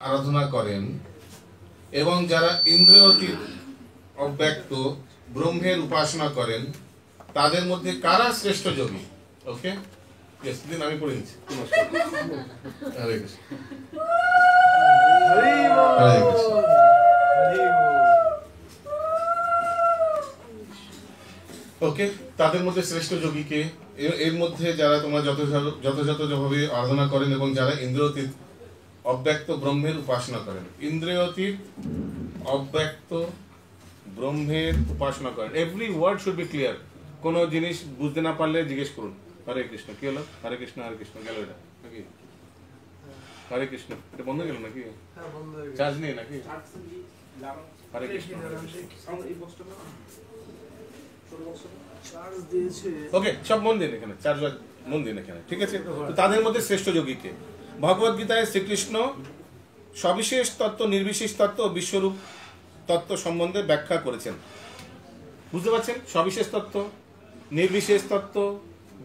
আরাধনা করেন এবং যারা ইন্দ্রিয়তীত অব্যক্ত ব্রহ্মের উপাসনা করেন তাদের মধ্যে কারা শ্রেষ্ঠ যোগী? ওকে, দিন আমি পড়ে নিচ্ছি। হরে কৃষ্ণ। হরে কৃষ্ণ। ওকে, তাদের মধ্যে শ্রেষ্ঠ যোগী কে? এর মধ্যে যারা তোমরা যথাযথভাবে আরাধনা করেন এবং যারা ইন্দ্রিয়তীত অব্যক্ত ব্রহ্মের উপাসনা করেন। ইন্দ্রিয়তীত অব্যক্ত ব্রহ্মের উপাসনা করেন। Every word should be clear. কোনো জিনিস বুঝতে না পারলে জিজ্ঞেস করুন। হরে কৃষ্ণ। কি হলো? হরে কৃষ্ণ, হরে কৃষ্ণ। গেল এটা নাকি? হরে কৃষ্ণ, এটা বন্ধ গেল নাকি? চার্জ নেই নাকি? হরে কৃষ্ণ। ওকে, সব মন দিন এখানে, চার্জ মন দিন এখানে, ঠিক আছে? তো তাদের মধ্যে শ্রেষ্ঠ যোগী কে? ভগবদ গীতায় শ্রীকৃষ্ণ সবিশেষ তত্ত্ব, নির্বিশেষ তত্ত্ব ও বিশ্বরূপ তত্ত্ব সম্বন্ধে ব্যাখ্যা করেছেন। বুঝতে পারছেন? সবিশেষ তত্ত্ব, নির্বিশেষ তত্ত্ব,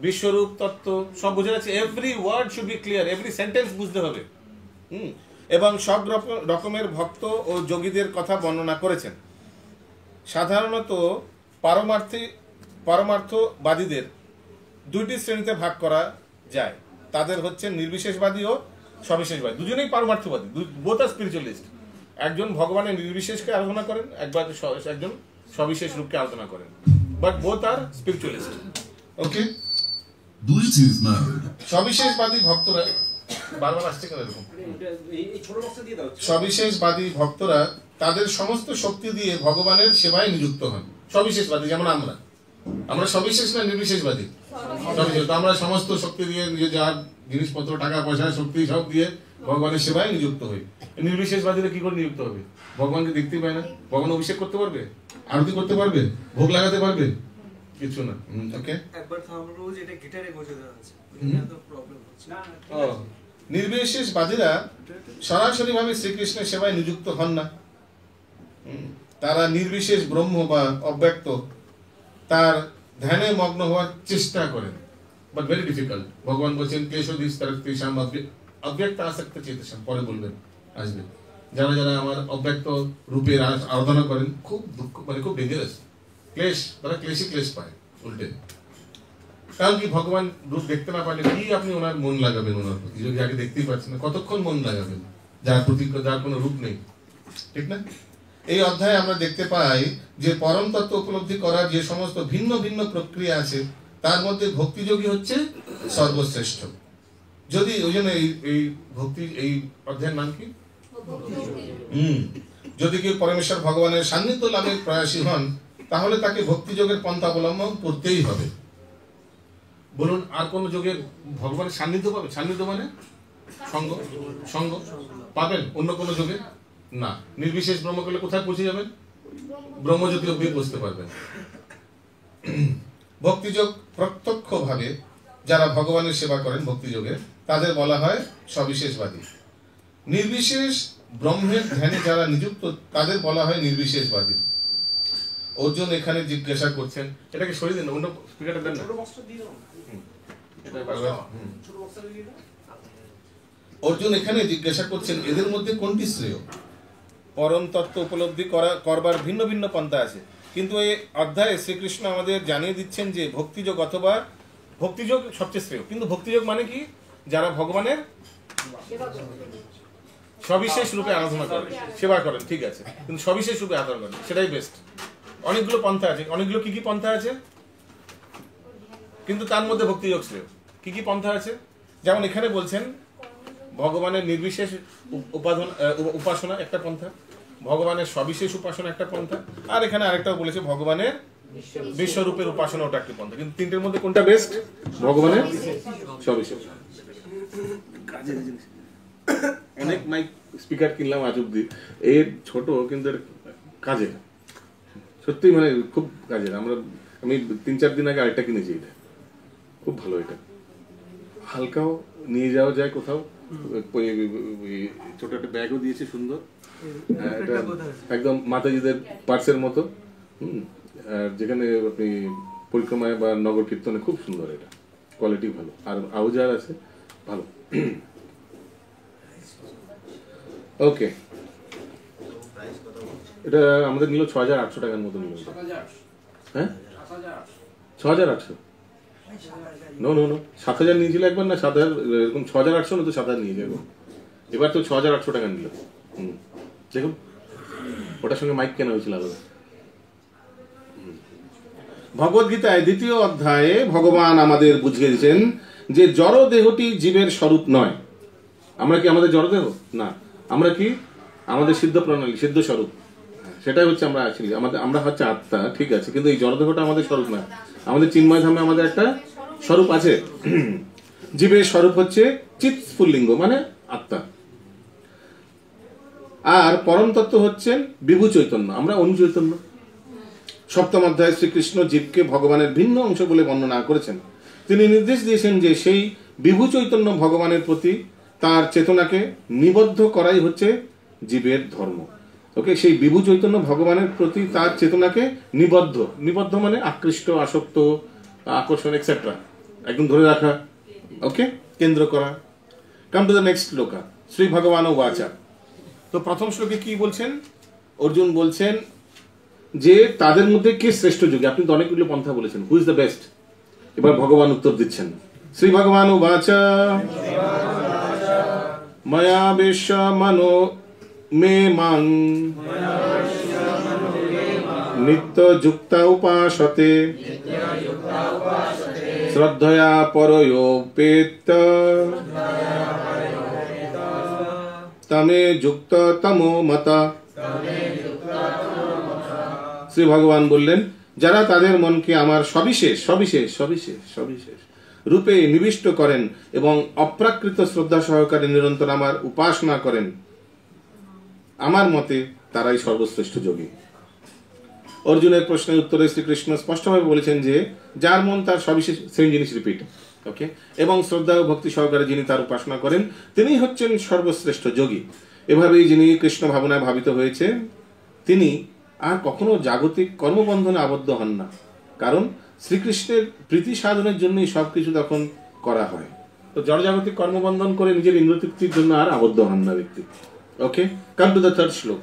বিশ্বরূপ তত্ত্ব সব বোঝা যাচ্ছে। Every word should be clear, every sentence বুঝতে হবে। এবং সব রকমের ভক্ত ও যোগীদের কথা বর্ণনা করেছেন। সাধারণত পারমার্থবাদীদের দুইটি শ্রেণীতে ভাগ করা যায়। তাদের হচ্ছে নির্বিশেষবাদী ও সবিশেষবাদী। দুজনেই পারমার্থবাদী, বোথ আর স্পিরিচুয়ালিস্ট। একজন ভগবানের নির্বিশেষকে আরাধনা করেন, একজন সবিশেষ রূপকে আরাধনা করেন, বাট বোথ আর স্পিরিচুয়ালিস্ট। ওকে, সবিশেষবাদী ভক্তরা বারবার আসছে কেন এরকম? সবিশেষবাদী ভক্তরা তাদের সমস্ত শক্তি দিয়ে ভগবানের সেবায় নিযুক্ত হন। সবিশেষবাদী যেমন আমরা সবিশেষ না নির্বিশেষবাদী? সবিশেষ। তো আমরা সমস্ত শক্তি দিয়ে যার জিনিসপত্র, টাকা পয়সা, শক্তি সব দিয়ে ভগবানের সেবায় নিযুক্ত হই। নির্বিশেষবাদীরা কি করে নিযুক্ত হবে? ভগবানকে দেখতেই পায় না। ভগবান অভিষেক করতে পারবে? আরতি করতে পারবে? ভোগ লাগাতে পারবে? কিছু না। ওকে, নির্বিশেষবাদীরা সরাসরি ভাবে শ্রীকৃষ্ণের সেবায় নিযুক্ত হন না। তারা নির্বিশেষ ব্রহ্ম বা অব্যক্ত তার ধ্যানে মগ্ন হওয়ার চেষ্টা করেন, বাট ভেরি ডিফিকাল্ট। ভগবান বলছেন ক্লেশোদিস্তাম অব্যক্ত আসক্ত চেতসাম, পরে বলবেন, আসবে। যারা যারা আমার অব্যক্ত রূপে আরাধনা করেন খুব দুঃখ, খুব ডেঞ্জারাস ক্লেশ, তারা ক্লেশ পায় উল্টে। কারণ কি, ভগবান রূপ দেখতে না পারলে কি আপনি ওনার মন লাগাবেন? ওনার প্রতি যদি আগে দেখতেই পাচ্ছেন না, কতক্ষণ মন লাগাবেন যার প্রতি, যার কোনো রূপ নেই, ঠিক না? এই অধ্যায়ে আমরা দেখতে পাই যে পরম তত্ত্ব উপলব্ধি করার যে সমস্ত ভিন্ন ভিন্ন প্রক্রিয়া আছে তার মধ্যে ভক্তিযোগী হচ্ছে সর্বশ্রেষ্ঠ। যদি ওই জন্য এই ভক্তি, এই অধ্যায়ের নাম কি? যদি কেউ পরমেশ্বর ভগবানের সান্নিধ্য লাভের প্রয়াসী হন তাহলে তাকে ভক্তিযোগের পন্থা অবলম্বন করতেই হবে। বলুন, আর কোন যোগের ভগবানের সান্নিধ্য পাবে? সান্নিধ্য মানে সঙ্গ পাবেন অন্য কোন যোগে না। নির্বিশেষ ব্রহ্ম করলে কোথায় পৌঁছে যাবেন? ব্রহ্মজ্যোতি অব্দি পৌঁছতে পারবেন। ভক্তিযোগ প্রত্যক্ষ ভাবে যারা ভগবানের সেবা করেন ভক্তিযোগে, তাদের বলা হয় সবিশেষবাদী। নির্বিশেষ ব্রহ্মের ধ্যানে যারা নিযুক্ত তাদের বলা হয় নির্বিশেষবাদী। অর্জুন এখানে জিজ্ঞাসা করছেন, এটাকে সরিয়ে দেন, অন্য স্পিকারটা দেন না। অর্জুন এখানে জিজ্ঞাসা করছেন এদের মধ্যে কোনটি শ্রেয়? পরম তত্ত্ব উপলব্ধি করবার ভিন্ন ভিন্ন পন্থা আছে, কিন্তু এই অধ্যায়ে শ্রীকৃষ্ণ আমাদের জানিয়ে দিচ্ছেন যে ভক্তিযোগ অথবা ভক্তিযোগ সবচেয়ে শ্রেয়। কিন্তু ভক্তিযোগ মানে কি? যারা ভগবানের সবিশেষ রূপে আরাধনা করেন, সেবা করেন, ঠিক আছে, কিন্তু সবিশেষ রূপে আরাধনা করেন, সেটাই বেস্ট। অনেকগুলো পন্থা আছে, অনেকগুলো কি কি পন্থা আছে, কিন্তু তার মধ্যে ভক্তিযোগ শ্রেয়। কি কি পন্থা আছে? যেমন এখানে বলছেন ভগবানের নির্বিশেষ উপাসনা একটা পন্থা, ভগবানের সবিশেষ উপাসনা একটা পন্থা, আর এখানে আরেকটাও বলেছে ভগবানের বিশ্বরূপের উপাসনা, ওটা একটা পন্থা। কিন্তু তিনটের মধ্যে কোনটা বেস্ট? ভগবানের সবিশেষ। অনেক মাইক স্পিকার কিনলাম আজ অব্দি, এর ছোট কিন্তু কাজে, সত্যি খুব কাজের। আমি 3-4 দিন আগে আরেকটা কিনেছি, এটা খুব ভালো। এটা হালকাও নিয়ে যাওয়া যায় কোথাও, ছোট একটা ব্যাগও দিয়েছে সুন্দর। এটা একদম মাতাজিদের পার্সের মতো। যেখানে আপনি পরিক্রমায় বা নগর কীর্তনে খুব সুন্দর, এটা কোয়ালিটি ভালো, আর আউজার আছে ভালো। ওকে, এটা আমাদের নিল 6,800 টাকার মতো নিল। হ্যাঁ 6,800, নো নো নো 7,000 নিয়েছিল একবার, না 7,000 এরকম 6,800 না তো 7,000 নিয়েছে এখন, এবার তো 6,800 টাকা নিল। দেখুন ওটার সঙ্গে মাইক কেনা হয়েছিল আলাদা। ভগবদ্গীতায় 2য় অধ্যায়ে ভগবান আমাদের বুঝিয়ে দিয়েছেন যে জড় দেহটি জীবের স্বরূপ নয়। আমরা কি আমাদের জড় দেহ? না, আমরা কি আমাদের সিদ্ধ প্রণালী, সিদ্ধ স্বরূপ, সেটাই হচ্ছে আমরা অ্যাকচুয়ালি আমরা হচ্ছে আত্মা, ঠিক আছে, কিন্তু এই জড় দেহটা আমাদের স্বরূপ না। আমাদের চিন্ময় ধামে আমাদের একটা স্বরূপ আছে। জীবের স্বরূপ হচ্ছে চিৎ স্ফুল্লিঙ্গ মানে আত্মা, আর পরম তত্ত্ব হচ্ছেন বিভু চৈতন্য, আমরা অনু চৈতন্য। 7ম অধ্যায়ে শ্রীকৃষ্ণ জীবকে ভগবানের ভিন্ন অংশ বলে বর্ণনা করেছেন। তিনি নির্দেশ দিয়েছেন যে সেই বিভু চৈতন্য ভগবানের প্রতি তার চেতনাকে নিবদ্ধ করাই হচ্ছে জীবের ধর্ম। ওকে, সেই বিভু চৈতন্য ভগবানের প্রতি তার চেতনাকে নিবদ্ধ, নিবদ্ধ মানে আকৃষ্ট, আসক্ত, আকর্ষণ এক্সেট্রা, একদম ধরে রাখা, ওকে, কেন্দ্র করা। Come to the next শ্লোকা, Shri ভগবান বাচা। তো প্রথম শ্লোকে কি বলছেন? অর্জুন বলছেন যে তাদের মধ্যে কে শ্রেষ্ঠ যোগী? আপনি তো অনেকগুলো পন্থা বলেছেন, হু ইজ দ্য বেস্ট? এবার ভগবান উত্তর দিচ্ছেন, শ্রী ভগবান বাচা ময়া বেশ মনো মে মাং নিত্য যুক্তা উপাসতে শ্রদ্ধয়া পরয়োপেত তমে যুক্ত তমো মতা। শ্রী ভগবান বললেন, যারা তাদের মনকে আমার সবিশেষ সবিশেষ সবিশেষ সবিশেষ রূপে নিবিষ্ট করেন এবং অপ্রাকৃত শ্রদ্ধা সহকারে নিরন্তর আমার উপাসনা করেন, আমার মতে তারাই সর্বশ্রেষ্ঠ যোগী। অর্জুনের প্রশ্নের উত্তরে শ্রীকৃষ্ণ স্পষ্টভাবে বলেছেন যে যার মন তার সবিশেষ, সেম জিনিস রিপিট, ওকে, এবং শ্রদ্ধা ও ভক্তি সহকারে যিনি তার উপাসনা করেন তিনি হচ্ছেন সর্বশ্রেষ্ঠ যোগী। এভাবেই যিনি কৃষ্ণ ভাবনায় ভাবিত হয়েছে তিনি আর কখনো জাগতিক কর্মবন্ধনে আবদ্ধ হন না, কারণ শ্রীকৃষ্ণের প্রীতি সাধনের জন্যই সবকিছু তখন করা হয়। তো জড়জাগতিক কর্মবন্ধন করে নিজের ইন্দ্রতৃপ্তির জন্য আর আবদ্ধ হন না ব্যক্তি। ওকে, কাম টু দ্য থার্ড শ্লোক।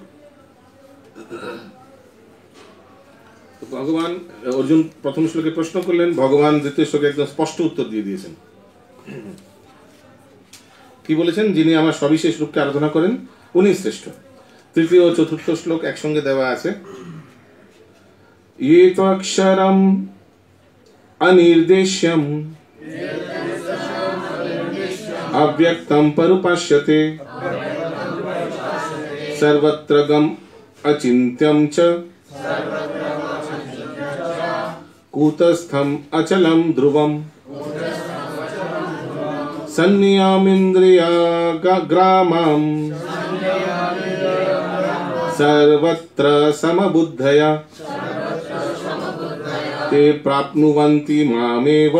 ভগবান অর্জুন প্রথম শ্লোকে প্রশ্ন করলেন, ভগবান দ্বিতীয় শ্লোকে একদম স্পষ্ট উত্তর দিয়ে দিয়েছেন। কি বলেছেন? যিনি আমার সবিশেষ রূপকে আরাধনা করেন উনি শ্রেষ্ঠ। তৃতীয় ও চতুর্থ শ্লোক একসঙ্গে দেওয়া আছে। ये तो अक्षरम अनिर्देश्यम अव्यक्तम परुपश्यते सर्वत्र गम अचिन्त्यम च कूटस्थम अचलम ध्रुवम सन्नियमिन्द्रियग्रामं सर्वत्र समबुद्धया ते प्राप्नुवन्ति मामेव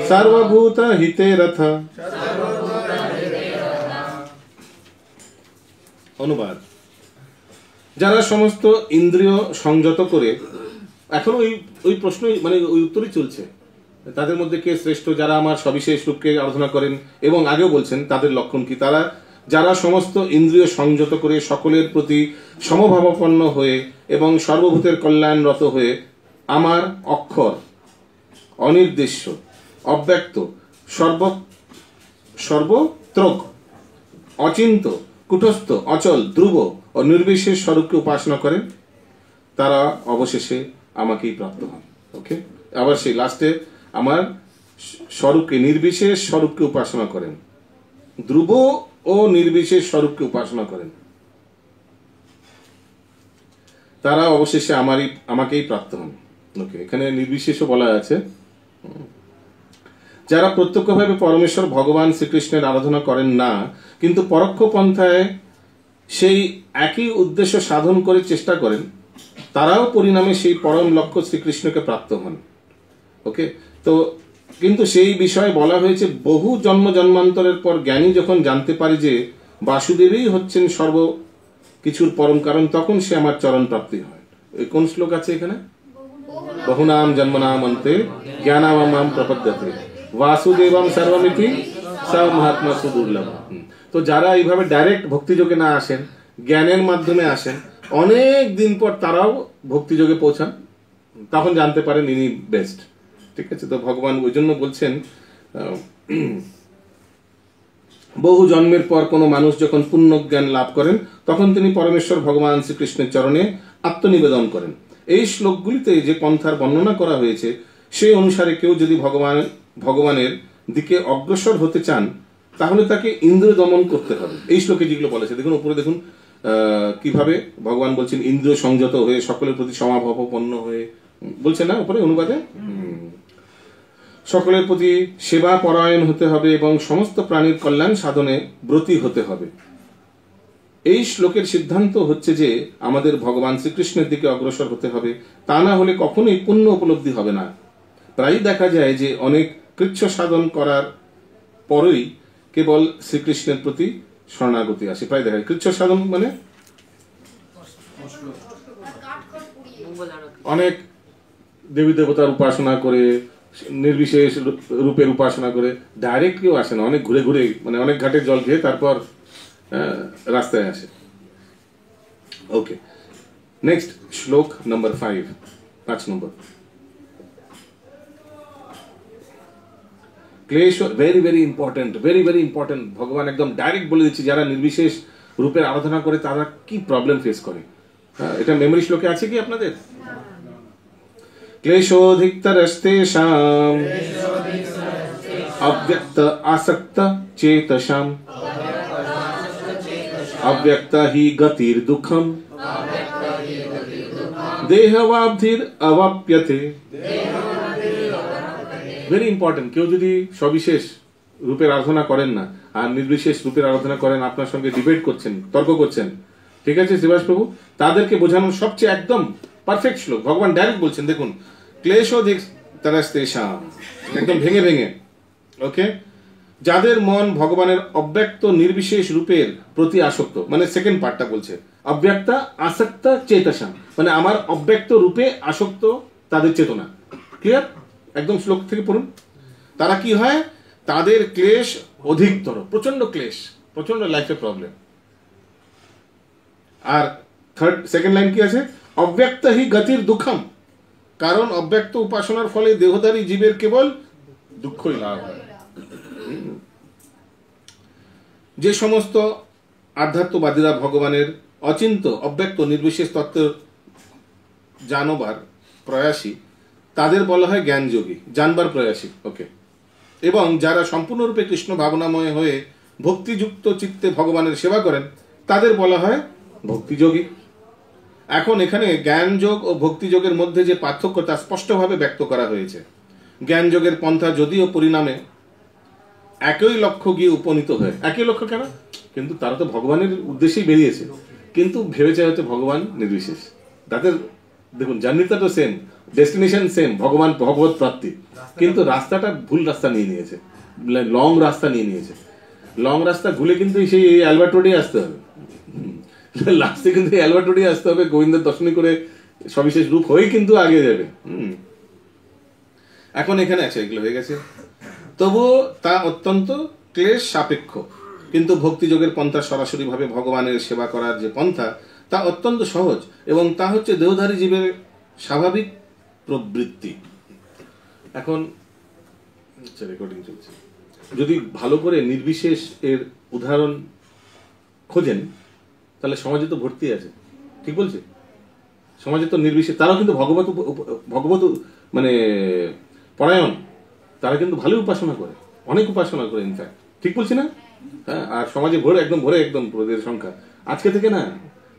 सर्वभूतहिते रथ। অনুবাদ, যারা সমস্ত ইন্দ্রিয় সংযত করে, এখন ওই প্রশ্নই মানে ওই উত্তরই চলছে, তাদের মধ্যে কে শ্রেষ্ঠ? যারা আমার সবিশেষ রূপকে আরাধনা করেন, এবং আগেও বলছেন তাদের লক্ষণ কি, তারা যারা সমস্ত ইন্দ্রিয় সংযত করে সকলের প্রতি সমভাবাপন্ন হয়ে এবং সর্বভূতের কল্যাণরত হয়ে আমার অক্ষর, অনির্দেশ্য, অব্যক্ত, সর্বত্রক, অচিন্ত, কুটস্থ, অচল, ধ্রুব ও নির্বিশেষ স্বরূপকে উপাসনা করেন, তারা অবশেষে আমাকেই প্রাপ্ত হন। ওকে, আবার সেই লাস্টে আমার স্বরূপকে, নির্বিশেষ স্বরূপকে উপাসনা করেন, ধ্রুব ও নির্বিশেষ স্বরূপকে উপাসনা করেন, তারা অবশেষে আমাকেই প্রাপ্ত হন। ওকে, এখানে নির্বিশেষও বলা আছে। যারা প্রত্যক্ষভাবে পরমেশ্বর ভগবান শ্রীকৃষ্ণের আরাধনা করেন না, কিন্তু পরোক্ষ পন্থায় সেই একই উদ্দেশ্য সাধন করে চেষ্টা করেন, তারাও পরিণামে সেই পরম লক্ষ্য শ্রীকৃষ্ণকে প্রাপ্ত হন। ওকে, তো কিন্তু সেই বিষয়ে বলা হয়েছে বহু জন্ম জন্মান্তরের পর জ্ঞানী যখন জানতে পারে যে বাসুদেবই হচ্ছেন সর্ব কিছুর পরম কারণ, তখন সে আমার চরণ প্রাপ্তি হয়। কোন শ্লোক আছে এখানে? বহুনাম জন্মনাম অন্তে জ্ঞানামাম প্রপদ্যতে বাসুদেবম সর্বমিতি স মহাত্মা সুদুর্লভ। তো যারা এইভাবে ডাইরেক্ট ভক্তিযোগে না আসেন, জ্ঞানের মাধ্যমে আসেন, অনেক দিন পর তারাও ভক্তিযোগে পৌঁছান, তখন জানতে পারেন ইনি বেস্ট। ঠিক আছে? তো ভগবান ওই জন্য বলছেন বহু জন্মের পর কোনো মানুষ যখন পুণ্য জ্ঞান লাভ করেন তখন তিনি পরমেশ্বর ভগবান শ্রীকৃষ্ণের চরণে আত্মনিবেদন করেন। এই শ্লোকগুলিতে যে পন্থার বর্ণনা করা হয়েছে সেই অনুসারে কেউ যদি ভগবানের দিকে অগ্রসর হতে চান তাহলে তাকে ইন্দ্র দমন করতে হবে। এই শ্লোকে যেগুলো বলেছে দেখুন, উপরে দেখুন কিভাবে ভগবান বলছেন ইন্দ্র সংযত হয়ে সকলের প্রতি সমাভাবাপন্ন হয়ে, বলছে না উপরে অনুবাদে, সকলের প্রতি সেবা পরায়ণ হতে হবে এবং সমস্ত প্রাণীর কল্যাণ সাধনে ব্রতী হতে হবে। এই শ্লোকের সিদ্ধান্ত হচ্ছে যে আমাদের ভগবান শ্রীকৃষ্ণের দিকে অগ্রসর হতে হবে, তা না হলে কখনোই পুণ্য উপলব্ধি হবে না। প্রায়ই দেখা যায় যে অনেক কৃচ্ছ সাধন করার পরেই কেবল শ্রীকৃষ্ণের প্রতি শরণাগতি আসে। প্রায় দেখা যায় কৃচ্ছ সাধন মানে অনেক দেবী দেবতার উপাসনা করে, নির্বিশেষ রূপের উপাসনা করে, ডাইরেক্ট কেউ আসে না, অনেক ঘুরে ঘুরে, মানে অনেক ঘাটের জল খেয়ে তারপর রাস্তায় আসে। ওকে, নেক্সট শ্লোক নাম্বার 5 নম্বর। ক্লেশ very very important, very very important. ভগবান একদম ডাইরেক্ট বলে দিচ্ছে যারা নির্বিশেষ রূপের আরাধনা করে তারা কি প্রবলেম ফেস করে। এটা মেমরি শ্লোকে আছে কি আপনাদের? ক্লেশোধিকতরস্তেষাম অব্যক্ত আসক্ত চেতসাম অব্যক্ত হি গতির দুঃখম দেহবাবধির অবাপ্যতে। Very important. কেউ যদি সবিশেষ রূপের আরাধনা করেন না আর নির্বিশেষ রূপের আরাধনা করেন, আপনার সঙ্গে ডিবেট করছেন, তর্ক করছেন, ঠিক আছে শ্রীবাস প্রভু, তাদেরকে বোঝানোর সবচেয়ে একদম পারফেক্ট শ্লোক ভগবান ডাইরেক্ট বলছেন। দেখুন, ক্লেশোধিক তরস্তেষাম, একদম ভেঙে ভেঙে। ওকে, যাদের মন ভগবানের অব্যক্ত নির্বিশেষ রূপের প্রতি আসক্ত, মানে সেকেন্ড পার্টটা বলছে অব্যক্ত আসক্ত চেতসাম, মানে আমার অব্যক্ত রূপে আসক্ত তাদের চেতনা। ক্লিয়ার? একদম শ্লোক থেকে পড়ুন। তারা কি হয়? তাদের ক্লেশ অধিকতর, প্রচন্ড ক্লেশ, প্রচন্ড লাইফে প্রবলেম। আর সেকেন্ড লাইন কি আছে? অব্যক্ত হি গতির দুঃখম, কারণ অব্যক্ত উপাসনার ফলে দেহধারী জীবের কেবল দুঃখই লাভ হয়। যে সমস্ত আধ্যাত্মবাদীরা ভগবানের অচিন্ত অব্যক্ত নির্বিশেষ তত্ত্বের জানবার প্রয়াসী তাদের বলা হয় জ্ঞানযোগী, জানবার প্রয়াসী। ওকে, এবং যারা সম্পূর্ণরূপে কৃষ্ণ ভাবনাময় হয়ে ভক্তিযুক্ত চিত্তে ভগবানের সেবা করেন তাদের বলা হয় ভক্তিযোগী। এখন এখানে জ্ঞানযোগ ও ভক্তিযোগের মধ্যে যে পার্থক্য তা স্পষ্টভাবে ব্যক্ত করা হয়েছে। জ্ঞানযোগের পন্থা যদিও পরিণামে একই লক্ষ্য গিয়ে উপনীত হয়। একই লক্ষ্য কেন? কিন্তু তারা তো ভগবানের উদ্দেশ্যেই বেরিয়েছে, কিন্তু ভেবেছে হয়তো ভগবান নির্বিশেষ। তাদের দেখুন জার্নিটা তো সেম, ডেস্টিনেশন সেম, ভগবান ভগবত প্রাপ্তি, কিন্তু রাস্তাটা ভুল রাস্তা নিয়ে নিয়েছে, লং রাস্তা নিয়ে নিয়েছে। লং রাস্তা ভুলে কিন্তু সেই অ্যালবার্ট রোডে আসতে হবে, লাস্টে কিন্তু অ্যালবার্ট রোডে আসতে হবে, গোবিন্দের দর্শনী করে সবিশেষ রূপ হয়ে কিন্তু আগে যাবে। এখন এখানে আছে, এগুলো হয়ে গেছে, তবুও তা অত্যন্ত ক্লেশ সাপেক্ষ। কিন্তু ভক্তিযোগের পন্থা সরাসরি ভাবে ভগবানের সেবা করার যে পন্থা তা অত্যন্ত সহজ, এবং তা হচ্ছে দেহধারী জীবের স্বাভাবিক প্রবৃত্তি। এখন রেকর্ডিং চলছে, যদি ভালো করে নির্বিশেষ এর উদাহরণ খোঁজেন তাহলে সমাজে তো ভর্তি আছে। ঠিক বলছে? সমাজে তো নির্বিশেষ, তারাও কিন্তু ভগবত মানে পরায়ণ, তারা কিন্তু ভালোই উপাসনা করে, অনেক উপাসনা করে ইনফ্যাক্ট। ঠিক বলছি না? হ্যাঁ, আর সমাজে ভরে একদম প্রদের সংখ্যা আজকে থেকে না,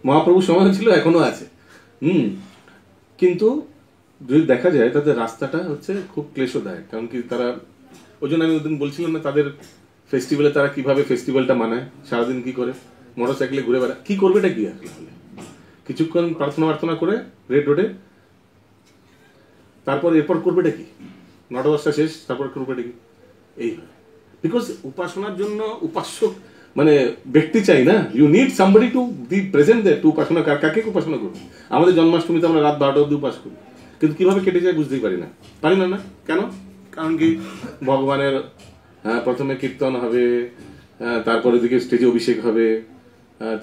মহাপ্রভুর সময় ছিল, এখনো আছে। কিন্তু যদি দেখা যায় তাদের রাস্তাটা হচ্ছে খুব ক্লেশদায়ক। কারণ কি, তারা ওই জন্য আমি ওদিন বলছিলাম না তাদের ফেস্টিভ্যালে তারা কিভাবে ফেস্টিভ্যালটা মানায়, সারাদিন কি করে, মোটর সাইকেলে ঘুরে বেড়ায়। কি করবেটা কি আসলে? কিছুক্ষণ প্রার্থনা করে রেড রোডে, তারপর এরপর করবেটা কি, 9টা 10টা শেষ, তারপর করবেটা কি? এই হয়। বিকজ উপাসনার জন্য উপাস্য মানে ব্যক্তি চাই না, you need somebody to be present there to উপাসনা। কাকে উপাসনা করবো? আমাদের জন্মাষ্টমীতে আমরা রাত 12টা অবধি উপাস করি, কিন্তু কিভাবে কেটে যায় বুঝতেই পারি না। কেন? কারণ কি, ভগবানের প্রথমে কীর্তন হবে, তারপর ওদিকে স্টেজে অভিষেক হবে,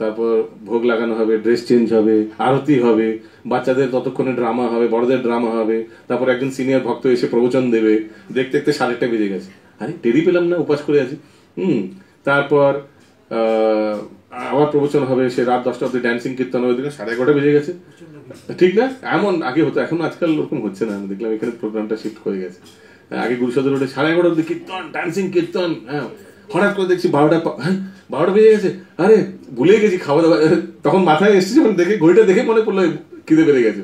তারপর ভোগ লাগানো হবে, ড্রেস চেঞ্জ হবে, আরতি হবে, বাচ্চাদের ততক্ষণে ড্রামা হবে, বড়দের ড্রামা হবে, তারপর একজন সিনিয়র ভক্ত এসে প্রবচন দেবে। দেখতে দেখতে 1:30 বেজে গেছে, আরে টেরি পেলাম না, উপাস করে আছি। তারপর আবার প্রবচন হবে, সে রাত 10টা অব্দি ড্যান্সিং কীর্তন হবে, 11:30 বেজে গেছে, ঠিক না? এমন আগে হতো, এখন আজকাল ওরকম হচ্ছে না। আমি দেখলাম এখানে প্রোগ্রামটা শিফট হয়ে গেছে। আগে গুরুসদর রোডে 11:30 অব্দি কীর্তন, ড্যান্সিং কীর্তন। হ্যাঁ, হঠাৎ করে দেখছি 12টা বেজে গেছে, আরে ভুলে গেছি খাওয়া দাওয়া। তখন মাথায় এসেছে, যখন দেখে ঘড়িটা দেখে মনে পড়লো খিদে বেড়ে গেছে।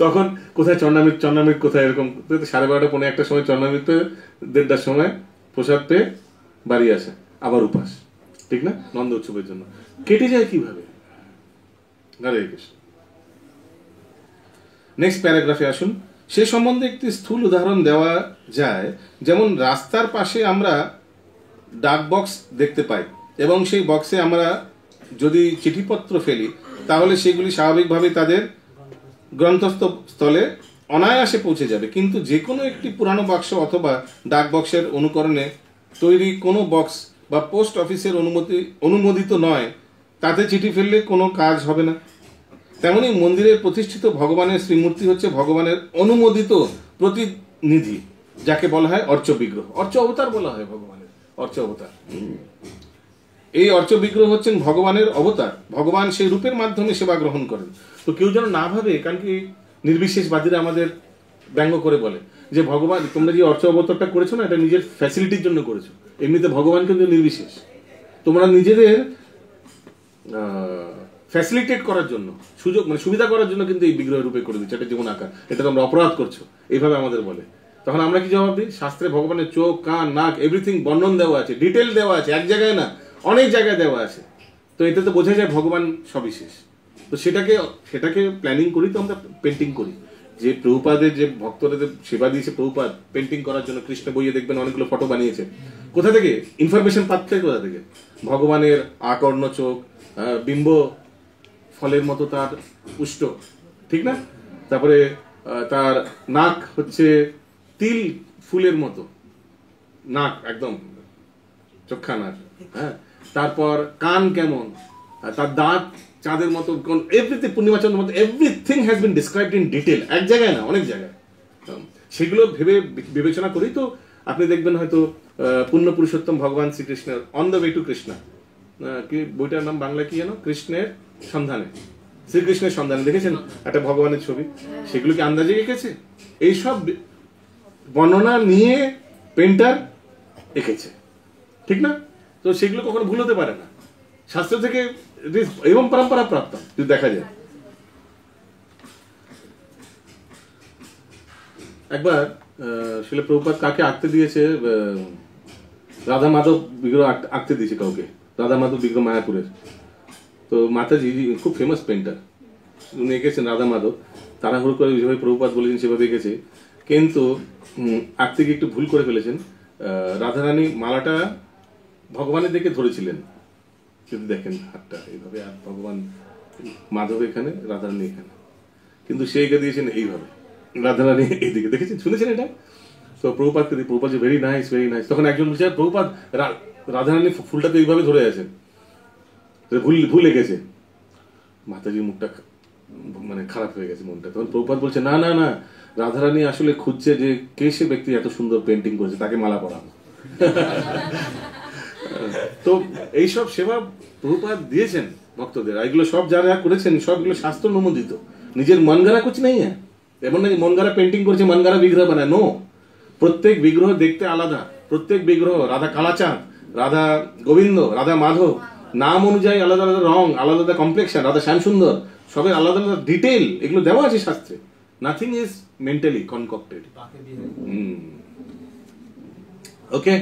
তখন কোথায় চন্নামৃত কোথায়, এরকম 12:30 পৌনে 1টার সময় চন্নামৃত, 1:30টার সময় প্রসাদ পেয়ে বাড়ি আসে, আবার উপাস, ঠিক না? নন্দ উৎসবের জন্য কেটে যায় কিভাবে। হরে কৃষ্ণ। নেক্সট প্যারাগ্রাফে আসুন। সে সম্বন্ধে একটি স্থূল উদাহরণ দেওয়া যায়, যেমন রাস্তার পাশে আমরা ডাক বক্স দেখতে পাই এবং সেই বক্সে আমরা যদি চিঠিপত্র ফেলি তাহলে সেগুলি স্বাভাবিকভাবে তাদের গন্তব্যস্থলে অনায়াসে পৌঁছে যাবে। কিন্তু যে কোনো একটি পুরানো বাক্স অথবা ডাক বক্সের অনুকরণে তৈরি কোনো বক্স বা পোস্ট অফিসের অনুমোদিত নয়, তাতে চিঠি ফেললে কোনো কাজ হবে না। তেমনি মন্দিরে প্রতিষ্ঠিত ভগবানের শ্রীমূর্তি হচ্ছে ভগবানের অনুমোদিত প্রতিনিধি, যাকে বলা হয় অর্চ বিগ্রহ। অর্চ অবতার বলা হয় ভগবানের, অর্চ অবতার। এই অর্চ বিগ্রহ হচ্ছেন ভগবানের অবতার। ভগবান সেই রূপের মাধ্যমে সেবা গ্রহণ করেন। তো কেউ যেন না ভাবে, কারণ কি নির্বিশেষবাদীরা আমাদের ব্যঙ্গ করে বলে যে ভগবান, তোমরা যে অর্চ অবতারটা করেছো না, এটা নিজের ফ্যাসিলিটির জন্য করেছো। এমনিতে ভগবান কিন্তু নির্বিশেষ, তোমরা নিজেদের ফ্যাসিলিটেট করার জন্য, সুযোগ মানে সুবিধা করার জন্য কিন্তু এই বিগ্রহ রূপে করে দিচ্ছে, এটা যেমন আকার, এটা তোমরা অপরাধ করছো, এইভাবে আমাদের বলে। তখন আমরা কি জবাব দিই? শাস্ত্রে ভগবানের চোখ, কান, নাক, এভরিথিং বর্ণন দেওয়া আছে, ডিটেল দেওয়া আছে, এক জায়গায় না অনেক জায়গায় দেওয়া আছে। তো এতে তো বোঝা যায় ভগবান সবিশেষ। তো সেটাকে প্ল্যানিং করি, তো আমরা পেন্টিং করি। যে প্রভুপাদের যে ভক্তদের সেবা দিয়েছে প্রভুপাদ পেন্টিং করার জন্য, কৃষ্ণ বইয়ে দেখবেন অনেকগুলো ফটো বানিয়েছে। কোথা থেকে ইনফরমেশন পাচ্ছে? কোথা থেকে? ভগবানের আকর্ণ চোখ, বিম্ব ফলের মতো তার পুষ্ট, ঠিক না? তারপরে তার নাক হচ্ছে তিল ফুলের মতো নাক, একদম চোখা নাক। হ্যাঁ, তারপর কান কেমন, তার দাঁত চাঁদের মতো, এভরিথিং পূর্ণিমা চন্দ্রের মতো, everything has been described in detail, এক জায়গায় না অনেক জায়গায়। সেগুলো বিবেচনা করি তো আপনি দেখবেন হয়তো পূর্ণ পুরুষোত্তম ভগবান শ্রীকৃষ্ণের on the way to Krishna, কি বইটার নাম বাংলা কি জানো? কৃষ্ণের সন্ধানে, শ্রীকৃষ্ণের সন্ধানে, দেখেছেন? একটা ভগবানের ছবি, সেগুলো কি আন্দাজে এঁকেছে? এইসব বর্ণনা নিয়ে পেন্টার এঁকেছে, ঠিক না? তো সেগুলো কখনো ভুল হতে পারে না, শাস্ত্র থেকে এবং পরম্পরা প্রাপ্ত যদি দেখা যায়। একবার শিল প্রভুপাদ কাকে আঁকতে দিয়েছে, রাধা মাধব বিগ্রহ আঁকতে দিয়েছে কাউকে, রাধা মাধব বিগ্রহ মায়াপুরের। তো মাতাজি খুব ফেমাস পেন্টার, উনি এঁকেছেন রাধা মাধব, তাড়াহুড়ো করে যেভাবে প্রভুপাদ বলেছেন সেভাবে এঁকেছে, কিন্তু আঁকতে গিয়ে একটু ভুল করে ফেলেছেন। রাধারানী মালাটা ভগবানের দিকে ধরেছিলেন, যদি দেখেন হাতটা এইভাবে, আর ভগবান মাধব এখানে, রাধারানী এখানে, কিন্তু সে এঁকে দিয়েছেন এইভাবে, রাধারানী এইদিকে, দেখেছেন? শুনেছেন এটা? তো প্রভুপাদকে দিয়ে, প্রভুপাদ যে ভেরি নাইস ভেরি নাইস, তখন একজন বলছে প্রভুপাদ রাধারানী ফুলটা তো এইভাবে ধরে আছেন, ভুল এঁকেছে। মাতাজির মুখটা মানে খারাপ হয়ে গেছে, মনটা। তখন প্রভুপাদ বলছে না না না, রাধারানী আসলে খুঁজছে যে কে সে ব্যক্তি এত সুন্দর পেন্টিং করেছে, তাকে মালা পরাবো। তো এইসব সেবা প্রভুপাদ দিয়েছেন ভক্তদের, এগুলো সব যারা করেছেন সবগুলো শাস্ত্র অনুমোদিত, নিজের মন গড়া কুছ নেই। এমন না মন গড়া পেন্টিং করেছে, মন গড়া বিগ্রহ বানায়, নো। প্রত্যেক বিগ্রহ দেখতে আলাদা, প্রত্যেক বিগ্রহ, রাধা কালাচাঁদ, রাধা গোবিন্দ, রাধা মাধব, নাম অনুযায়ী আলাদা আলাদা রং, আলাদা আলাদা কমপ্লেক্সন, রাধা শ্যাম সুন্দর, সবের আলাদা আলাদা ডিটেল, এগুলো দেওয়া আছে শাস্ত্রে। Nothing is mentally connected. Okay,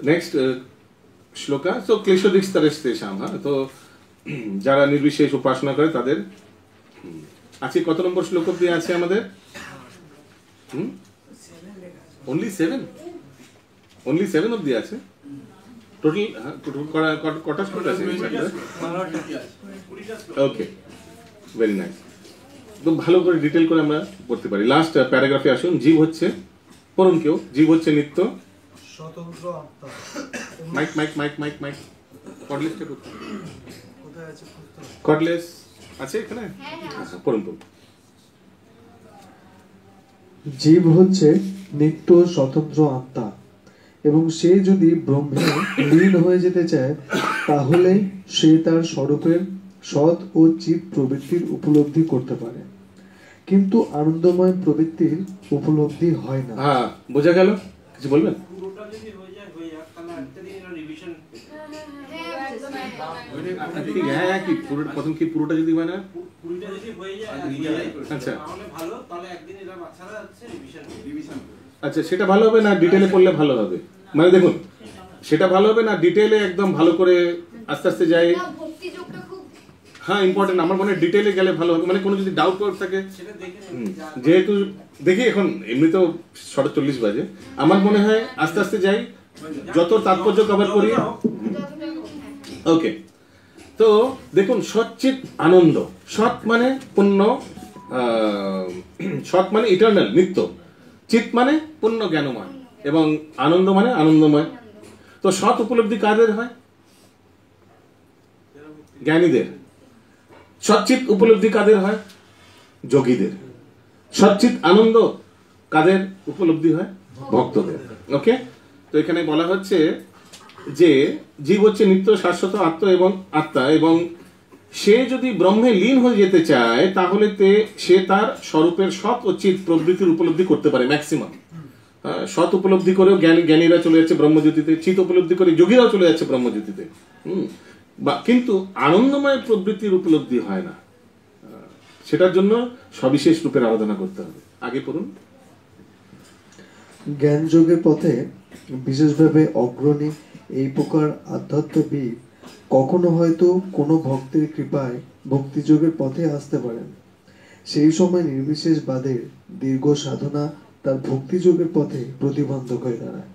next shloka. তো ক্লেশোদিস্তরেস্তেষাম, হ্যাঁ, তো যারা নির্বিশেষ উপাসনা করে তাদের আজকে কত নম্বর শ্লোক অব্দি আছে আমাদের? only 7 অব্দি আছে টোটাল। কটা শ্লোক আছে? ওকে, ভেরি নাইস। একদম ভালো করে ডিটেল করে আমরা পড়তে পারি। লাস্ট প্যারাগ্রাফে আসুন। জীব হচ্ছে, পড়ুন কেউ, জীব হচ্ছে নিত্য স্বতন্ত্র আত্মা। Mic mic mic mic mic কর্ডলেসটা কোথায়? কোথায় আছে পুস্তক? কর্ডলেস আছে এখানে? আচ্ছা, পড়ুন পড়ুন। জীব হচ্ছে নিত্য স্বতন্ত্র আত্মা এবং সে যদি ব্রহ্মে লীন হয়ে যেতে চায় তাহলে সে তার স্বরূপের সৎ ও চিৎ প্রবৃত্তির উপলব্ধি করতে পারে, কিন্তু আনন্দময় প্রবৃত্তির উপলব্ধি হয় না। হ্যাঁ, বোঝা গেল? কিছু বলবেন? পুরোটা যদি হয়ে যায় হয়ে যাক, তাহলে একটা দিন রিভিশন হ্যাঁ, কি পুরো প্রথম কি পুরোটা যদি হয় না, পুরোটা যদি হয়ে যায় আচ্ছা তাহলে ভালো, তাহলে একদিন এরা বাচ্চারা হচ্ছে রিভিশন আচ্ছা, সেটা ভালো হবে না ডিটেলে পড়লে ভালো হবে? মানে দেখুন, সেটা ভালো হবে না ডিটেলে একদম ভালো করে আস্তে আস্তে যাই? হ্যাঁ, ইম্পর্টেন্ট। আমার মনে হয় ডিটেলে গেলে ভালো হবে, মানে কোনো যদি ডাউট থাকে সেটা দেখে যেহেতু দেখি এখন এমনিতেও 40 বাজে, আমার মনে হয় আস্তে আস্তে যাই, যত তাৎপর্য কভার করি। ওকে, তো দেখুন, সচ্চিত আনন্দ, সৎ মানে পূর্ণ, সৎ মানে ইটার্নাল নিত্য, চিত মানে পূর্ণ জ্ঞানময়, এবং আনন্দ মানে আনন্দময়। তো সৎ উপলব্ধি কাদের হয়? জ্ঞানীদের। সচ্চিত উপলব্ধি কাদের হয়? যোগীদের। সচ্চিত আনন্দ কাদের উপলব্ধি হয়? ভক্তদের। ওকে, তো এখানে বলা হচ্ছে যে জীব হচ্ছে নিত্য শাশ্বত আত্মা এবং সে যদি ব্রহ্মে লীন হয়ে যেতে চায় তাহলে সে তার স্বরূপের সৎ ও চিৎ প্রবৃত্তির উপলব্ধি করতে পারে ম্যাক্সিমাম। সৎ উপলব্ধি করেও জ্ঞানীরা চলে যাচ্ছে ব্রহ্মজ্যোতিতে, চিৎ উপলব্ধি করে যোগীরাও চলে যাচ্ছে ব্রহ্মজ্যোতিতে। কিন্তু আনন্দময় প্রবৃত্তির উপলব্ধি হয় না। সেটার জন্য সবিশেষ রূপের আরাধনা করতে হবে। আগে পড়ুন। জ্ঞান যোগের পথে বিশেষভাবে অগ্রণী এই প্রকার আধ্যাত্মবিদ কখনো হয়তো কোনো ভক্তের কৃপায় ভক্তিযোগের পথে আসতে পারেন। সেই সময় নির্বিশেষবাদের দীর্ঘ সাধনা তার ভক্তিযোগের পথে প্রতিবন্ধক হয়ে দাঁড়ায়,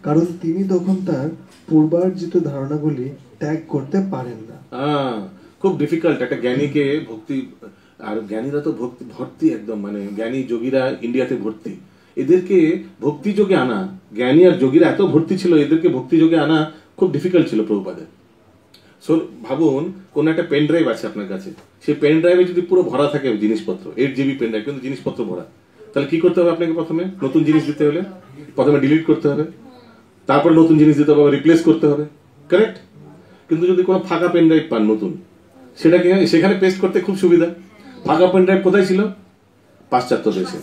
কারণ তিনি তখন তার পূর্বার্জিত ধারণাগুলি ত্যাগ করতে পারেন না। খুব ডিফিকাল্ট একটা জ্ঞানীকে ভক্তি, আর জ্ঞানীরা তো ভর্তি একদম, মানে জ্ঞানী যোগীরা ইন্ডিয়াতে ভর্তি, এদেরকে ভক্তি যোগে আনা, জ্ঞানী আর যোগীরা এত ভর্তি ছিল, এদেরকে ভক্তি যোগে আনা খুব ডিফিকাল্ট ছিল প্রভুপাদের। ভাবুন, কোন একটা পেন ড্রাইভ আছে আপনার কাছে, সেই পেন ড্রাইভে যদি পুরো ভরা থাকে জিনিসপত্র, 8 GB পেন ড্রাইভ, কিন্তু জিনিসপত্র ভরা, তাহলে কি করতে হবে আপনাকে? প্রথমে নতুন জিনিস দিতে হলে প্রথমে ডিলিট করতে হবে, তারপর নতুন জিনিস দিতে হবে, রিপ্লেস করতে হবে, কারেক্ট? কিন্তু যদি কোনো ফাঁকা পেন ড্রাইভ পান নতুন, সেটাকে সেখানে পেস্ট করতে খুব সুবিধা। ফাঁকা পেন ড্রাইভ কোথায় ছিল? পাশ্চাত্য দেশে।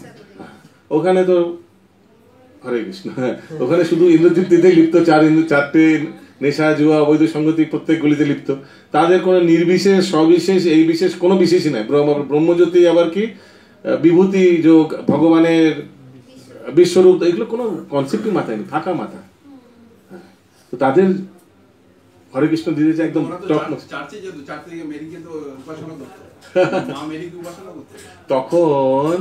ওখানে তো হরে কৃষ্ণ, ওখানে শুধু ইন্দ্রজিৎ দিতেই লিপ্ত, চারটে নেশা, জুয়া, অবৈধ সংগতি প্রত্যেক গলিতে লিপ্ত। তাদের কোনো নির্বিশেষ, সবিশেষ, এই বিশেষ কোনো বিশেষই নাই। ব্রহ্মজ্যোতি আবার কি বিভূতি যোগ, ভগবানের বিশ্বরূপ, এগুলো কোনো কনসেপ্টই মাথায় নেই, ফাঁকা মাথা। তো তাদের হরে কৃষ্ণ দিতে একদম তখন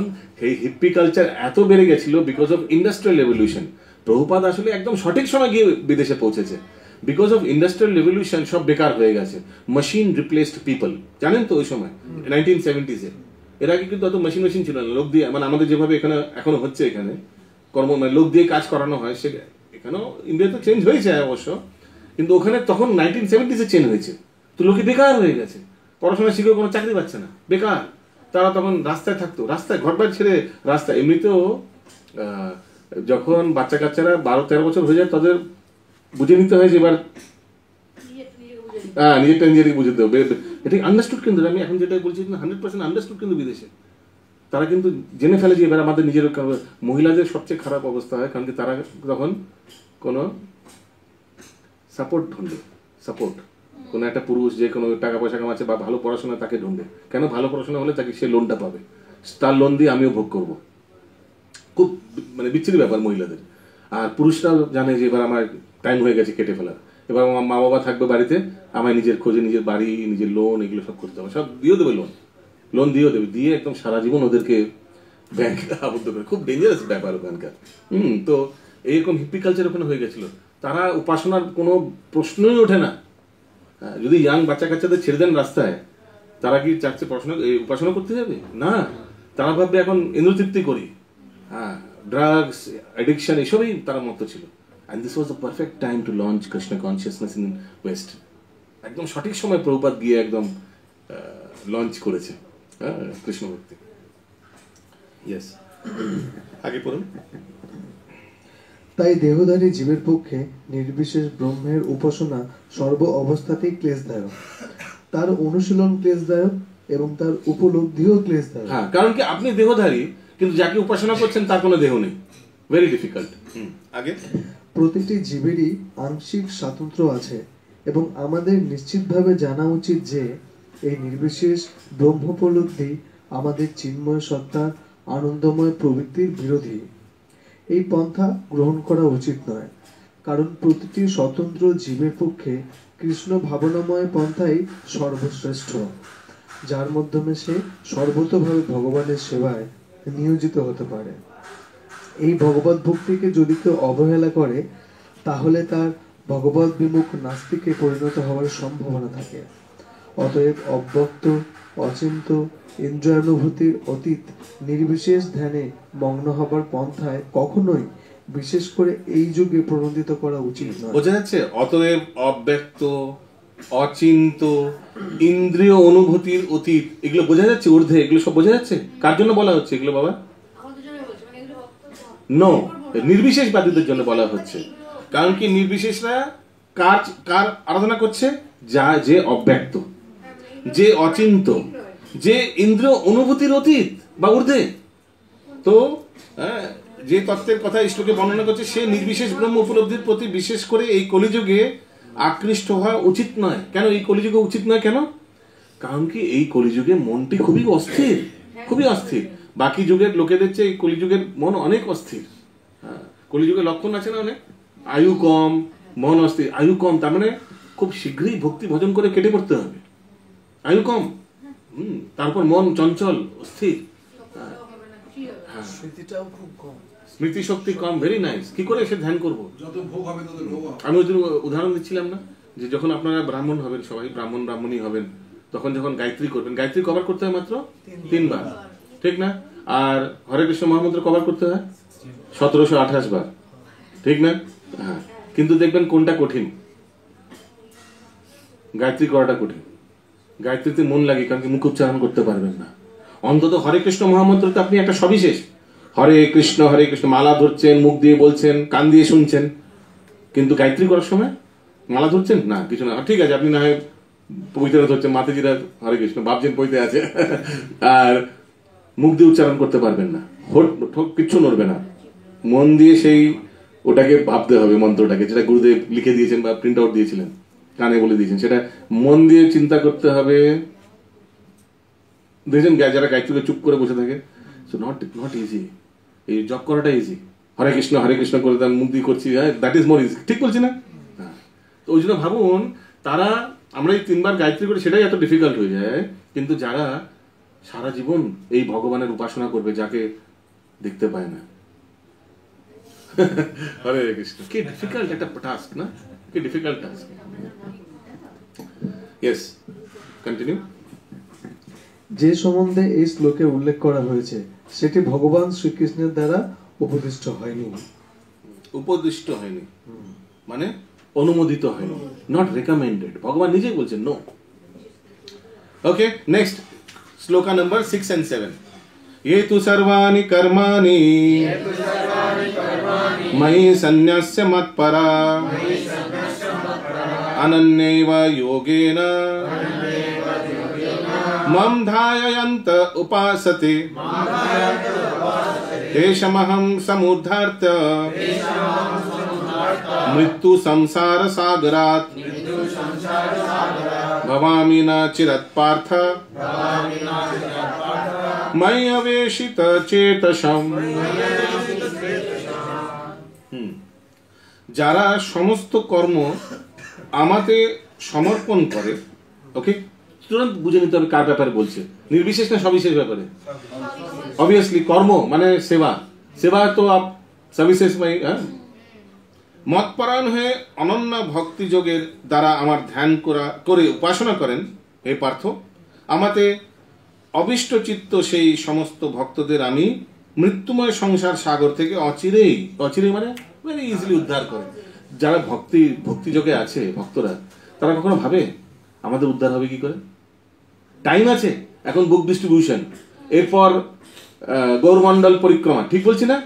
এই হিপ্পি কালচার এত বেড়ে গেছিল because of industrial revolution. Prabhupada আসলে একদম সঠিক সময় গিয়ে বিদেশে পৌঁছেছে। বিকজ অফ ইন্ডাস্ট্রিয়াল রেভলিউশন সব বেকার হয়ে গেছে, মেশিন রিপ্লেসড পিপল। জানেন তো ওই সময় 1970s এর আগে কিন্তু অত মেশিন ছিল না, লোক দিয়ে, মানে আমাদের যেভাবে এখানে এখনো হচ্ছে, এখানে কর্ম মানে লোক দিয়ে কাজ করানো হয়, সে এখানেও ইন্ডিয়াতে চেঞ্জ হয়েছে অবশ্য, কিন্তু ওখানে তখন 1970s চেঞ্জ হয়েছে। তো লোকে বেকার হয়ে গেছে, পড়াশোনা শিখেও কোনো চাকরি পাচ্ছে না, বেকার। তারা তখন রাস্তায় থাকতো, রাস্তায় ঘরবাড়ি ছেড়ে রাস্তায়। এমনিতেও যখন বাচ্চা কাচ্চারা 12-13 বছর হয়ে যায়, তাদের বুঝে নিতে হয় যে এবার নিজেরটা নিজেরই বুঝে দেবো। এটা আন্ডারস্টুড, কিন্তু আমি এখন যেটা বলছি 100% আন্ডারস্টুড কিন্তু বিদেশে। তারা কিন্তু জেনে ফেলে যে এবার আমাদের নিজের। মহিলাদের সবচেয়ে খারাপ অবস্থা হয়, কারণ কি তারা তখন কোনো সাপোর্ট ঢুঁড়ে, সাপোর্ট কোনো একটা পুরুষ যে কোনো টাকা পয়সা কামাচ্ছে বা ভালো পড়াশোনা, তাকে ঢুঁড়ে। কেন? ভালো পড়াশোনা হলে তাকে সে লোনটা পাবে, তার লোন দিয়ে আমিও ভোগ করব। খুব মানে বিচ্ছিরি ব্যাপার মহিলাদের। আর পুরুষরাও জানে যে এবার আমার টাইম হয়ে গেছে কেটে ফেলার, এবার আমার মা বাবা থাকবে বাড়িতে, আমায় নিজের খোঁজে নিজের বাড়ি, নিজের লোন, এগুলো সব করতে হবে। সব দিয়েও দেবে লোন দিয়েও দেবে, দিয়ে একদম সারা জীবন ওদেরকে ব্যাংকে আবদ্ধ করে। খুব ডেঞ্জারাস ব্যাপার ওখানকার। তো এইরকম হিপ্পি কালচার ওখানে হয়ে গেছিল। তারা উপাসনার কোনো প্রশ্নই ওঠে না। যদি ইয়াং বাচ্চা কাচ্চাদের ছেড়ে দেন রাস্তায়, তারা কি চাচ্ছে উপাসনা করতে যাবে না, তারা ভাববে এখন ইন্দ্রতৃপ্তি করি, হ্যাঁ, ড্রাগস অ্যাডিকশন এসবই তারা মত ছিল। And this was the perfect time to launch Krishna consciousness in West. একদম সঠিক সময় প্রভুপাদ গিয়ে একদম লঞ্চ করেছে কৃষ্ণ ভক্তি। ইয়েস, আগে পড়ুন। তাই দেহধারী জীবের পক্ষে নির্বিশেষ ব্রহ্মের উপাসনা সর্ব অবস্থাতেই ক্লেশদায়ক, তার অনুশীলন ক্লেশদায়ক এবং তার উপলব্ধিও ক্লেশদায়ক। হ্যাঁ, কারণ কি আপনি দেহধারী কিন্তু যাকে উপাসনা করছেন তার কোনো দেহ নেই, ভেরি ডিফিকাল্ট। আগে প্রতিটি জীবেরই আংশিক স্বাতন্ত্র্য আছে এবং আমাদের নিশ্চিতভাবে জানা উচিত যে এই নির্বিশেষ ব্রহ্মোপলব্ধি আমাদের চিন্ময় সত্তার আনন্দময় প্রবৃত্তির বিরোধী। এই পন্থা গ্রহণ করা উচিত নয়, কারণ প্রতিটি স্বতন্ত্র জীবের পক্ষে কৃষ্ণ ভাবনাময় পন্থাই সর্বশ্রেষ্ঠ, যার মাধ্যমে সে সর্বতোভাবে ভগবানের সেবায় নিয়োজিত হতে পারে। এই ভগবত ভক্তিকে যদি কেউ অবহেলা করে তাহলে তার ভগবত বিমুখ নাস্তিকে পরিণত হওয়ার সম্ভাবনা থাকে। অতএব অব্যক্ত, অচিন্ত, ইন্দ্রিয়ানুভূতির অতীত নির্বিশেষ ধ্যানে মগ্ন হবার পন্থায় কখনোই, বিশেষ করে এই যুগে, প্রণোদিত করা উচিত নয়। বোঝা যাচ্ছে? অতএব অব্যক্ত, অচিন্ত, ইন্দ্রিয় অনুভূতির অতীত, এগুলো বোঝা যাচ্ছে ঊর্ধ্বে, এগুলো সব বোঝা যাচ্ছে। কার জন্য বলা হচ্ছে এগুলো বাবা? নো, নির্বিশেষবাদীদের জন্য বলা হচ্ছে। কারণ কি নির্বিশেষরা কার আরাধনা করছে? যে অব্যক্ত, যে অচিন্ত, যে ইন্দ্রিয় অনুভূতির অতীত বা ঊর্ধ্বে। তো যে তত্ত্বের কথা শ্লোকে বর্ণনা করছে সে নির্বিশেষ ব্রহ্ম উপলব্ধির প্রতি বিশেষ করে এই কলিযুগে আকৃষ্ট হওয়া উচিত নয়। কেন এই কলিযুগে উচিত নয়? কেন? কারণ কি এই কলিযুগে মনটি খুবই অস্থির, খুবই অস্থির। বাকি যুগের লোকেদের চেয়ে এই কলিযুগের মন অনেক অস্থির। কলিযুগের লক্ষণ আছে না অনেক, আয়ু কম, মন অস্থির। আয়ু কম তার মানে খুব শীঘ্রই ভক্তি ভজন করে কেটে পড়তে হবে। আয়ু কম, তারপর মন চঞ্চল, অস্থির, স্মৃতিটাও খুব কম, স্মৃতি শক্তি কম। Very nice. কি করে এসে ধ্যান করবো? যত ভোগ হবে তত রোগ হবে। আমি ওই দিন উদাহরণ দিচ্ছিলাম না, যে যখন আপনারা ব্রাহ্মণ হবেন, সবাই ব্রাহ্মণই হবেন, তখন যখন গায়ত্রী করবেন, গায়ত্রী কভার করতে হয় মাত্র 3 বার, ঠিক না? আর হরে কৃষ্ণ মহামন্ত্র কভার করতে হয় 1728 বার, ঠিক না? হ্যাঁ, কিন্তু দেখবেন কোনটা কঠিন? গায়ত্রী করাটা কঠিন। গায়ত্রীতে মন লাগে, কারণ কি মুখ উচ্চারণ করতে পারবেন না। অন্তত হরে কৃষ্ণ মহামন্ত্রতে আপনি একটা সবিশেষ হরে কৃষ্ণ মালা ধরছেন, মুখ দিয়ে বলছেন, কান দিয়ে শুনছেন, কিন্তু গায়ত্রী করার সময় মালা ধরছেন না, কিছু না। ঠিক আছে, আপনি না হয় পবিত্র ধরছেন, মাতাজিরা হরে কৃষ্ণ ভাবছেন পইতে আছে, আর মুখ দিয়ে উচ্চারণ করতে পারবেন না, কিচ্ছু নড়বে না। মন দিয়ে সেই ওটাকে ভাবতে হবে, মন্ত্রটাকে, যেটা গুরুদেব লিখে দিয়েছেন বা প্রিন্ট আউট দিয়েছিলেন, কানে বলে দিয়েছেন, সেটা মন দিয়ে চিন্তা করতে হবে। দেখছেন যারা গায়ত্রীকে চুপ করে বসে থাকে, সো নট ইজি। এই জব করাটা ইজি, হরে কৃষ্ণ করে তার মুখ দিয়ে করছি, দ্যাট ইজ মোর ইজি। ঠিক বলছি না? তো ওই জন্য ভাবুন, তারা আমরা এই 3 বার গায়ত্রী করি, সেটাই এত ডিফিকাল্ট হয়ে যায়। কিন্তু যারা সারা জীবন এই ভগবানের উপাসনা করবে, যাকে দেখতে পায় না, হরে কৃষ্ণ, কি ডিফিকাল্ট একটা টাস্ক না? কি ডিফিকাল্ট টাস্ক। Yes, continue. যে সম্বন্ধে এই শ্লোকে উল্লেখ করা হয়েছে সেটি ভগবান শ্রীকৃষ্ণের দ্বারা উপদিষ্ট হয়নি। উপদিষ্ট হয়নি মানে অনুমোদিত হয়নি, নট রেকমেন্ডেড। ভগবান নিজেই বলছেন no. Okay, next shloka number 6 and 7। ये तु सर्वाणि कर्माणि मयि सन्न्यस्य मत्परा अनन्यैव योगेन मम ध्यायन्त उपासते तेषमहं समुद्धर्त मृत्यु संसार सागरात् भवामि न चिरत् पार्थ मयि अवेशित चेतसम्। যারা সমস্ত কর্ম আমাতে সমর্পণ করে, ওকে, তুরন্ত বুঝে নিতে হবে কার ব্যাপারে বলছে, নির্বিশেষ না সবিশেষ ব্যাপারে। অবভিয়াসলি কর্ম মানে সেবা, সেবা তো আপ সবিশেষ ভাই। মতপরায়ণ হয়ে অনন্য ভক্তি যোগের দ্বারা আমার ধ্যান করে উপাসনা করেন হে পার্থ, আমাতে অবিষ্ট চিত্ত সেই সমস্ত ভক্তদের আমি মৃত্যুময় সংসার সাগর থেকে অচিরেই মানে ভেরি ইজিলি উদ্ধার করে। যারা ভক্তিযোগে আছে ভক্তরা, তারা কখনো ভাবে আমাদের উদ্ধার হবে কি করে? টাইম আছে, এখন বুক ডিস্ট্রিবিউশন, এরপর গৌরমণ্ডল পরিক্রমা, ঠিক বলছি না?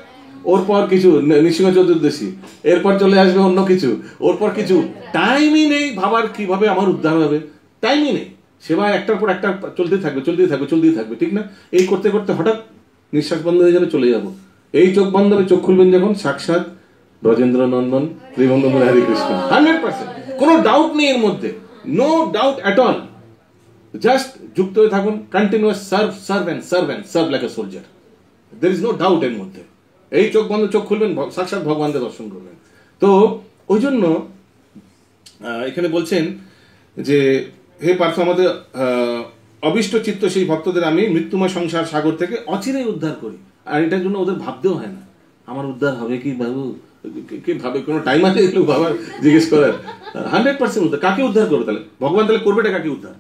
ওর পর কিছু নৃসিংহ চতুর্দশী, এরপর চলে আসবে অন্য কিছু, ওর পর কিছু। টাইমই নেই ভাবার কিভাবে আমার উদ্ধার হবে, টাইমই নেই। সেবা একটার পর একটা চলতেই থাকবে, ঠিক না? এই করতে করতে হঠাৎ নিঃশ্বাস বন্ধ হয়ে যাবে, চলে যাব। এই চোখ বন্ধ হবে, চোখ খুলবেন যখন সাক্ষাৎ ব্রজেন্দ্র নন্দন ত্রিভঙ্গম হরে কৃষ্ণ। 100%, কোনো ডাউট নেই এর মধ্যে, no doubt at all. Just যুক্ত হয়ে থাকুন, continuous serve like a soldier. There is no doubt এর মধ্যে। এই চোখ বন্ধ, চোখ খুলবেন, সাক্ষাৎ ভগবানকে দর্শন করবেন। তো ওই জন্য এখানে বলছেন যে হে পার্থ, আমাদের অবিষ্ট চিত্ত সেই ভক্তদের আমি মৃত্যুময় সংসার সাগর থেকে অচিরেই উদ্ধার করি। আর এটার জন্য ওদের ভাবতেও হয় না আমার উদ্ধার হবে কি বাবু, কে ভাবে? কোনো টাইম আছে এগুলো বাবার জিজ্ঞেস করার? 100% উদ্ধার। কাকে উদ্ধার করবে তাহলে ভগবান? তাহলে করবেটা কাকে উদ্ধার?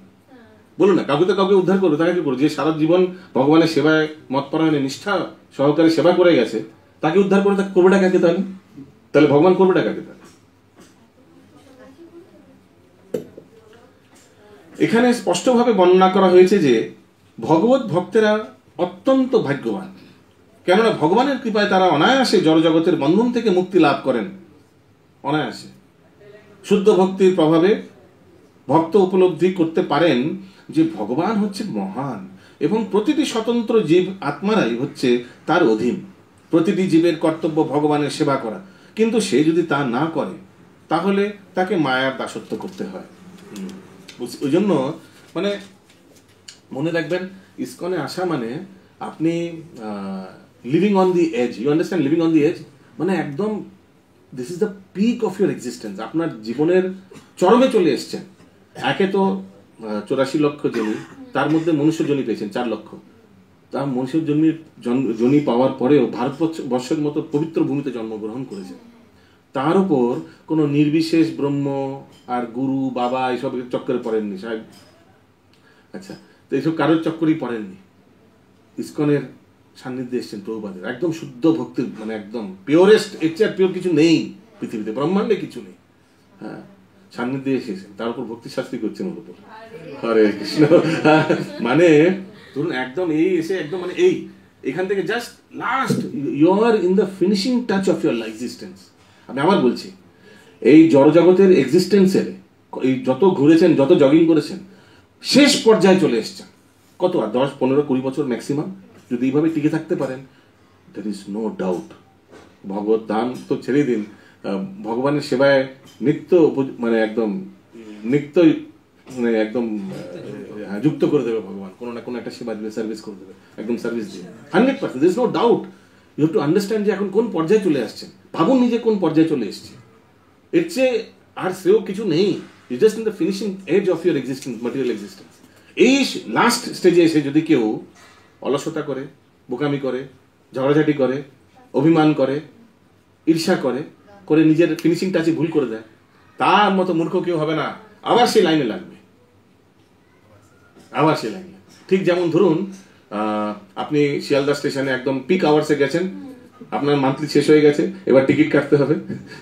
বলুন না, কাউকে তো কাউকে উদ্ধার করবে। তাকে কি করবে? যে সারা জীবন ভগবানের সেবায় মতপরায়ণে নিষ্ঠা সহকারে সেবা করে গেছে, তাকে উদ্ধার করে তাকে করবেটা কাকে? তাহলে ভগবান করবেটা কাকে? তাহলে এখানে স্পষ্টভাবে বর্ণনা করা হয়েছে যে ভগবত ভক্তেরা অত্যন্ত ভাগ্যবান, কেননা ভগবানের কৃপায় তারা অনায়াসে জড়জগতের বন্ধন থেকে মুক্তি লাভ করেন। অনায়াসে শুদ্ধ ভক্তির প্রভাবে ভক্ত উপলব্ধি করতে পারেন যে ভগবান হচ্ছে মহান এবং প্রতিটি স্বতন্ত্র জীব আত্মারাই হচ্ছে তার অধীন। প্রতিটি জীবের কর্তব্য ভগবানের সেবা করা, কিন্তু সে যদি তা না করে তাহলে তাকে মায়ার দাসত্ব করতে হয়। ওই জন্য মানে মনে রাখবেন, ইসকনে আসা মানে আপনি living on the edge, you understand? Living on the edge মানে একদম this is the peak of your existence. আপনার জীবনের চরমে চলে এসছেন। একে তো 84 লক্ষ জনি, তার মধ্যে মনুষ্য জনি পেয়েছেন 4 লক্ষ। তার মনুষ্য জনি পাওয়ার পরেও ভারতবর্ষের মতো পবিত্র ভূমিতে জন্মগ্রহণ করেছেন। তার উপর কোনো নির্বিশেষ ব্রহ্ম আর গুরু বাবা এইসব চক্করে পড়েননি সাহেব। আচ্ছা, তো এইসব কারোর চক্করেই পড়েননি। ইসকনের সান্নিধ্যে এসছেন প্রভুপাদের, একদম শুদ্ধ ভক্তির মানে একদম পিওরেস্ট, এর চেয়ে পিওর কিছু নেই পৃথিবীতে, ব্রহ্মাণ্ডে কিছু নেই। হ্যাঁ, সান্নিধ্যে এসেছেন, তার উপর ভক্তি শাস্তি করছেন ওর উপর। হরে কৃষ্ণ। মানে ধরুন একদম এই এসে একদম মানে এই এখান থেকে just last you are in the finishing touch of your existence. আমি আবার বলছি, এই জড়জগতের এক্সিস্টেন্সের এই যত ঘুরেছেন, যত জগিং করেছেন, শেষ পর্যায়ে চলে এসছেন। কত আর 10, 15, 20 বছর ম্যাক্সিমাম যদি এইভাবে টিকে থাকতে পারেন, there is no doubt ভগবত ধাম তো ছেড়ে দিন, ভগবানের সেবায় নিত্য মানে একদম নিত্য মানে একদম যুক্ত করে দেবে ভগবান। কোনো না কোনো একটা সেবা দিবে, সার্ভিস করে দেবে, একদম সার্ভিস দিবে 100%। there is no doubt. You have to understand যে এখন কোন পর্যায়ে চলে আসছেন। ভাবুন নিজে কোন পর্যায়ে চলে এসছে। এর চেয়ে আর শ্রেয় কিছু নেই। You just in the finishing edge of your existence, material existence. এই লাস্ট স্টেজে এসে যদি কেউ অলসতা করে, বোকামি করে, ঝগড়াঝাটি করে, অভিমান করে, ঈর্ষা করে নিজের ফিনিশিং টাচে ভুল করে দেয়, তার মতো মূর্খ কেউ হবে না। আবার সেই লাইনে লাগবে, আবার সেই লাইনে। ঠিক যেমন ধরুন আপনি শিয়ালদা স্টেশনে একদম পিক আওয়ার্সে গেছেন, আপনার মান্থলি শেষ হয়ে গেছে, এবার টিকিট কাটতে হবে।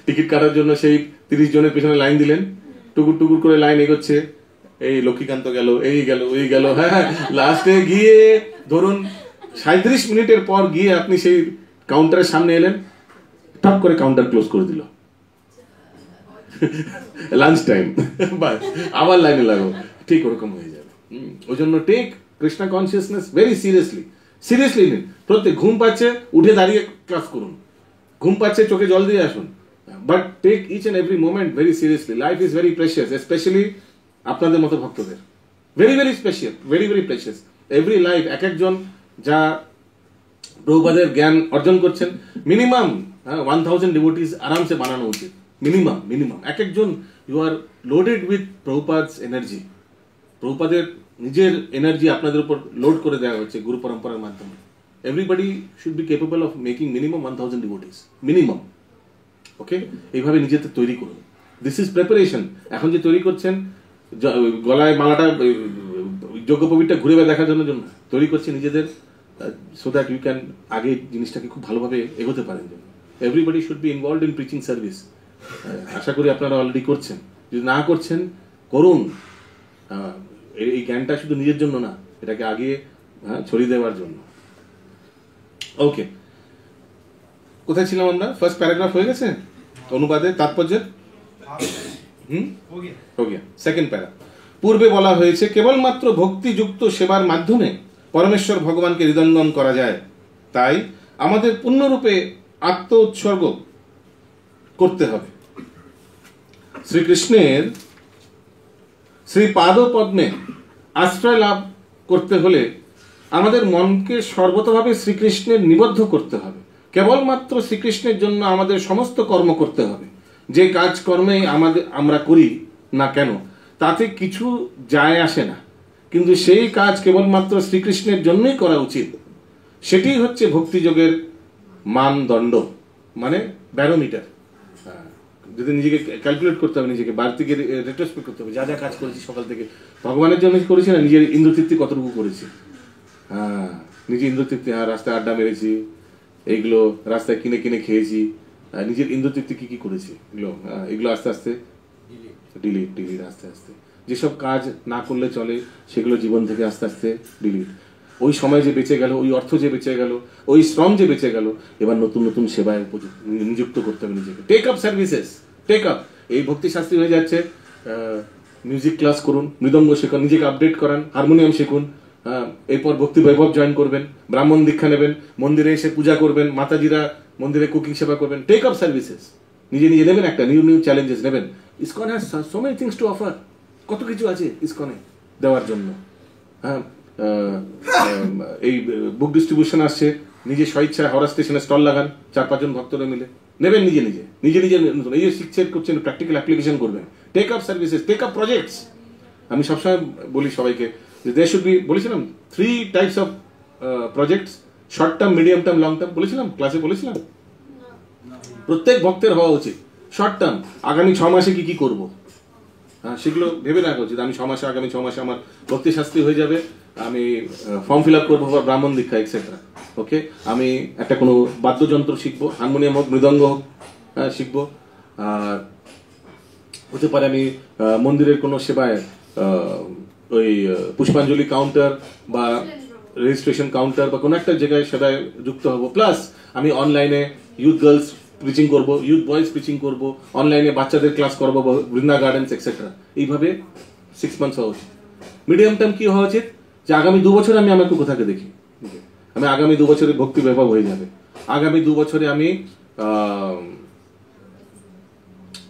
টিকিট কাটার জন্য সেই 30 জনের পেছনে লাইন দিলেন, টুকুর টুকুর করে লাইন এগোচ্ছে, এই লক্ষ্মীকান্ত গেল, এই গেল, ওই গেল। হ্যাঁ, লাস্টে গিয়ে ধরুন 37 মিনিটের পর গিয়ে আপনি সেই কাউন্টারের সামনে এলেন, টপ করে কাউন্টার ক্লোজ করে দিল। লাঞ্চ টাইম, বাস আবার লাইনে লাগো, ঠিক ওরকম হয়ে যাবে। ওই জন্য take Krishna consciousness very seriously নিন। প্রত্যেক ঘুম পাচ্ছে উঠে দাঁড়িয়ে ক্লাস করুন, ঘুম পাচ্ছে চোখে জল দিয়ে আসুন, but take each and every moment very seriously. Life is very precious, specially আপনাদের মতো ভক্তদের। Very very special, very very precious every life. এক একজন যা প্রভুপাদের জ্ঞান অর্জন করছেন, মিনিমাম 1000 ডিভোটিস আরামসে বানানো উচিত। মিনিমাম এক একজন you are loaded with Prabhupada's energy. প্রভুপাদের নিজের এনার্জি আপনাদের উপর লোড করে দেওয়া হচ্ছে গুরু পরম্পরার মাধ্যমে। Everybody should be capable of making minimum 1000 devotees, minimum. Okay, এইভাবে নিজেদের তৈরি করুন। This is preparation. এখন যে তৈরি করছেন, গলায় মালাটা যজ্ঞপবিরটা ঘুরে দেখার জন্য তৈরি করছে নিজেদের, সো দ্যাট ইউ ক্যান আগে জিনিসটাকে খুব ভালোভাবে এগোতে পারেন। Everybody should be involved in preaching service. আশা করি আপনারা অলরেডি করছেন, যদি না করছেন করুন। এই জ্ঞানটা শুধু নিজের জন্য না, এটাকে আগে ছড়িয়ে দেওয়ার জন্য। ওকে, কোথায় ছিলাম আমরা? ফার্স্ট প্যারাগ্রাফ হয়ে গেছে অনুবাদে তাৎপর্য। সেকেন্ড প্যারা। পূর্বে বলা হয়েছে কেবলমাত্র ভক্তিযুক্ত সেবার মাধ্যমে পরমেশ্বর ভগবানকে হৃদয়ঙ্গম করা যায়। তাই আমাদের পূর্ণরূপে আত্ম উৎসর্গ করতে হবে। শ্রীকৃষ্ণের শ্রীপাদ পদ্মে আশ্রয় লাভ করতে হলে আমাদের মনকে সর্বতভাবে শ্রীকৃষ্ণের নিবদ্ধ করতে হবে। কেবলমাত্র শ্রীকৃষ্ণের জন্য আমাদের সমস্ত কর্ম করতে হবে। যে কাজকর্মে আমরা করি না কেন তাতে কিছু যায় আসে না, কিন্তু সেই কাজ কেবলমাত্র শ্রীকৃষ্ণের জন্যই করা উচিত। সেটি হচ্ছে ভক্তিযোগের মানদণ্ড, মানে ব্যারোমিটার। যদি নিজেকে ক্যালকুলেট করতে হবে, নিজেকে বাড়তি গিয়ে রেট্রোস্পেক্ট করতে হবে, যা যা কাজ করেছি সকাল থেকে ভগবানের জন্য করেছি না, নিজের ইন্দ্রতৃপ্তি কতটুকু করেছি। নিজের ইন্দ্রতৃপ্তি, রাস্তায় আড্ডা মেরেছি, এইগুলো রাস্তায় কিনে কিনে খেয়েছি, নিজের ইন্দ্রতৃপ্তি কি কি করেছি, এগুলো আস্তে আস্তে ডিলিট আস্তে আস্তে। যেসব কাজ না করলে চলে সেগুলো জীবন থেকে আস্তে আস্তে ডিলিট। ওই সময় যে বেঁচে গেল, ওই অর্থ যে বেঁচে গেল, ওই শ্রম যে বেঁচে গেল, এবার নতুন নতুন সেবায় নিযুক্ত করতে হবে নিজেকে। Take up services, take up. এই ভক্তিশাস্ত্রী হয়ে যাচ্ছে, মিউজিক ক্লাস করুন, মৃদঙ্গ শেখান, নিজেকে আপডেট করান, হারমোনিয়াম শিখুন, এরপর ভক্তি বৈভব জয়েন করবেন, ব্রাহ্মণ দীক্ষা নেবেন, মন্দিরে এসে পূজা করবেন, মাতাজিরা মন্দিরে কুকিং সেবা করবেন। টেক আপ সার্ভিসেস, নিজে নিজে নেবেন, একটা নিউ চ্যালেঞ্জেস নেবেন। ISKCON has so many things to offer. কত কিছু আছে ইসকনে দেওয়ার জন্য। এই বুক ডিস্ট্রিবিউশন আসছে, নিজে স্বেচ্ছায় হাওড়া স্টেশনে স্টল লাগান, 4-5 জন ভক্তরা মিলে নেবেন, নিজে নিজে নতুন এই যে শিখছেন করছেন, প্র্যাকটিক্যাল অ্যাপ্লিকেশন করবেন। Take up services, take up projects. আমি সবসময় বলি সবাইকে যে দে শুড বি, বলেছিলাম 3 types of projects, short term, medium term, long term, বলেছিলাম ক্লাসে, বলেছিলাম। প্রত্যেক ভক্তের হওয়া উচিত শর্ট টার্ম, আগামী 6 মাসে কি কি করবো, সেগুলো ভেবে রাখা উচিত। আমি আগামী 6 মাসে আমার ভক্তি শাস্ত্রী হয়ে যাবে, আমি ফর্ম ফিল আপ করবো ব্রাহ্মণ দীক্ষা এক্সেট্রা। ওকে, আমি একটা কোনো বাদ্যযন্ত্র শিখবো, হারমোনিয়াম হোক, মৃদঙ্গ হোক, শিখবো। আর হতে পারে আমি মন্দিরের কোনো সেবায় ওই পুষ্পাঞ্জলি কাউন্টার বা রেজিস্ট্রেশন কাউন্টার বা কোনো একটা জায়গায় সেবায় যুক্ত হবো। প্লাস আমি অনলাইনে ইউথ গার্লস প্রিচিং করবো, ইউথ বয়েজ প্রিচিং করবো, অনলাইনে বাচ্চাদের ক্লাস করবো, বৃন্দা গার্ডেন্স এক্সেট্রা। এইভাবে 6 মান্থস হওয়া উচিত। মিডিয়াম টার্ম কি হওয়া উচিত, যে আগামী 2 বছরে আমি আমাকে কোথাকে দেখি, আমি আগামী 2 বছরে ভক্তি বৈভব হয়ে যাবে, আগামী 2 বছরে আমি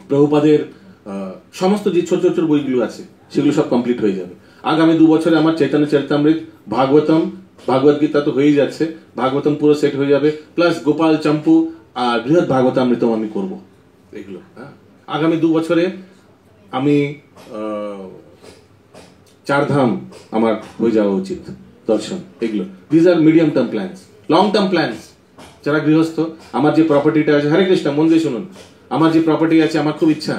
প্রভুপাদের সমস্ত যে ছোট ছোট বইগুলো আছে সেগুলো সব কমপ্লিট হয়ে যাবে, আগামী 2 বছরে আমার চৈতন্য চরিতামৃত, ভাগবতম, ভাগবত গীতা তো হয়েই যাচ্ছে, ভাগবতম পুরো সেট হয়ে যাবে, প্লাস গোপাল চম্পু আর বৃহৎ ভাগবতামৃতম আমি করবো। এগুলো আগামী 2 বছরে আমি 4 ধাম আমার হয়ে যাওয়া উচিত, দর্শন, এগুলো। This are medium term plans. Long term plans, যারা গৃহস্থ, আমার যে প্রপার্টিটা আছে, হরে কৃষ্ণ, মন দিয়ে শুনুন, আমার যে প্রপার্টি আছে, আমার খুব ইচ্ছা,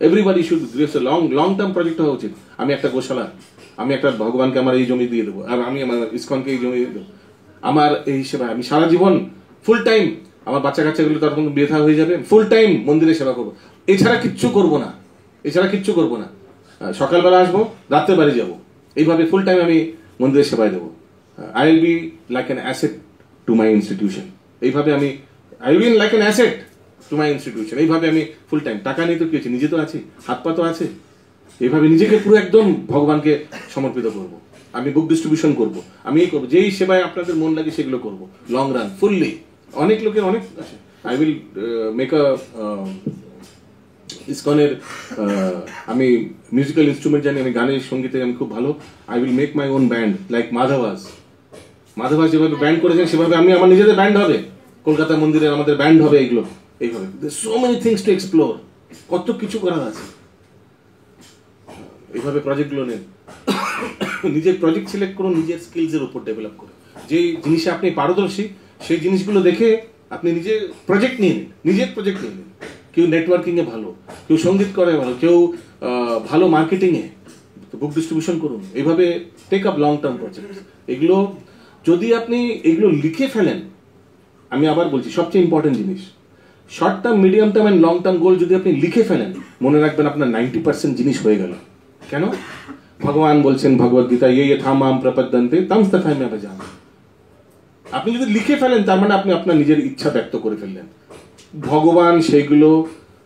এভরিবডি শুড গৃহস্থ, লং টার্ম প্রজেক্ট হওয়া উচিত। আমি একটা গোশালা, আমি একটা ভগবানকে আমার এই জমি দিয়ে দেবো, আর আমি আমার ইসকনকে এই জমি দিয়ে দেবো, আমার এই সেবা আমি সারা জীবন ফুল টাইম, আমার বাচ্চা কাচ্চাগুলো তখন বিয়ে থা হয়ে যাবে, ফুল টাইম মন্দিরে সেবা করবো, এছাড়া কিচ্ছু করবো না, সকালবেলা আসবো, রাত্রে বাড়ি যাবো, এইভাবে ফুল টাইম আমি মন্দিরের সেবায় দেবো। I will be like an asset to my institution, এইভাবে আমি I will be like an asset to my institution, এইভাবে আমি ফুল টাইম, টাকা নেই তো কি আছে, নিজে তো আছি, হাত পা তো আছে, এইভাবে নিজেকে পুরো একদম ভগবানকে সমর্পিত করব। আমি বুক ডিস্ট্রিবিউশন করব, আমি এই করবো, যেই সেবায় আপনাদের মন লাগে সেগুলো করব, লং রান ফুললি। অনেক লোকের অনেক আছে, আই উইল মেক আ ইসকনের, আমি মিউজিক্যাল ইনস্ট্রুমেন্ট জানি, আমি গানের সঙ্গীতে আমি খুব ভালো, I will make my own band like Madhava's যেভাবে ব্যান্ড করেছেন সেভাবে আমি আমার নিজেদের ব্যান্ড হবে, কলকাতা মন্দিরে আমাদের ব্যান্ড হবে, এইগুলো এইভাবে। So many things to explore, কত কিছু করার আছে, এইভাবে প্রজেক্টগুলো নেন। নিজের প্রজেক্ট সিলেক্ট করুন, নিজের স্কিলসের উপর ডেভেলপ করে, যে জিনিসে আপনি পারদর্শী সেই জিনিসগুলো দেখে আপনি নিজের প্রজেক্ট নিয়ে নিন। কেউ নেটওয়ার্কিংয়ে ভালো, কেউ সঙ্গীত করে ভালো, কেউ ভালো মার্কেটিংয়ে, বুক ডিস্ট্রিবিউশন করুন, এইভাবে take up long term project. এগুলো যদি আপনি এগুলো লিখে ফেলেন, আমি আবার বলছি সবচেয়ে ইম্পর্টেন্ট জিনিস, short term, medium term and long term goal যদি আপনি লিখে ফেলেন, মনে রাখবেন আপনার 90% জিনিস হয়ে গেল। কেন? ভগবান বলছেন ভগবদ্গীতা, ইয়ে থামাম প্রপদ্যন্তে তাম তথায় মে ভজামি। আপনি যদি লিখে ফেলেন তার মানে আপনি আপনার নিজের ইচ্ছা ব্যক্ত করে ফেললেন। ভগবান সেগুলো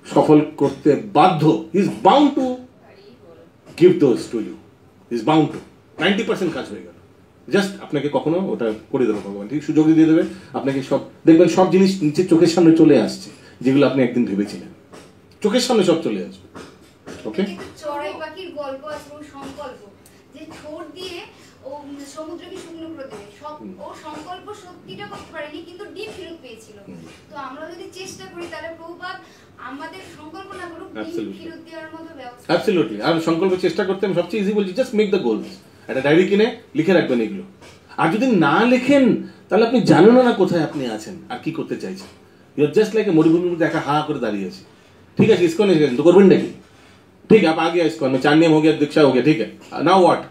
সফল করতে বাধ্য। He is bound to give those to you, he is bound to. 90% কাজ হয়ে গেল, জাস্ট আপনাকে কখনো ওটা করে দেবে ভগবান, ঠিক সুযোগ দিয়ে দেবে আপনাকে। সব দেখবেন সব জিনিস নিচে চোখের সামনে চলে আসছে, যেগুলো আপনি একদিন ভেবেছিলেন চোখের সামনে সব চলে আসবে। ওকে, চড়াই পাখির গল্প আছে, ওর সংকল্প যে ঠোঁট দিয়ে ও সমুদ্রকে শুকনো করে দেবে, সব ও সংকল্প সত্যিটা করতে পারেনি কিন্তু ডিম ফেরত পেয়েছিল। তো আমরা যদি চেষ্টা করি তাহলে প্রভুপাদ আমাদের সংকল্প না করুক, ডিম ফেরত দেওয়ার মতো ব্যবস্থা। অ্যাবসলিউটলি। আর সংকল্প চেষ্টা করতে আমি সবচেয়ে ইজি বলছি, জাস্ট মেক দ্য গোলস। একটা ডায়েরি কিনে লিখে রাখবেন এগুলো। আর যদি না লেখেন তাহলে আপনি জানেন না কোথায় আপনি আছেন আর কি করতে চাইছেন। You are just like a মরুভূমির মধ্যে একা হা করে দাঁড়িয়ে আছে। ঠিক আছে, ইসকন এসেছেন তো করবেন নাকি? ठीक है, आप आ गया इसको, चार नियम हो गया, दीक्षा हो गया, ठीक है, नाउ व्हाट,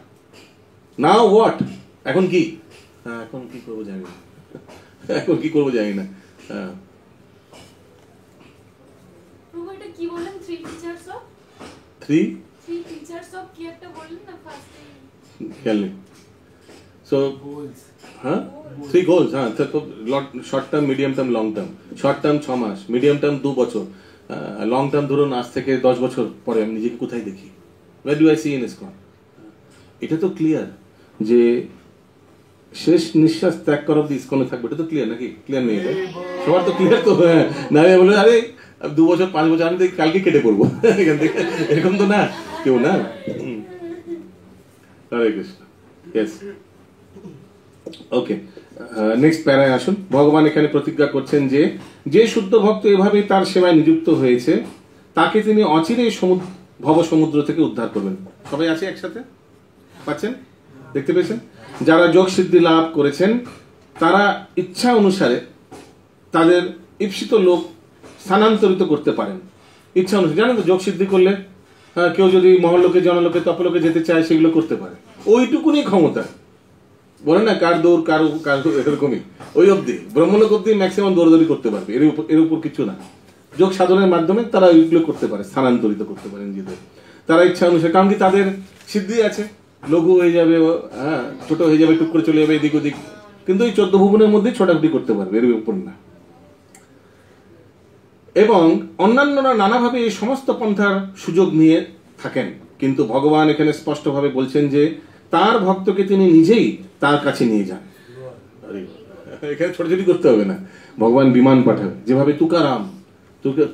नाउ व्हाट, এখন কি? হ্যাঁ, এখন কি করব জানি না, এখন কি করব জানি না। প্রভু এটা কি বলেন? থ্রি টিচার্স অফ কি একটা বললেন না ফার্স্টে? খেয়াল নেই। সো হ্যাঁ, 3 গোলস। হ্যাঁ, তো short term, medium term, long term. Short term 6 মাস, মিডিয়াম টার্ম 2 বছর, লং টার্ম ধরুন আজ থেকে 10 বছর পরে আমি নিজেকে কোথায় দেখি, where do I see in ISKCON? এটা তো ক্লিয়ার যে শেষ নিঃশ্বাস ত্যাগ করা অব্দি ইসকনে থাকবে, এটা তো ক্লিয়ার নাকি? ক্লিয়ার নেই সবার তো? ক্লিয়ার তো। হ্যাঁ, না বলে আরে 2 বছর 5 বছর আমি কালকে কেটে পড়বো এখান থেকে, এরকম তো না কেউ, না? হরে কৃষ্ণ। ইয়েস, ওকে, নেক্সট প্যারায় আসুন। ভগবান এখানে প্রতিজ্ঞা করছেন যে যে শুদ্ধ ভক্ত এভাবে তার সেবায় নিযুক্ত হয়েছে তাকে তিনি অচিরেই ভব সমুদ্র থেকে উদ্ধার করবেন। সবাই আছে একসাথে? পাচ্ছেন? দেখতে পেয়েছেন? যারা যোগ সিদ্ধি লাভ করেছেন তারা ইচ্ছা অনুসারে তাদের ঈপ্সিত লোক স্থানান্তরিত করতে পারেন। ইচ্ছা অনুসারে, জানেন তো যোগ সিদ্ধি করলে কেউ যদি মহল্লোকে, জনলোকে, তপলোকে যেতে চায় সেগুলো করতে পারে। ওইটুকুনি ক্ষমতা, বলে না কার দৌড় কারো কারো, এরকমই ওই অব্দি, ব্রহ্মলোক অব্দি ম্যাক্সিমাম দৌড়াদৌড়ি করতে পারবে, এর উপর কিছু না। যোগ সাধনের মাধ্যমে তারা ওইগুলো করতে পারে, স্থানান্তরিত করতে পারে নিজেদের তারা ইচ্ছা অনুসারে। কারণ কি তাদের সিদ্ধি আছে, লঘু হয়ে যাবে, হ্যাঁ, ছোট হয়ে যাবে, টুক করে চলে যাবে এদিক ওদিক, কিন্তু এই 14 ভুবনের মধ্যে ছোটাছুটি করতে পারবে, এর উপর না। এবং অন্যান্যরা নানাভাবে এই সমস্ত পন্থার সুযোগ নিয়ে থাকেন, কিন্তু ভগবান এখানে স্পষ্টভাবে বলছেন যে তার ভক্তকে তিনি নিজেই তার কাছে নিয়ে যান। এখানে ছোটাছুটি করতে হবে না, ভগবান বিমান পাঠাবে। যেভাবে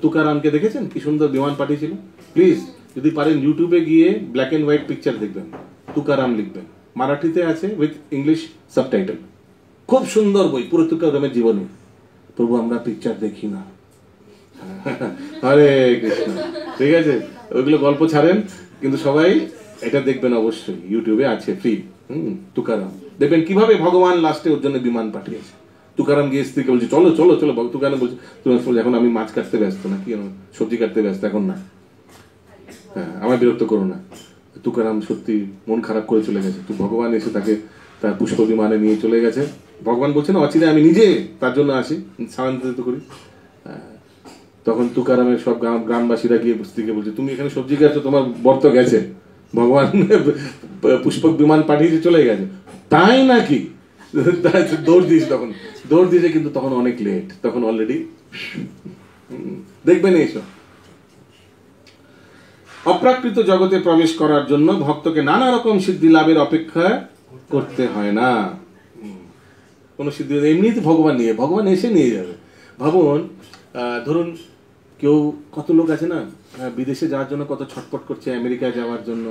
তুকারামকে দেখেছেন কি সুন্দর বিমান পাঠিয়েছিল? প্লিজ যদি পারেন ইউটিউবে গিয়ে ব্ল্যাক এন্ড হোয়াইট পিকচার দেখবেন, তুকারাম লিখবেন, মারাঠিতে আছে উইথ ইংলিশ সাবটাইটেল, খুব সুন্দর বই, পুরো তুকারামের জীবনী। প্রভু আমরা পিকচার দেখি না, হরে কৃষ্ণ। ঠিক আছে, ওইগুলো গল্প ছাড়েন, কিন্তু সবাই এটা দেখবেন অবশ্যই, ইউটিউবে আছে ফ্রি। তুকারাম দেখবেন কিভাবে ভগবান লাস্টে ওর জন্য বিমান পাঠিয়েছে। তুকারাম গিয়ে স্ত্রীকে বলছে চলো চলো চলো, তুকারাম বলছে এখন আমি মাছ কাটতে ব্যস্ত, না কি সবজি কাটতে ব্যস্ত, এখন না, হ্যাঁ আমার বিরক্ত করো না। তুকারাম সত্যি মন খারাপ করে চলে গেছে। তো ভগবান এসে তাকে তার পুষ্প বিমানে নিয়ে চলে গেছে। ভগবান বলছেন অচিরে আমি নিজে তার জন্য আসি, স্থানান্তরিত করি। তখন তুকারামের সব গ্রামবাসীরা গিয়ে স্ত্রীকে বলছে তুমি এখানে সবজি কাটছো, তোমার বর্ত গেছে, ভগবান পুষ্পক বিমান পাঠিয়ে চলে গেছে। তাই নাকি? দৌড় দিয়েছে, তখন দৌড় দিয়েছে, কিন্তু তখন অনেক লেট, তখন অলরেডি। দেখবেন এইসব অপ্রাকৃত জগতে প্রবেশ করার জন্য ভক্তকে নানা রকম সিদ্ধি লাভের অপেক্ষা করতে হয় না। কোন সিদ্ধি এমনিতে ভগবান এসে নিয়ে যাবে। ভাবুন, ধরুন কেউ, কত লোক আছে না বিদেশে যাওয়ার জন্য কত ছটপট করছে, আমেরিকায় যাওয়ার জন্য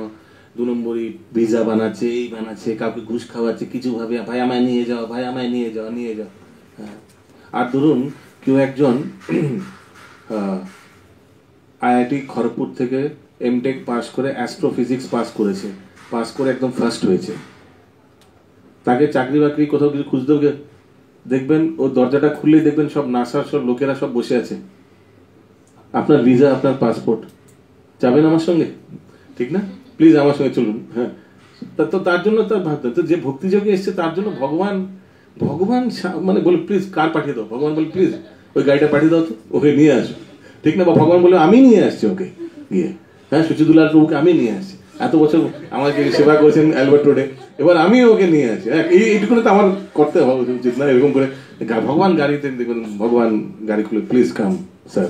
2 নম্বরই ভিসা বানাচ্ছে, এই বানাচ্ছে, কাউকে ঘুষ খাওয়াচ্ছে কিছু ভাবে, ভাই আমায় নিয়ে যাও, ভাই আমায় নিয়ে যাও, নিয়ে যাও। আর ধরুন কেউ একজন আইআইটি খড়গপুর থেকে এমটেক পাস করে অ্যাস্ট্রোফিজিক্স পাস করেছে, পাস করে একদম ফার্স্ট হয়েছে, তাকে চাকরি বাকরি কোথাও কিছু খুঁজতে হবে, দেখবেন ও দরজাটা খুললেই দেখবেন সব নাসার সব লোকেরা সব বসে আছে, আপনার ভিসা, আপনার পাসপোর্ট, যাবেন আমার সঙ্গে, ঠিক না? প্লিজ আমার সঙ্গে চলুন। হ্যাঁ, তো তার জন্য তার ভাবতে তো যে ভক্তিযোগে এসছে তার জন্য ভগবান মানে বলে প্লিজ কার পাঠিয়ে দাও, ভগবান বলে প্লিজ ওই গাড়িটা পাঠিয়ে দাও তো, ওকে নিয়ে আসো, ঠিক না? বা ভগবান বলে আমি নিয়ে আসছি ওকে গিয়ে, হ্যাঁ সুচিদুলাল প্রভুকে আমি নিয়ে আসছি, এত বছর আমাকে সেবা করেছেন অ্যালবার্ট রোডে, এবার আমি ওকে নিয়ে আসি। হ্যাঁ, এইটুকুনি তো আমার করতে হওয়া উচিত না? এরকম করে ভগবান গাড়িতে দেখবেন, ভগবান গাড়ি খুলে প্লিজ কাম স্যার,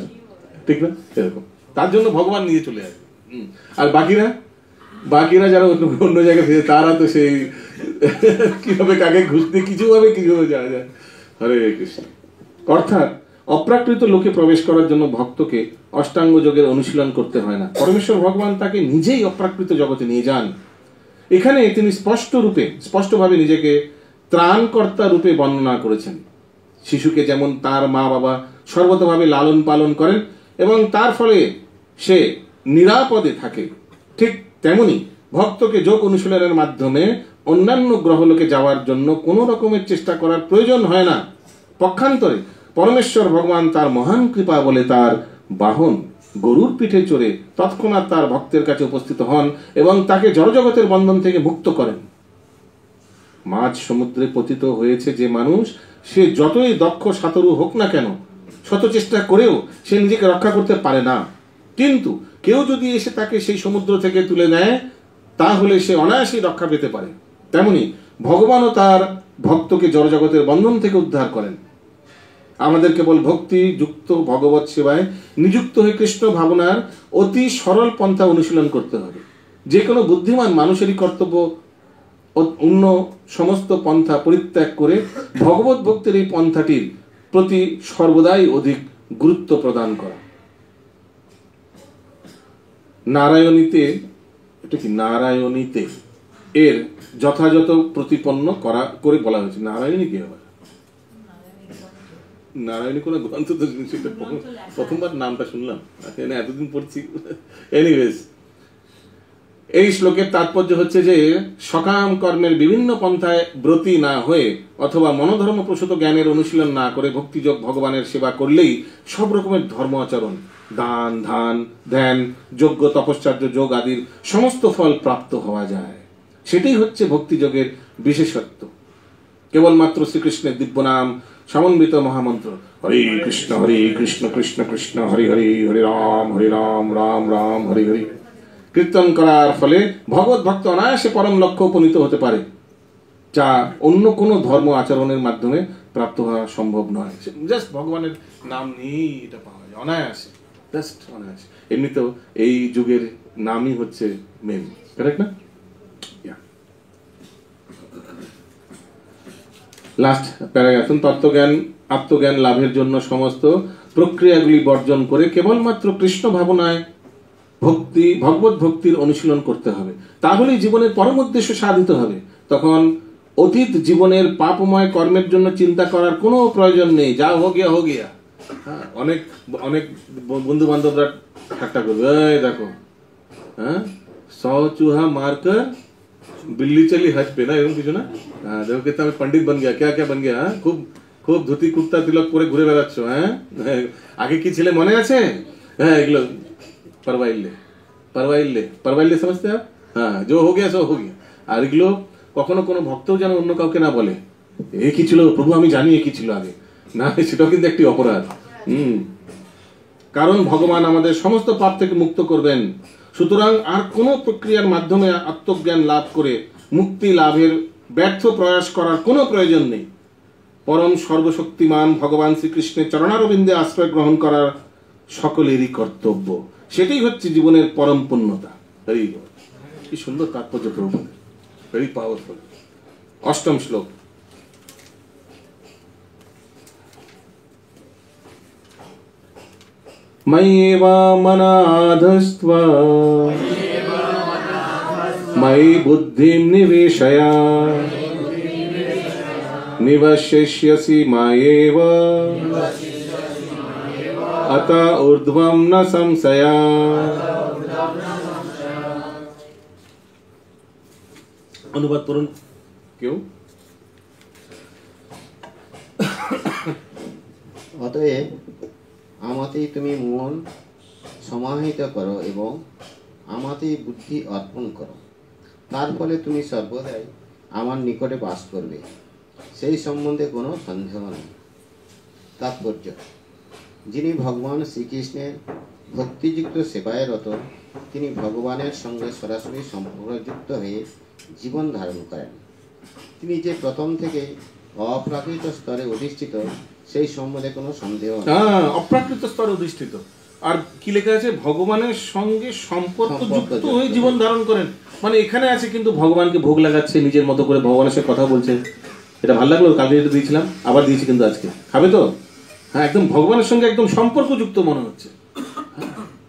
ঠিক না? এরকম তার জন্য ভগবান নিয়ে চলে আসে। আর বাকিরা যারা অন্য জায়গায় ফিরে তারা তো সেই কিভাবে কাকে ঘুষতে কিছুভাবে যাওয়া যায়। হরে কৃষ্ণ। অর্থাৎ অপ্রাকৃত লোকে প্রবেশ করার জন্য ভক্তকে অষ্টাঙ্গ যোগের অনুশীলন করতে হয় না, পরমেশ্বর ভগবান তাকে নিজেই অপ্রাকৃত জগতে নিয়ে যান। এখানে তিনি স্পষ্টভাবে নিজেকে ত্রাণকর্তা রূপে বর্ণনা করেছেন। শিশুকে যেমন তার মা বাবা সর্বতভাবে লালন পালন করেন এবং তার ফলে সে নিরাপদে থাকে, ঠিক তেমনি ভক্তকে যোগ অনুশীলনের মাধ্যমে অন্যান্য গ্রহলোকে যাওয়ার জন্য কোনো রকমের চেষ্টা করার প্রয়োজন হয় না। পক্ষান্তরে পরমেশ্বর ভগবান তার মহান কৃপা বলে তার বাহন গরুর পিঠে চড়ে তৎক্ষণাৎ তার ভক্তের কাছে উপস্থিত হন এবং তাকে জড়জগতের বন্ধন থেকে মুক্ত করেন। মাঝ সমুদ্রে পতিত হয়েছে যে মানুষ, সে যতই দক্ষ সাঁতারু হোক না কেন, শত চেষ্টা করেও সে নিজেকে রক্ষা করতে পারে না। কিন্তু কেউ যদি এসে তাকে সেই সমুদ্র থেকে তুলে নেয়, তাহলে সে অনায়াসেই রক্ষা পেতে পারে। তেমনি ভগবানও তার ভক্তকে জড়জগতের বন্ধন থেকে উদ্ধার করেন। আমাদের কেবল ভক্তি যুক্ত ভগবত সেবায় নিযুক্ত হয়ে কৃষ্ণ ভাবনার অতি সরল পন্থা অনুশীলন করতে হবে। যে কোনো বুদ্ধিমান মানুষেরই কর্তব্য অন্য সমস্ত পন্থা পরিত্যাগ করে ভগবত ভক্তির এই পন্থাটির প্রতি সর্বদাই অধিক গুরুত্ব প্রদান করা। নারায়ণীতে এর যথাযথ প্রতিপন্ন করে বলা হয়েছে। নারায়ণী কি আবার? নারায়ণী কোন গ্রন্থ তো প্রথমবার নামটা শুনলাম, এতদিন পড়ছি। এনিওয়েজ, এই শ্লোকের তাৎপর্য হচ্ছে যে সকাম কর্মের বিভিন্ন পন্থায় ব্রতী না হয়ে অথবা মনোধর্ম প্রসূত জ্ঞানের অনুশীলন না করে ভক্তিযোগ ভগবানের সেবা করলেই সব রকমের ধর্ম আচরণ, দান ধ্যান যজ্ঞ তপশ্চর্য যোগ আদির সমস্ত ফল প্রাপ্ত হওয়া যায়। সেটাই হচ্ছে ভক্তিযোগের বিশেষত্ব। কেবলমাত্র শ্রীকৃষ্ণের দিব্য নাম সমন্বিত মহামন্ত্র হরে কৃষ্ণ কৃষ্ণ কৃষ্ণ হরি হরি, হরে রাম রাম রাম হরি হরি কীর্তন করার ফলে ভগবত ভক্ত অনায়াসে পরম লক্ষ্য উপনীত হতে পারে, যা অন্য কোনো ধর্ম আচরণের মাধ্যমে প্রাপ্ত হওয়া সম্ভব নয়। জাস্ট ভগবানের নাম নিয়েই এটা পাওয়া যায় অনায়াসে, জাস্ট অনায়াসে। এমনিতেও এই যুগের নামই হচ্ছে মেন, কারেক্ট না? Last paragraph. আত্মজ্ঞান লাভের জন্য সমস্ত প্রক্রিয়াগুলি বর্জন করে কেবলমাত্র কৃষ্ণ ভাবনায় ভগবত ভক্তির অনুশীলন করতে হবে, তাহলেই জীবনের পরম উদ্দেশ্য সাধিত হবে। তখন অতীত জীবনের পাপময় কর্মের জন্য চিন্তা করার কোনো প্রয়োজন নেই। যা হো গিয়া। হ্যাঁ, অনেক বন্ধু বান্ধবরা ঠাট্টা করবে, দেখো হ্যাঁ 100 चूहा मारकर बिल्ली चली हज पे, ना এরকম কিছু না? হ্যাঁ, দেখো কিतना मैं पंडित बन गया, क्या बन गया, খুব ধুতি কুর্তা তিলক পরে ঘুরে বেড়াচ্ছ। হ্যাঁ, আগে কি ছেলে মনে আছে? হ্যাঁ, এগুলো परवाइल्ले समझते आप? हाँ, जो हो गया सो हो गया। আর এগুলো কখনো কোনো ভক্তও যেন অন্য কাউকে না বলে এ কি ছিল প্রভু, আমি জানি এ কি ছিল আগে, না, সেটাও কিন্তু একটি অপরাধ। কারণ ভগবান আমাদের সমস্ত পাপ থেকে মুক্ত করবেন। সুতরাং আর কোনো প্রক্রিয়ার মাধ্যমে আত্মজ্ঞান লাভ করে মুক্তি লাভের ব্যর্থ প্রয়াস করার কোনো প্রয়োজন নেই। পরম সর্বশক্তিমান ভগবান শ্রীকৃষ্ণের চরণারবিন্দে আশ্রয় গ্রহণ করার সকলেরই কর্তব্য। সেটাই হচ্ছে জীবনের পরম পূর্ণতা। কি সুন্দর তাৎপর্য প্রভুদের, ভেরি পাওয়ারফুল। অষ্টম শ্লোক। ময়্যেবা মনাধস্ত্বা ময়ি বুদ্ধিম নিবেশয় নিবশ্যসি মায়েব अत ऊर्ध्वं न संशय। অনুবাদ করুন কেউ। অতএব আমাতেই তুমি মন সমাহিত করো এবং আমাতেই বুদ্ধি অর্পণ করো, তার ফলে তুমি সর্বদাই আমার নিকটে বাস করবে, সেই সম্বন্ধে কোনো সন্দেহ নেই। তাৎপর্য: যিনি ভগবান শ্রীকৃষ্ণের ভক্তিযুক্ত সেবায় রত, তিনি ভগবানের সঙ্গে সরাসরি সম্পর্কযুক্ত হয়ে জীবন ধারণ করেন। তিনি যে প্রথম থেকে অপ্রাকৃত স্তরে অধিষ্ঠিত, সেই সম্বন্ধে কোনো সন্দেহ নেই। অপ্রাকৃত স্তরে অধিষ্ঠিত। আর কি লেখা আছে? ভগবানের সঙ্গে সম্পর্কযুক্ত হয়ে জীবন ধারণ করেন। মানে এখানে আছে কিন্তু ভগবানকে ভোগ লাগাচ্ছে নিজের মতো করে, ভগবানের সাথে কথা বলছে। এটা ভালো লাগলো, কালকে যেটা দিয়েছিলাম আবার দিয়েছি কিন্তু আজকে। খাবে তো? হ্যাঁ, একদম ভগবানের সঙ্গে একদম সম্পর্কযুক্ত মনে হচ্ছে।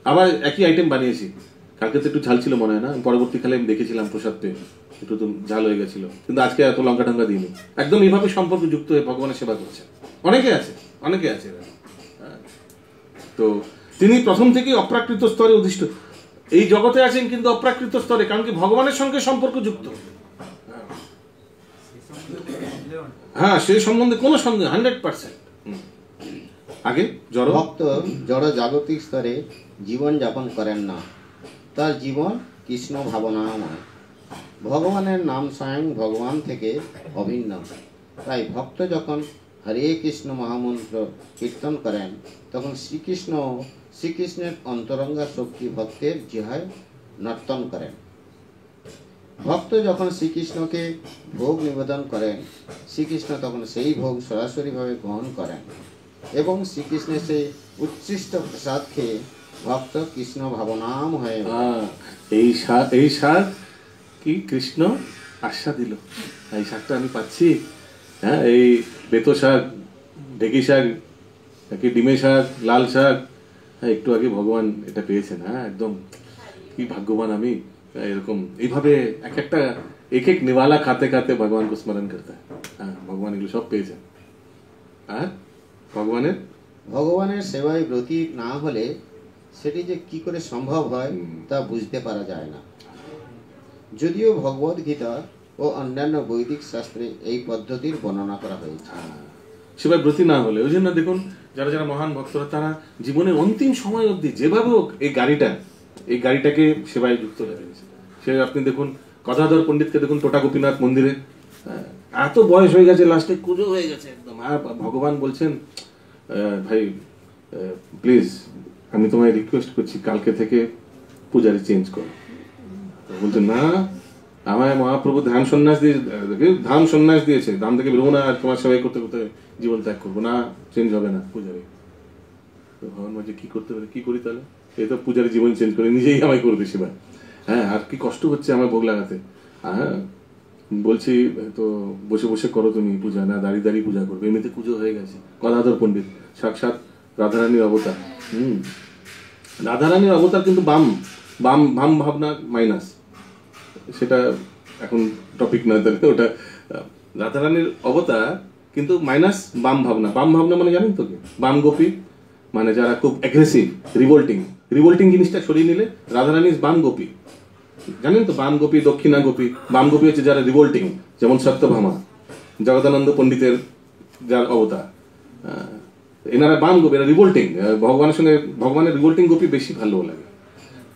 আবার একই আইটেম বানিয়েছি। কালকে তো একটু ঝাল ছিল মনে হয় না, পরবর্তীকালে আমি দেখেছিলাম প্রসাদ পেয়ে একটু তো ঝাল হয়ে গেছিল, কিন্তু আজকে এত লঙ্কা টঙ্কা দিইনি। একদম এইভাবে সম্পর্কযুক্ত হয়ে ভগবানের সেবা করছে। অনেকে আছে, অনেকে আছে। তো তিনি প্রথম থেকেই অপ্রাকৃত স্তরে অধিষ্ঠিত। এই জগতে আছেন কিন্তু অপ্রাকৃত স্তরে, কারণ কি ভগবানের সঙ্গে সম্পর্কযুক্ত। হ্যাঁ, সেই সম্বন্ধে কোনো সন্দেহ 100%। আগে জড় ভক্ত জড় জাগতিক স্তরে জীবন যাপন করেন না, তার জীবন কৃষ্ণ ভাবনাময়। ভগবানের নাম স্বয়ং ভগবান থেকে অভিন্ন। তাই ভক্ত যখন হরে কৃষ্ণ মহামন্ত্র কীর্তন করেন, তখন শ্রীকৃষ্ণের অন্তরঙ্গা শক্তি ভক্তের জিহায় নর্তন করেন। ভক্ত যখন শ্রীকৃষ্ণকে ভোগ নিবেদন করেন, শ্রীকৃষ্ণ তখন সেই ভোগ সরাসরিভাবে গ্রহণ করেন এবং শ্রীকৃষ্ণের সেই উচ্ছিষ্ট প্রসাদ খেয়ে ভক্ত কৃষ্ণ ভাবনাম হয়ে এই শাক কি কৃষ্ণ আশা দিল। এই শাকটা আমি পাচ্ছি। হ্যাঁ, এই বেতো শাক, ঢেকি শাক, কি ডিমে শাক, লাল শাক, হ্যাঁ একটু আগে ভগবান এটা পেয়েছেন। হ্যাঁ, একদম কি ভাগ্যবান আমি। এরকম এইভাবে এক এক নিওয়ালা খাতে খাতে ভগবান को স্মরণ করতে। হ্যাঁ, ভগবান এগুলো সব পেয়েছেন। আর ভগবানের সেবায় ব্রতী না হলে সেটি যে কি করে সম্ভব হয় তা বুঝতে পারা যায় না। যদিও ভগবদ গীতা ও অন্যান্য বৈদিক শাস্ত্রে এই পদ্ধতির বর্ণনা করা হয়েছে। সেবায় ব্রতী না হলে, ওই জন্য দেখুন যারা যারা মহান ভক্তরা তারা জীবনের অন্তিম সময় অবধি যেভাবে হোক এই গাড়িটাকে সেবায় যুক্ত রেখেছে। সে আপনি দেখুন গদাধর পণ্ডিতকে দেখুন টোটা গোপীনাথ মন্দিরে, এত বয়স হয়ে গেছে, লাস্টে কুজো হয়ে গেছে একদম। আর ভগবান বলছেন, ভাই প্লিজ আমি তোমায় রিকোয়েস্ট করছি কালকে থেকে পূজারি চেঞ্জ করো। বলছেন না, আমায় মহাপ্রভু ধাম সন্ন্যাস দিয়েছে, ধাম থেকে বেরোবো না, আর তোমার সেবাই করতে করতে জীবন ত্যাগ করবো না, চেঞ্জ হবে না পূজারি। তো ভগবান বলছে কি করতে পারে, কি করি তাহলে? এই তো পূজারি জীবন চেঞ্জ করে নিজেই আমায় করবে সেবা। হ্যাঁ, আর কি কষ্ট হচ্ছে আমার ভোগ লাগাতে। হ্যাঁ, বলছি তো বসে বসে করো তুমি পূজা, না দাঁড়িয়ে দাঁড়িয়ে পূজা করবে। এমনিতে পুজো হয়ে গেছে। গদাধর পণ্ডিত সাক্ষাৎ রাধারানীর অবতার। রাধারানীর অবতার কিন্তু বাম ভাবনা মাইনাস, সেটা এখন টপিক না, তাহলে ওটা রাধারানীর অবতার কিন্তু মাইনাস বাম ভাবনা। বাম ভাবনা মানে জানেন তো কি? বাম গোপী মানে যারা খুব অ্যাগ্রেসিভ, রিভোল্টিং জিনিসটা সরিয়ে নিলে রাধারানী বাম গোপী। জানেন তো বাম গোপী, দক্ষিণা গোপী। বাম গোপী হচ্ছে যারা রিভোল্টিং, যেমন সত্যভামা, জগদানন্দ পণ্ডিতের যার অবতার, এনারা বাম গোপী, এরা রিভোল্টিং। ভগবানের রিভোল্টিং গোপী বেশি ভালো লাগে।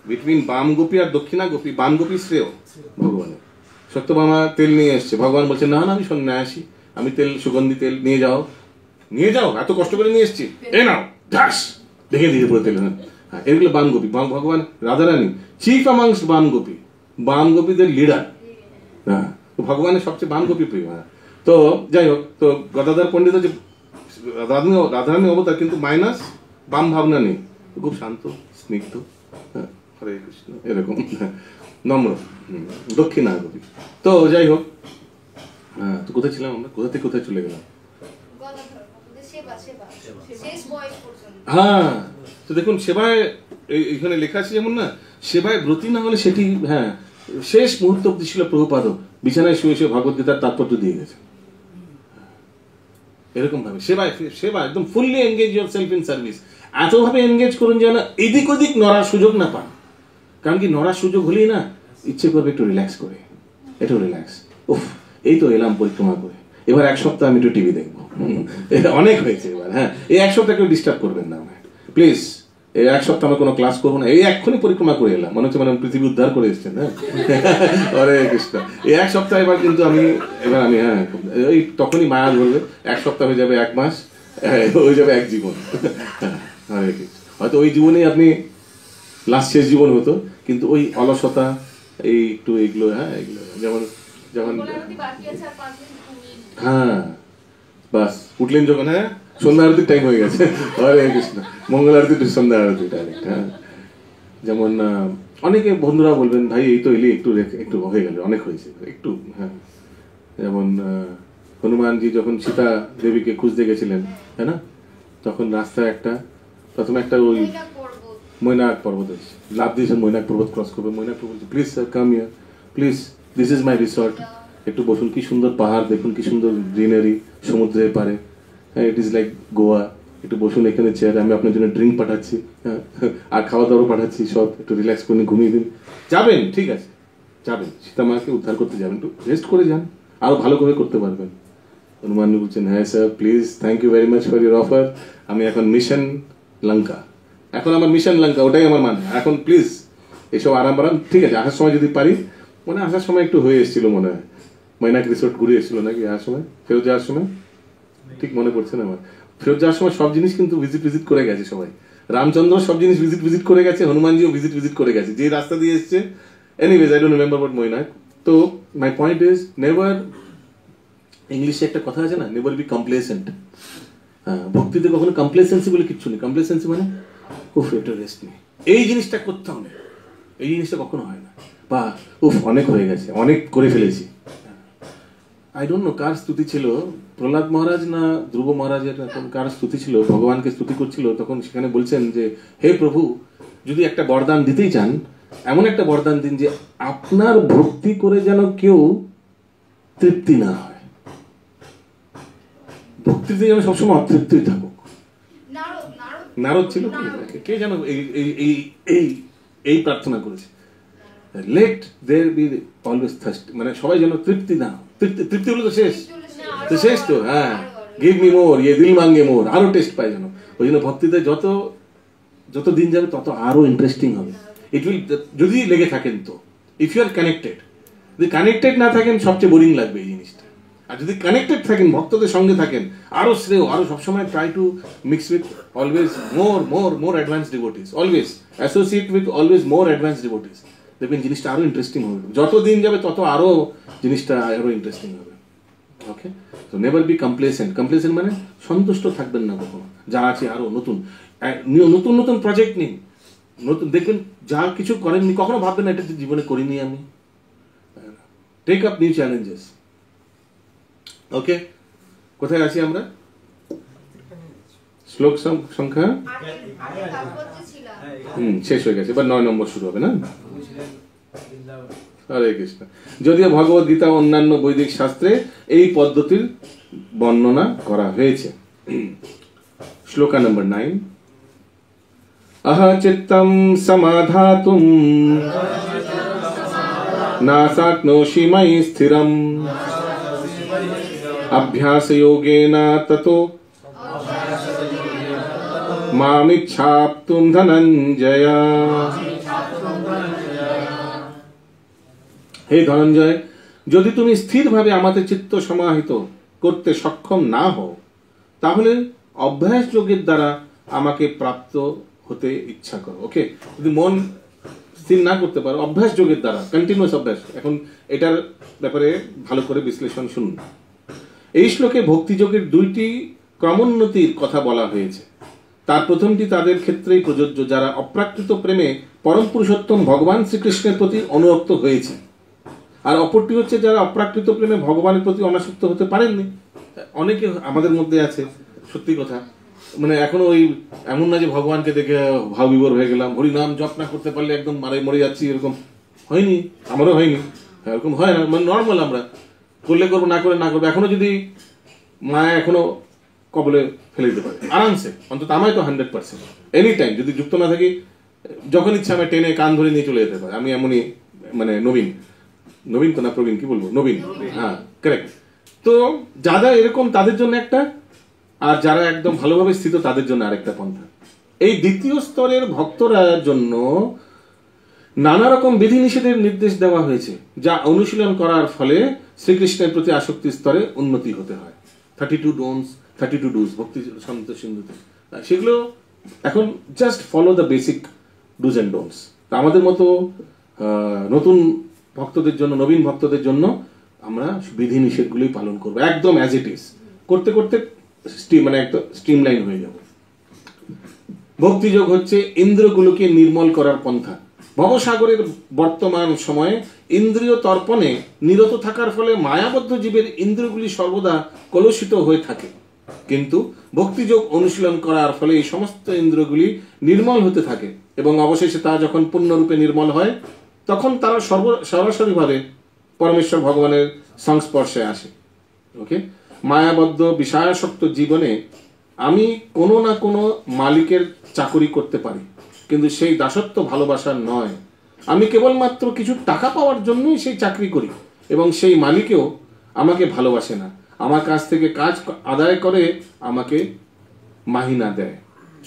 বিটুইন বাম গোপী আর দক্ষিণা গোপী, বাম গোপী শ্রেয় ভগবানের। সত্যভামা তেল নিয়ে এসছে, ভগবান বলছে না আমি সন্ন্যাসী, আমি তেল, সুগন্ধি তেল নিয়ে যাও, এত কষ্ট করে নিয়ে এসছি, এ নাও, ঢাস দেখে দিয়ে পুরো তেল। হ্যাঁ, এগুলো বাম গোপী। ভগবান রাধারানী চিফ আমাংস বাম গোপীদের লিডার। হ্যাঁ, ভগবানের সবচেয়ে বাম গোপী প্রিয়। হ্যাঁ, তো যাই হোক, তো গদাধর পণ্ডিত যে রাধারানী অবতার কিন্তু মাইনাস বাম ভাবনা নেই, খুব শান্ত স্নিগ্ধ, হরে কৃষ্ণ এরকম নম্র, দক্ষিণা গোপী। তো যাই হোক, হ্যাঁ, তো কোথায় ছিলাম আমরা, কোথা থেকে কোথায় চলে গেলাম? হ্যাঁ, তো দেখুন সেবায় এখানে লেখা আছে যেমন না, সেবায় ব্রতী না হলে সেটি, হ্যাঁ, শেষ মুহূর্ত অব্দি ছিল প্রভুপাদ বিছানায় শুয়ে শুয়ে ভগবদ গীতার তাৎপর্য দিয়ে গেছে। এরকম ভাবে সেবা একদম fully engage yourself in service. এতভাবে এনগেজ করুন যেন এদিক ওদিক নড়ার সুযোগ না পান। কারণ কি নড়ার সুযোগ হলেই না ইচ্ছে করবে একটু রিল্যাক্স করে, একটু রিল্যাক্স, উফ এই তো এলাম পরিক্রমা করে, এবার এক সপ্তাহ আমি একটু টিভি দেখবো, অনেক হয়েছে এবার। হ্যাঁ, এই এক সপ্তাহ কেউ ডিস্টার্ব করবেন না আমায় প্লিজ। এই এক সপ্তাহ আমরা কোনো ক্লাস করবো না, এই এক্ষুনি পরিক্রমা করে এলাম, মনে হচ্ছে মানে পৃথিবী উদ্ধার করে এসছেন। হ্যাঁ, হরে কৃষ্ণ। এই এক সপ্তাহ এবার কিন্তু আমি হ্যাঁ ওই তখনই মায়া ধরবে, এক সপ্তাহ হয়ে যাবে 1 মাস, হয়ে যাবে 1 জীবন। হরে কৃষ্ণ। হয়তো ওই জীবনেই আপনি লাস্ট শেষ জীবন হতো, কিন্তু ওই অলসতা এই একটু এগুলো, হ্যাঁ এগুলো যেমন যেমন বাকি আছে আর 5 মিনিট ঘুমিয়ে নিই। হ্যাঁ বাস উঠলেন যখন, হ্যাঁ সন্ধ্যা আরতির টাইম হয়ে গেছে। হরে কৃষ্ণ। মঙ্গল আরতি টু সন্ধ্যা আরতি ডাইরেক্ট। হ্যাঁ, যেমন অনেকে বন্ধুরা বলবেন ভাই এই তো এলি একটু একটু হয়ে গেল, অনেক হয়েছে একটু। হ্যাঁ, যেমন হনুমানজি যখন সীতা দেবীকে খুঁজতে গেছিলেন, তাই না, তখন রাস্তায় প্রথমে একটা ওই মৈনাক পর্বত এসেছে, লাভ দিয়েছেন মৈনাক পর্বত ক্রস করবে। মৈনাক পর্বত please sir come here, please this is my resort, একটু বসুন, কি সুন্দর পাহাড় দেখুন, কি সুন্দর গ্রিনারি, সমুদ্রের পারে, হ্যাঁ ইট ইজ লাইক গোয়া, একটু বসুন এখানে চেয়ারে, আমি আপনার জন্য ড্রিঙ্ক পাঠাচ্ছি, হ্যাঁ আর খাওয়া দাওয়া পাঠাচ্ছি, সব একটু রিল্যাক্স করে ঘুমিয়ে দিন। যাবেন, ঠিক আছে যাবেন, সীতামাকে উদ্ধার করতে যাবেন, একটু রেস্ট করে যান, আরো ভালো করে করতে পারবেন। হনুমান বলছেন হ্যাঁ sir please, thank you very much for your offer, আমি এখন মিশন লঙ্কা, এখন আমার মিশন লঙ্কা, ওটাই আমার মানে, এখন প্লিজ এসব আরাম ঠিক আছে। আসার সময় যদি পারি, মানে আসার সময় একটু হয়ে এসেছিল মনে হয়, মৈনাক রিসোর্ট ঘুরে এসেছিল নাকি আসার সময়, ফেরত যাওয়ার সময় ঠিক মনে পড়ছে না আমার। ফেরত যাওয়ার সময় সব জিনিস কিন্তু ভিজিট করে গেছে সবাই, রামচন্দ্র সব জিনিস ভিজিট করে গেছে, হনুমানজিও ভিজিট করে গেছে, যে রাস্তা দিয়ে এসছে। Anyways I don't remember but Mainak. তো মাই পয়েন্ট ইজ নেভার, ইংলিশে একটা কথা আছে না, নেভার বি কমপ্লেসেন্ট। হ্যাঁ, ভক্তিতে কখনো কমপ্লেসেন্সি বলে কিচ্ছু নেই। কমপ্লেসেন্সি মানে উফ একটু রেস্ট নেই, এই জিনিসটা করতে হবে, এই জিনিসটা কখনো হয় না। বা উফ অনেক হয়ে গেছে, অনেক করে ফেলেছি। আই ডোন্ট নো কার স্তুতি ছিল, প্রহ্লাদ মহারাজ না ধ্রুব মহারাজের কার স্তুতি ছিল, ভগবানকে স্তুতি করছিল, তখন সেখানে বলছেন যে হে প্রভু, যদি একটা বরদান দিতেই চান, এমন একটা বরদান দিন যে আপনার ভক্তি করে যেন কেউ তৃপ্তি না হয়, ভক্তিতে যেন সবসময় অতৃপ্তি থাকুক। নারদ ছিল কে যেন এই প্রার্থনা করেছে, let there be always thirst, মানে সবাই যেন তৃপ্তি না, তৃপ্তি হলো তো শেষ, শেষ তো, হ্যাঁ গিভ মি মোর, ইয়ে দিল মাঙ্গে মোর, আরো টেস্ট পায় যেন। ওই জন্য ভক্তিতে যত দিন যাবে তত আরো ইন্টারেস্টিং হবে। ইট উইল, যদি লেগে থাকেন তো, ইফ ইউ আর কানেক্টেড। যদি কানেক্টেড না থাকেন সবচেয়ে বোরিং লাগবে এই জিনিসটা, আর যদি কানেক্টেড থাকেন, ভক্তদের সঙ্গে থাকেন, আরো শ্রেয়, আরো সবসময় try to mix with always more advance devotees, always associate with always more advance devotees, দেখবেন জিনিসটা আরো ইন্টারেস্টিং হবে, যত দিন যাবে তত আরো জিনিসটা আরো ইন্টারেস্টিং হবে। ওকে, তো নেভার বি কমপ্লেসেন্ট। কমপ্লেসেন্ট মানে সন্তুষ্ট থাকবেন না কখনো, যা আছে আরো নতুন প্রজেক্ট নিন, নতুন দেখবেন, যা কিছু করেননি কখনো ভাববেন না এটা জীবনে করিনি আমি, টেক আপ নিউ চ্যালেঞ্জেস। ওকে, কোথায় আছি আমরা? শ্লোক সংখ্যা শেষ হয়ে গেছে, এবার 9 নম্বর শুরু হবে না? হরে কৃষ্ণ। যদিও ভগবদ গীতা ও অন্যান্য বৈদিক শাস্ত্রে এই পদ্ধতির বর্ণনা করা হয়েছে। শ্লোকা নম্বর 9, আহ চিত্তম সমাধাতুম না শাক্নোষি ময়ি স্থিরম অভ্যাস যোগেন ততো মামিচ্ছাপ্তুম ধনঞ্জয়। হে ধনঞ্জয়, যদি তুমি স্থিরভাবে আমাদের চিত্ত সমাহিত করতে সক্ষম না হও, তাহলে অভ্যাস যোগের দ্বারা আমাকে প্রাপ্ত হতে ইচ্ছা করো। ওকে, যদি মন স্থির না করতে পারো, অভ্যাস যোগের দ্বারা, কন্টিনিউয়াস অভ্যাস। এখন এটার ব্যাপারে ভালো করে বিশ্লেষণ শুনুন। এই শ্লোকে ভক্তিযোগের 2টি ক্রমোন্নতির কথা বলা হয়েছে। তার প্রথমটি তাদের ক্ষেত্রেই প্রযোজ্য যারা অপ্রাকৃত প্রেমে পরম পুরুষোত্তম ভগবান শ্রীকৃষ্ণের প্রতি অনুরক্ত হয়েছে, আর অপরটি হচ্ছে যারা অপ্রাকৃত প্রেমে ভগবানের প্রতি অনাসক্ত হতে পারেননি। অনেকে আমাদের মধ্যে আছে, সত্যি কথা, মানে এখনো ওই এমন না যে ভগবানকে দেখে ভাব বিভোর হয়ে গেলাম, হরিনাম জপ না করতে পারলে একদম মরে যাচ্ছি, এরকম হয়নি, আমারও হয়নি, এরকম হয় না, মানে নর্মাল, আমরা করলে করবো, না করে না করবো। এখনো যদি মায়া এখনো কবলে ফেলে দিতে পারে আরামসে, অন্তত আমায় তো 100%, এনি টাইম যদি যুক্ত না থাকি, যখন ইচ্ছা আমি টেনে কান ধরে নিয়ে চলে যেতে পারে। আমি এমনই, মানে নবীন তো না প্রবীণ, কি বলবো, নবীন, হ্যাঁ কারেক্ট। তো যারা এরকম তাদের জন্য একটা, আর যারা একদম ভালোভাবে স্থিত তাদের জন্য আরেকটা পন্থা। এই দ্বিতীয় স্তরের ভক্তরা জন্য নানা রকম বিধিনিষেধের নির্দেশ দেওয়া হয়েছে, যা অনুশীলন করার ফলে শ্রীকৃষ্ণের প্রতি আসক্তির স্তরে উন্নতি হতে হয়। 32 ডোনস, 32 ডুস ভক্তি সন্ত সিন্ধুতে, সেগুলো এখন just follow the basic dos and don'ts. আমাদের মতো নতুন ভক্তদের জন্য, নবীন ভক্তদের জন্য আমরা বিধিনিষেধগুলি পালন করবো একদম অ্যাজ ইট ইজ, করতে করতে মানে একদম স্ট্রিমলাইন হয়ে যাবে। ভক্তিযোগ হচ্ছে ইন্দ্রিয়গুলোকে নির্মল করার পন্থা। ভবসাগরের বর্তমান সময়ে ইন্দ্রিয় তর্পণে নিরত থাকার ফলে মায়াবদ্ধ জীবের ইন্দ্রিয়গুলি সর্বদা কলুষিত হয়ে থাকে, কিন্তু ভক্তিযোগ অনুশীলন করার ফলে এই সমস্ত ইন্দ্রিয়গুলি নির্মল হতে থাকে এবং অবশেষে তা যখন পূর্ণরূপে নির্মল হয় তখন তারা সরাসরিভাবে পরমেশ্বর ভগবানের সংস্পর্শে আসে। ওকে, মায়াবদ্ধ বিষয়াসক্ত জীবনে আমি কোনো না কোনো মালিকের চাকরি করতে পারি, কিন্তু সেই দাসত্ব ভালোবাসার নয়। আমি কেবলমাত্র কিছু টাকা পাওয়ার জন্যই সেই চাকরি করি এবং সেই মালিকও আমাকে ভালোবাসে না, আমার কাছ থেকে কাজ আদায় করে আমাকে মাহিনা দেয়।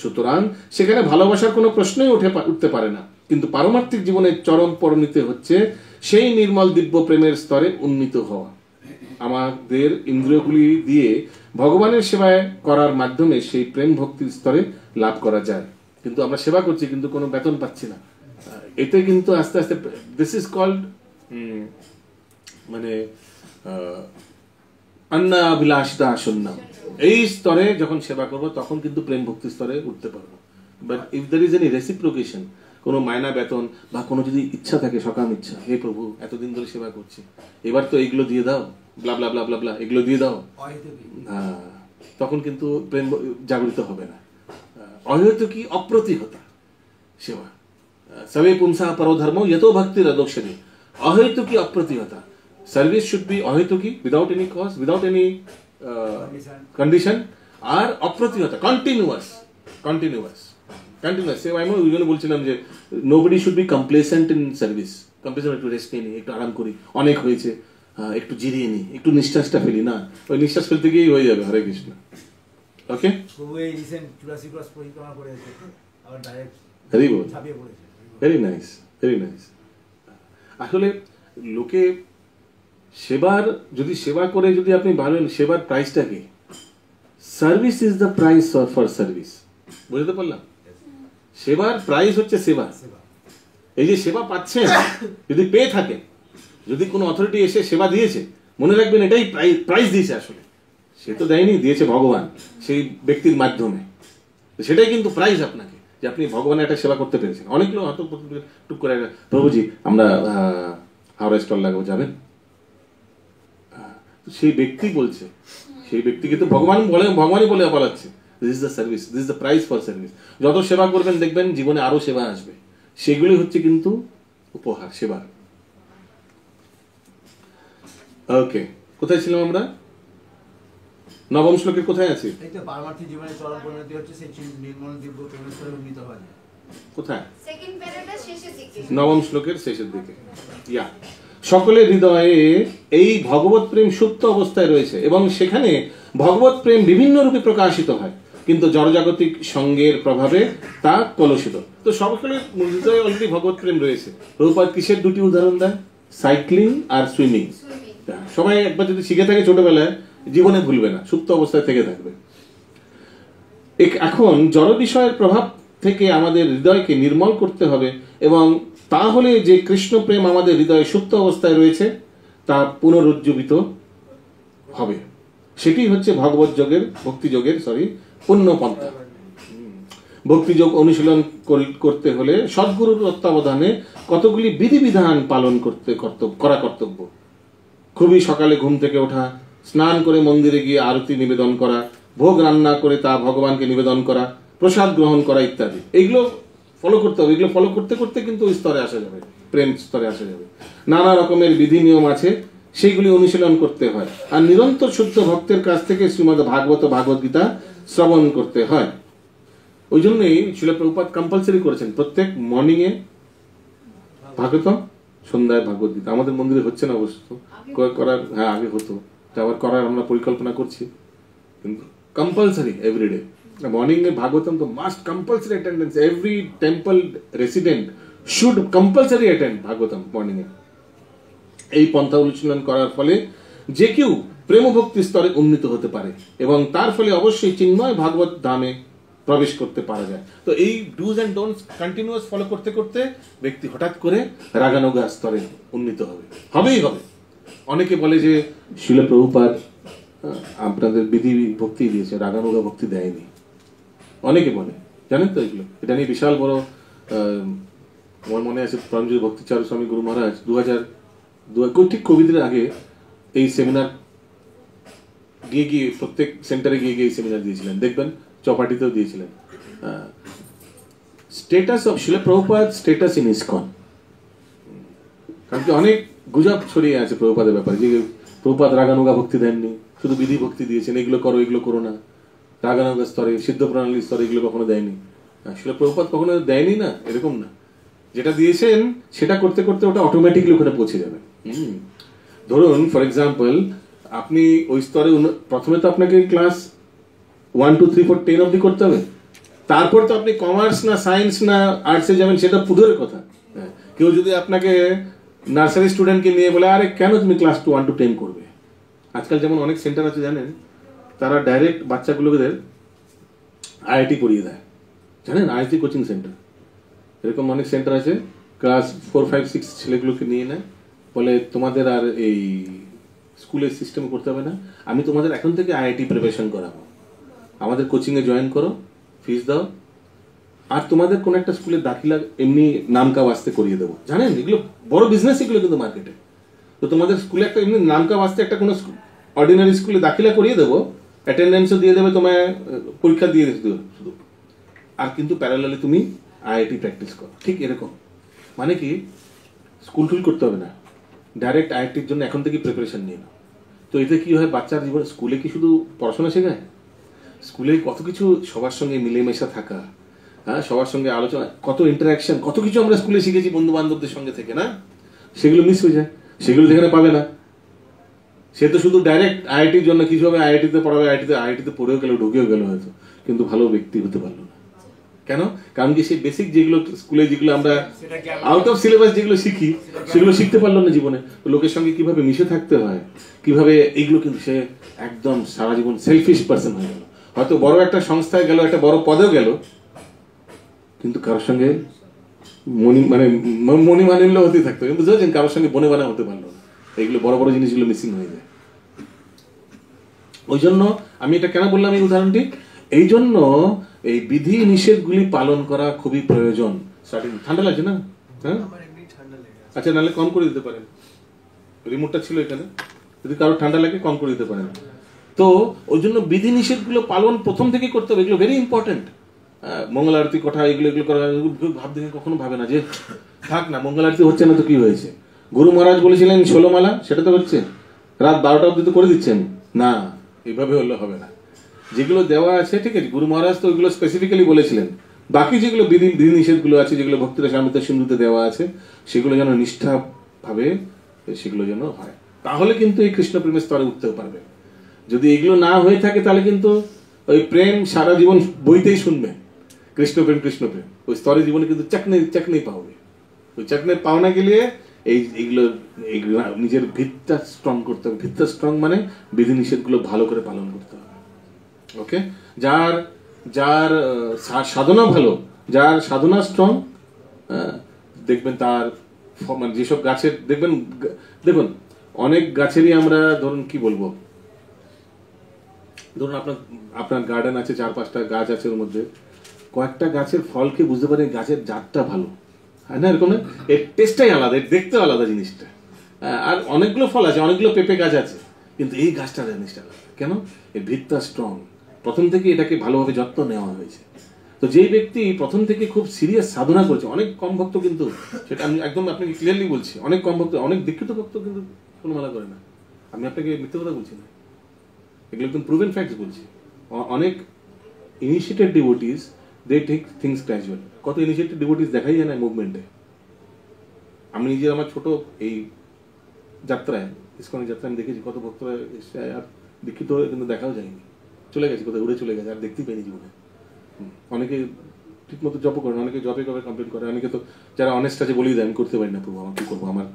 সুতরাং সেখানে ভালোবাসার কোনো প্রশ্নই উঠতে পারে না। কিন্তু পারমার্থিক জীবনের চরম পরিণতি হচ্ছে সেই নির্মল দিব্য প্রেমের স্তরে উন্নীত হওয়া। আমাদের ইন্দ্রিয়গুলি দিয়ে ভগবানের সেবায় করার মাধ্যমে সেই প্রেম ভক্তির স্তরে লাভ করা যায়। কিন্তু আমরা সেবা করছি কিন্তু কোনো বেতন পাচ্ছি না, এতে কিন্তু আস্তে আস্তে দিস ইজ কল্ড মানে অন্নাভিলাষিতা আসন্ন। এই স্তরে যখন সেবা করবো তখন কিন্তু প্রেম ভক্তি স্তরে উঠতে পারবো। But if there is any reciprocation, কোনো মায়না বেতন বা কোনো যদি ইচ্ছা থাকে, সকাম ইচ্ছা, হে প্রভু এতদিন ধরে সেবা করছি, এবার তো এইগুলো দিয়ে দাও, ব্লা ব্লা ব্লা ব্লা ব্লা, এগুলো দিয়ে দাও, হ্যাঁ, তখন কিন্তু প্রেম জাগরিত হবে না। অহেতুকি অপ্রতিহতা সেবা, সবে পুংসা পরধর্ম यतो भक्ति रदोक्षणे। অহেতুকি অপ্রতিহতা, সার্ভিস শুড বি অহেতুকি, without any cause, without any condition, আর অপ্রতিহতা, কন্টিনিউয়াস কন্টিনিউয়াস কন্টিনিউয়াস। আমি ওই জন্য বলছিলাম যে nobody should be complacent in service. Complacent, একটু রেস্ট নিয়ে নিই, একটু আরাম করি, অনেক হয়েছে, একটু জিরিয়ে নিই, একটু নিঃশ্বাসটা ফেলি না, ওই নিঃশ্বাস ফেলতে গিয়েই হয়ে যাবে। হরে কৃষ্ণ। ওকে, এই রিসেন্ট 84 ক্রস পরিক্রমা করেছে, আবার ডাইরেক্ট ভেরি গুড, ছাপিয়ে পড়েছে। Very nice, very nice. আসলে লোকে সেবার, যদি সেবা করে যদি আপনি ভাবেন সেবার প্রাইসটা কি, service is the price for service. বুঝতে পারলাম? সেবার প্রাইস হচ্ছে সেবা। এই যে সেবা পাচ্ছেন, যদি পেয়ে থাকে, যদি কোনো অথরিটি এসে সেবা দিয়েছে, মনে রাখবেন এটাই প্রাইস দিয়েছে। আসলে সে তো দেয়নি, দিয়েছে ভগবান সেই ব্যক্তির মাধ্যমে। সেটাই কিন্তু প্রাইস আপনাকে, যে আপনি ভগবানের একটা সেবা করতে পেরেছেন। অনেক লোক হয়তো টুক করে, প্রভুজি আমরা হাওড়া স্টল লাগাবো, যাবেন? সেই ব্যক্তি বলছে, সেই ব্যক্তিকে তো ভগবান বলে, ভগবানই বলে বলাচ্ছে, this is the service, this is the price for service. যত সেবা করবেন দেখবেন জীবনে আরো সেবা আসবে, সেগুলি হচ্ছে কিন্তু উপহার সেবার। ওকে, কোথায় ছিলাম আমরা? নবম শ্লোকের কোথায় আছি? এই তো পারমার্থিক জীবনের চরম পরিণতি হচ্ছে সেই নির্মল দিব্য প্রেমের স্তরে উন্নীত হওয়া যায়। কোথায়? সেকেন্ড প্যারাগ্রাফ শেষের দিকে, নবম শ্লোকের শেষের দিকে। ইয়া, সকলের হৃদয়ে এই ভগবত প্রেম সুপ্ত অবস্থায় রয়েছে এবং সেখানে ভগবত প্রেম বিভিন্ন রূপে প্রকাশিত হয়, কিন্তু জড়জাগতিক সঙ্গের প্রভাবে তা কলুষিত। তো সকলের হৃদয়ে অলরেডি ভগবত প্রেম রয়েছে। প্রভুপাদ কিসের দুটি উদাহরণ দেয়? সাইক্লিং আর সুইমিং। সবাই একবার যদি শিখে থাকে ছোটবেলায়, জীবনে ভুলবে না, সুপ্ত অবস্থায় থেকে থাকবে। এখন জড় বিষয়ের প্রভাব থেকে আমাদের হৃদয়কে নির্মল করতে হবে এবং তাহলে যে কৃষ্ণ প্রেম আমাদের হৃদয়ে সুপ্ত অবস্থায় রয়েছে তা পুনরুজ্জীবিত হবে। সেটি হচ্ছে ভগবত যোগের, ভক্তিযোগের পূর্ণ পন্থা। ভক্তিযোগ অনুশীলন করতে হলে সদ্গুরুর তত্ত্বাবধানে কতগুলি বিধিবিধান পালন করা কর্তব্য। খুবই সকালে ঘুম থেকে ওঠা, স্নান করে মন্দিরে গিয়ে আরতি নিবেদন করা, ভোগ রান্না করে তা ভগবানকে নিবেদন করা, প্রসাদ গ্রহণ করা ইত্যাদি, এইগুলো ফলো করতে হবে। এগুলো ফলো করতে করতে কিন্তু ওই স্তরে আসা যাবে, প্রেম স্তরে আসা যাবে। নানা রকমের বিধি নিয়ম আছে, সেইগুলি অনুশীলন করতে হয়। আর নিরন্তর শুদ্ধ ভক্তের কাছ থেকে শ্রীমদ ভাগবত, ভাগবত গীতা শ্রবণ করতে হয়। ওই জন্যই শিল প্রভুপাদ কম্পালসারি করেছেন প্রত্যেক মর্নিং এ ভাগবত, সন্ধ্যায় ভাগবত গীতা। আমাদের মন্দিরে হচ্ছে না অবশ্য, করার, হ্যাঁ আগে হতো, আবার করার আমরা পরিকল্পনা করছি, কিন্তু কম্পালসারি এভরিডে মর্নিং এ ভাগবতম তো must compulsory attendance, every temple resident should compulsory attend Bhagavatam morning এ। এই পন্থা অনুশীলন করার ফলে যে কেউ প্রেম ভক্তি স্তরে উন্নীত হতে পারে এবং তার ফলে অবশ্যই চিন্ময় ভাগবত ধামে প্রবেশ করতে পারা যায়। তো এই dos and don'ts continuous follow করতে করতে ব্যক্তি হঠাৎ করে রাগানুগা স্তরে উন্নীত হবে, হবেই হবে। অনেকে বলে যে শিল প্রভুপাদ আপনাদের বিধি ভক্তি দিয়েছে, রাগানুগা ভক্তি দেয়নি, অনেকে বলে, জানেন তো এগুলো। এটা নিয়ে বিশাল বড় আমার মনে আছে পরমজীব ভক্তিচারু স্বামী গুরু মহারাজ 2000 ঠিক কোভিডের আগে এই সেমিনার গিয়ে গিয়ে প্রত্যেক সেন্টারে গিয়ে গিয়ে সেমিনার দিয়েছিলেন, দেখবেন চপাটিতেও দিয়েছিলেন। স্টেটাস অফ শিল প্রভুপাদ, স্টেটাস ইন ইসকন। কারণ কি অনেক গুজব ছড়িয়ে আছে প্রভুপাদের ব্যাপারে, যে প্রভুপাদ রাগানুগা ভক্তি দেননি, শুধু বিধি ভক্তি দিয়েছেন, এগুলো করো এগুলো করো না, রাগানুগা স্তরে সিদ্ধ প্রণালীর স্তরে এগুলো কখনো দেয়নি। শিল প্রভুপাদ কখনো দেয়নি না, এরকম না, যেটা দিয়েছেন সেটা করতে করতে ওটা অটোমেটিকলি ওখানে পৌঁছে যাবে। ধরুন ফর এক্সাম্পল আপনি ওই স্তরে প্রথমে তো আপনাকে ক্লাস 1 2 3 4 10 অব্দি করতে হবে, তারপর তো আপনি কমার্স না সায়েন্স না আর্টসে যাবেন সেটা পুজোর কথা। কেউ যদি আপনাকে নার্সারি স্টুডেন্টকে নিয়ে বলে আরে কেন তুমি ক্লাস 1 to 10 করবে, আজকাল যেমন অনেক সেন্টার আছে জানেন, তারা ডাইরেক্ট বাচ্চাগুলোদের আইআইটি পড়িয়ে দেয়, জানেন, আইআইটি কোচিং সেন্টার, এরকম অনেক সেন্টার আছে। ক্লাস 4 5 6 ছেলেগুলোকে নিয়ে নেয়, বলে তোমাদের আর এই স্কুলের সিস্টেম করতে হবে না, আমি তোমাদের এখন থেকে আইআইটি প্রিপারেশন করাবো, আমাদের কোচিংয়ে জয়েন করো, ফিস দাও, আর তোমাদের কোন একটা স্কুলে দাখিলা এমনি নামকা বাস্তে করিয়ে দেবো। জানেন এগুলো বড় বিজনেস, এগুলো কিন্তু মার্কেটে। তো তোমাদের স্কুলে একটা এমনি নামকা বাস্তে একটা কোনো অর্ডিনারি স্কুলে দাখিলা করিয়ে দেবো, অ্যাটেন্ডেন্সও দিয়ে দেবে, তোমায় পরীক্ষা দিয়ে দেবে শুধু, আর কিন্তু প্যারালালে তুমি আইআইটি প্র্যাকটিস করো। ঠিক এরকম, মানে কি স্কুল টুল করতে হবে না, ডাইরেক্ট আইআইটির জন্য এখন থেকে প্রিপারেশন নিয়ে নাও। তো এতে কি হয়, বাচ্চার জীবন স্কুলে কি শুধু পড়াশোনা শেখায়, স্কুলে কত কিছু সবার সঙ্গে মিলেমিশা থাকা, হ্যাঁ, সবার সঙ্গে আলোচনা, কত ইন্টারাকশন, কত কিছু আমরা স্কুলে শিখেছি বন্ধু বান্ধবদের সঙ্গে থেকে, না, সেগুলো মিস হয়ে যায়, সেগুলো যেখানে পাবে না। সে তো শুধু ডাইরেক্ট আইআইটির জন্য কিছু হবে, আইআইটিতে পড়াবে, আইআইটিতে পড়েও গেল, ঢুকেও গেল হয়তো, কিন্তু ভালো ব্যক্তি হতে পারলো না। কেন? কারণ কি সেই বেসিক যেগুলো স্কুলে যেগুলো আমরা আউট অফ সিলেবাস যেগুলো শিখি সেগুলো শিখতে পারলো না জীবনে। লোকের সঙ্গে কিভাবে মিশে থাকতে হয়, কিভাবে, এইগুলো কিন্তু সে একদম সারা জীবন সেলফিশ পার্সন হয়ে গেল। হয়তো বড় একটা সংস্থায় গেল, একটা বড় পদেও গেল, কিন্তু কারোর সঙ্গে মনি মানিল্য হতেই থাকতো, বুঝতে পারছেন, কারোর সঙ্গে বনে বানা হতে পারলো না। এইগুলো বড় বড় জিনিসগুলো মিসিং হয়ে যায়। ওই জন্য আমি এটা কেন বললাম এই উদাহরণটি, এই জন্য এই বিধি নিষেধগুলি পালন করা খুবই প্রয়োজন। স্টার্টিং ঠান্ডা লাগছে না? হ্যাঁ, আচ্ছা, নাহলে কম করে দিতে পারেন, রিমোটটা ছিল এখানে, যদি কারো ঠান্ডা লাগে কম করে দিতে পারেন। তো ওই জন্য বিধি নিষেধগুলো পালন প্রথম থেকে করতে হবে, এগুলো ভেরি ইম্পর্টেন্ট। মঙ্গল আরতি কথা এগুলো করা, ভাবতে কখনো ভাবে না যে থাক না, মঙ্গল আরতি হচ্ছে না তো কি হয়েছে, গুরু মহারাজ বলেছিলেন 16 মালা, সেটা তো হচ্ছে, রাত 12টা অব্দি তো করে দিচ্ছেন না, এইভাবে হলে হবে না। যেগুলো দেওয়া আছে ঠিক আছে, গুরু মহারাজ তো ওইগুলো স্পেসিফিক্যালি বলেছিলেন, বাকি যেগুলো বিধি নিষেধগুলো আছে, যেগুলো ভক্তিরা স্বামীতে সিন্ধুতে দেওয়া আছে, সেগুলো যেন নিষ্ঠা ভাবে সেগুলো যেন হয়, তাহলে কিন্তু এই কৃষ্ণ প্রেমের স্তরে উঠতেও পারবে। যদি এগুলো না হয়ে থাকে তাহলে কিন্তু ওই প্রেম সারা জীবন বইতেই শুনবে, কৃষ্ণ প্রেম, ওই স্তরে জীবনে কিন্তু চাকনি পাবে। ওই চাকনি পাওনা গেলে এইগুলো নিজের ভিতটা স্ট্রং করতে হবে। ভিতটা স্ট্রং মানে বিধি নিষেধগুলো ভালো করে পালন করতে হবে। ওকে, যার সাধনা ভালো, যার সাধনা স্ট্রং, দেখবেন তার মানে যেসব গাছের দেখুন অনেক গাছেরই আমরা ধরুন কি বলবো, ধরুন আপনার গার্ডেন আছে, 4-5টা গাছ আছে, ওর মধ্যে কয়েকটা গাছের ফলকে বুঝতে পারেন গাছের জাতটা ভালো, হ্যাঁ না, এরকম না, এর টেস্টটাই আলাদা, এর দেখতেও আলাদা জিনিসটা। আর অনেকগুলো ফল আছে, অনেকগুলো পেঁপে গাছ আছে, কিন্তু এই গাছটার জিনিসটা আলাদা। কেন? এর ভিতটা স্ট্রং, প্রথম থেকে এটাকে ভালোভাবে যত্ন নেওয়া হয়েছে। তো যেই ব্যক্তি প্রথম থেকে খুব সিরিয়াস সাধনা করেছে, অনেক কম ভক্ত কিন্তু, সেটা আমি একদম আপনাকে ক্লিয়ারলি বলছি, অনেক কম ভক্ত, অনেক দীক্ষিত ভক্ত কিন্তু কোনো মালা করে না, আমি আপনাকে মিথ্যে কথা বলছি না, এগুলো একদম প্রুভেন ফ্যাক্টস বলছি। অনেক initiated devotees they take things gradual. কত ইনিশিয়েটেড ডিভোটিস দেখাই যায় না মুভমেন্টে। আমি নিজে আমার ছোট এই যাত্রায়, ইসকনের যাত্রায় আমি দেখেছি কত ভক্তরা এসে আর দীক্ষিত হয়ে কিন্তু দেখাও যায়নি, চলে গেছে কোথায়, উড়ে চলে গেছে, আর দেখতেই পাইনি জীবনে। অনেকে ঠিক মতো জব করে না, অনেকে জবে কবে কমপ্লিট করে, অনেকে তো যারা অনেস্ট আছে বলেই দেয় আমি করতে পারি না প্রভু, আমার কি করবো, আমার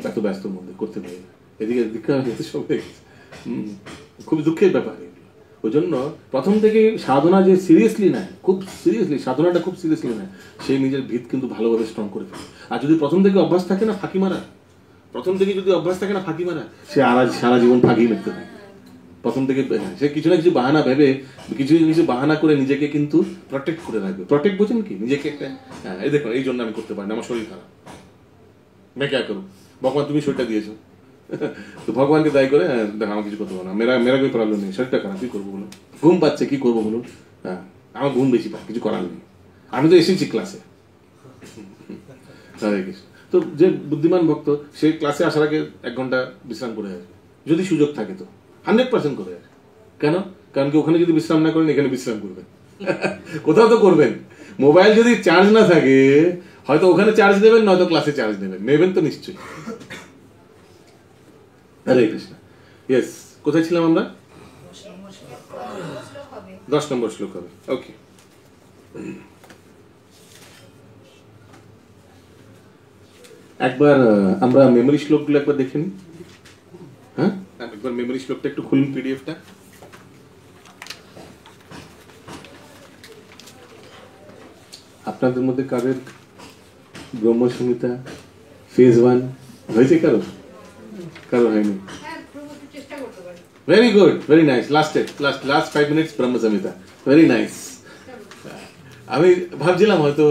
এত ব্যস্তর মধ্যে করতে পারি না, এদিকে দীক্ষা সব হয়ে গেছে। খুব দুঃখের ব্যাপার এগুলো। ওই জন্য প্রথম থেকে সাধনা যে সিরিয়াসলি নেয়, খুব সিরিয়াসলি সাধনাটা খুব সিরিয়াসলি নেয়, সেই নিজের ভিত কিন্তু ভালোভাবে স্ট্রং করে ফেলে। আর যদি প্রথম থেকে অভ্যাস থাকে না ফাঁকি মারা, প্রথম থেকে যদি অভ্যাস থাকে না ফাঁকি মারা, সে সারা জীবন ফাঁকি মারতে থাকে। প্রথম থেকে সে কিছু না কিছু বাহানা ভেবে, কিছু কিছু বাহানা করে নিজেকে কিন্তু প্রটেক্ট করে রাখবে। প্রটেক্ট বোঝেন কি? নিজেকে একটা এই দেখুন এই জন্য আমি করতে পারি না, আমার শরীর খারাপ, मैं क्या करूं, ভগবান তুমি শরীরটা দিয়েছো, তো ভগবানকে দায়ী করে দেখো আমার কিছু করতে পারবো না, মেরা কোই প্রবলেম নেই, শরীরটা খারাপ, কি করবো বলুন, ঘুম পাচ্ছে কি করবো বলুন, হ্যাঁ আমার ঘুম বেশি পায়, কিছু করার নেই, আমি তো এসেছি ক্লাসে। তো যে বুদ্ধিমান ভক্ত সে ক্লাসে আসার আগে 1 ঘন্টা বিশ্রাম করে আসবে, যদি সুযোগ থাকে তো 100% করে আসবে। কেন? কারণ কি ওখানে যদি বিশ্রাম না করেন এখানে বিশ্রাম করবেন, কোথাও তো করবেন। মোবাইল যদি চার্জ না থাকে হয়তো ওখানে চার্জ দেবেন, নয়তো ক্লাসে চার্জ নেবেন তো নিশ্চয়ই। হরে কৃষ্ণ। ইয়েস, কোথায় ছিলাম আমরা? 10 নম্বর শ্লোক হবে। ওকে, একবার আমরা মেমোরি শ্লোকগুলো একবার দেখে নিই। হ্যাঁ, একবার মেমোরি শ্লোকটা একটু খুলুন, পিডিএফটা। আপনাদের মধ্যে কাদের ব্রহ্ম সংহিতা ফেজ 1 হয়েছে? কারো হয়নি? Very good, very nice. Last 5 minutes ব্রহ্ম সংহিতা, ভেরি নাইস। আমি ভাবছিলাম হয়তো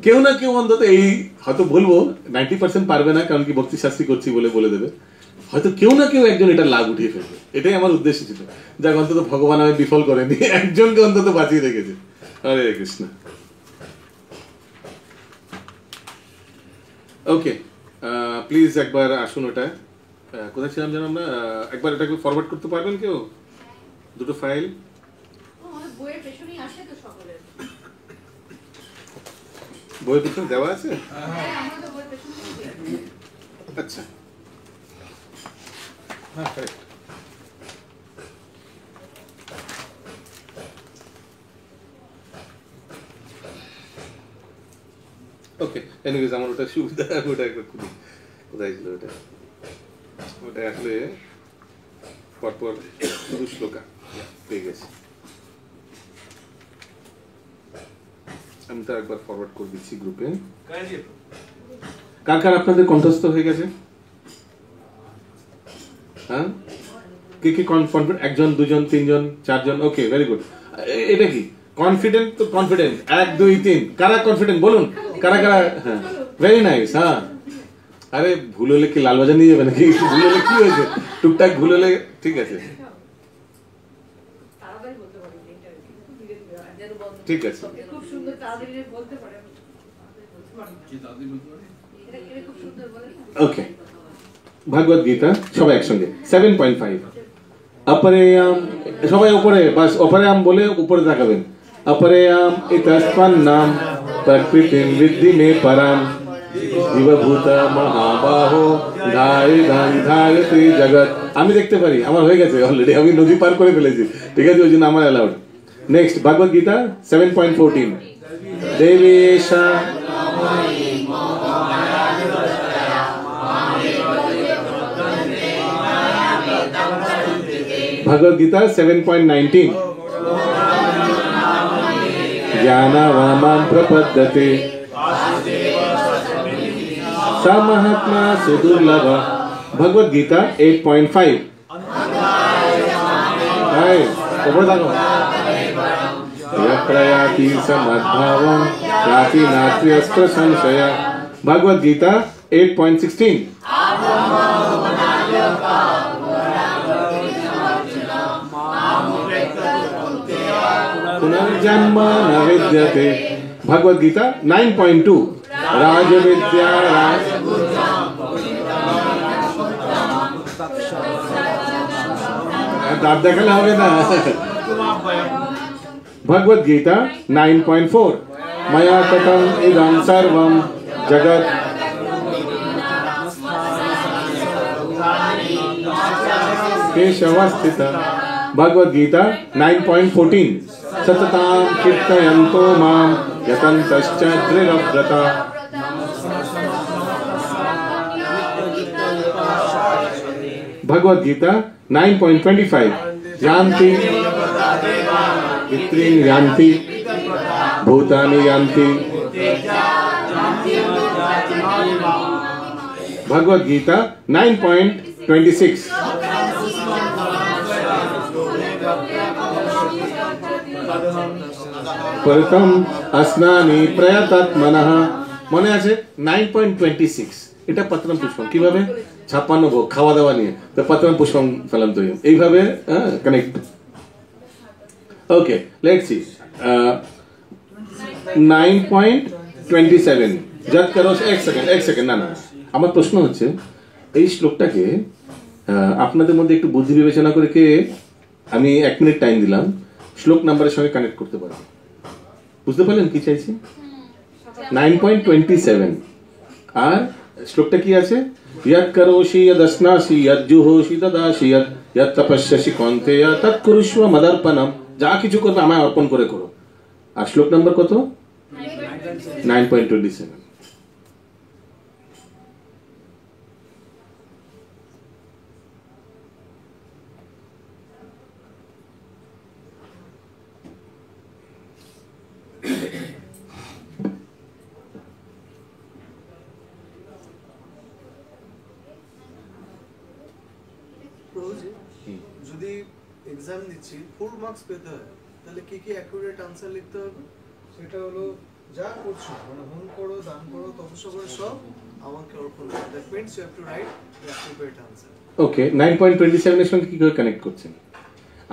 কেউ না কেউ অন্তত এই হয়তো বলবো 90% পারবে না, কারণ কি ভক্তি শাস্ত্রী করছি বলে দেবে, হয়তো কেউ না কেউ একজন এটা লাভ উঠিয়ে ফেলবে, এটাই আমার উদ্দেশ্য ছিল। যাক, অন্তত ভগবান আমি বিফল করেনি, একজনকে অন্তত বাঁচিয়ে রেখেছে। হরে কৃষ্ণ। ওকে, প্লিজ একবার আসুন। ওটা কোথায় ছিলাম যেন আমরা? একবার এটাকে ফরওয়ার্ড করতে পারবেন কেউ? দুটো ফাইল বইয়ের পেছনেই আসে তো সকলের। বইয়ের পেছনে দেওয়া আছে? হ্যাঁ, আমরা তো বইয়ের পেছনেই। আচ্ছা, হ্যাঁ কারেক্ট। ওকে, এনিওয়েজ আমার ওটা সুবিধা, ওটা একবার খুলি। কোথায় ছিল ওটা? ওটা আসলে পরপর শুধু শ্লোকা পেয়ে গেছি। আমি তো একবার ফরওয়ার্ড করে দিচ্ছি গ্রুপে। কার কার আপনাদের কণ্ঠস্থ হয়ে গেছে? হ্যাঁ, কে কে কনফিডেন্ট? 1 জন 2 জন 3 জন 4 জন? ওকে, ভেরি গুড। এটা কি কনফিডেন্ট? তো কনফিডেন্ট 1 2 3 কারা কনফিডেন্ট বলুন, কারা কারা? হ্যাঁ, ভেরি নাইস। হ্যাঁ, আরে ভুল হলে কি লালবাজার নিয়ে যাবে নাকি? ভুল হলে কি হয়েছে, টুকটাক ভুল হলে ঠিক আছে, ঠিক আছে। খুব সুন্দর তাড়াতাড়ি বলতে পারে। ওকে, ভাগবত গীতা সবাই একসঙ্গে 7.5। অপরেয়াম, সবাই উপরে, বাস অপরেয়াম বলে উপরে তাকাবেন। অপরেয়াম ইতস্পন্নাম প্রকৃতিম বিদ্ধি মে পরাম জীবভূত মহাবাহো ধারয়তি জগৎ। আমি দেখতে পারি, আমার হয়ে গেছে অলরেডি, আমি নদী পার করে ফেলেছি, ঠিক আছে, ওই জন্য আমার অ্যালাউড। নেক্সট, ভাগবত Gita 7.14। দেবেশা Bhagavad Gita 7.19 Jnanavamam prapaddate sa mahatma sudurlabha. Bhagavad Gita 8.5 Hai, over dago yaprayati samadbhavam yati natriyastra sanshaya. Bhagavad Gita 8.16 पुनर्जन्म न विद्यते. Bhagavad Gita 9.2 Rajavidya दांत देखाले होबे ना. Bhagavad Gita 9.4 Maya tatam idam sarvam jagat Keshavasthita. Bhagavad Gita 9.14 सततां कीर्तयन्तो मां यतन्तश्च दृढव्रता। भगवद गीता 9.25 यान्ति पितॄन् यान्ति भूतानि यान्ति। भगवद गीता 9.26 परतम अस्नानि प्रयतात्मनः। মনে আছে 9.26 এটা পত্রম পুষ্পম কিভাবে 56 ভোগ খাওয়া দাওয়া নিয়ে তো পত্রম পুষ্পম ফলন্তয়ম এইভাবে কানেক্ট। ওকে লেটস সি 9.27 যত করো এক সেকেন্ড না আমার প্রশ্ন হচ্ছে এই শ্লোকটাকে আপনাদের মধ্যে একটু বুদ্ধি বিবেচনা করে কে আমি 1 মিনিট টাইম দিলাম শ্লোক নাম্বারের সঙ্গে কানেক্ট করতে পারবে? বুঝতে পারলেন কি চাইছি? 9.27 আর শ্লোকটা কি আছে? यत् करोषि यदस्नासि यज्जुहोषि तदासि यत् तपस्यसि कौन्तेय तत् कुरुष्व मदर्पणम। যা কিছু করবে আমায় অর্পণ করে করো। আর শ্লোক নাম্বার কত? 9.27। যদি এক্সাম দিচ্ছি ফুল মার্কস পেতে হয় তাহলে কি কি অ্যাকুরেট আনসার লিখতে হবে? সেটা হলো যা করছো মানে হোম করো দান করো তপস্যা করো সব আমাকে অর্পণ করো। That means you have to write the accurate answer. Okay 9.27 এর সঙ্গে কি করে কানেক্ট করছেন?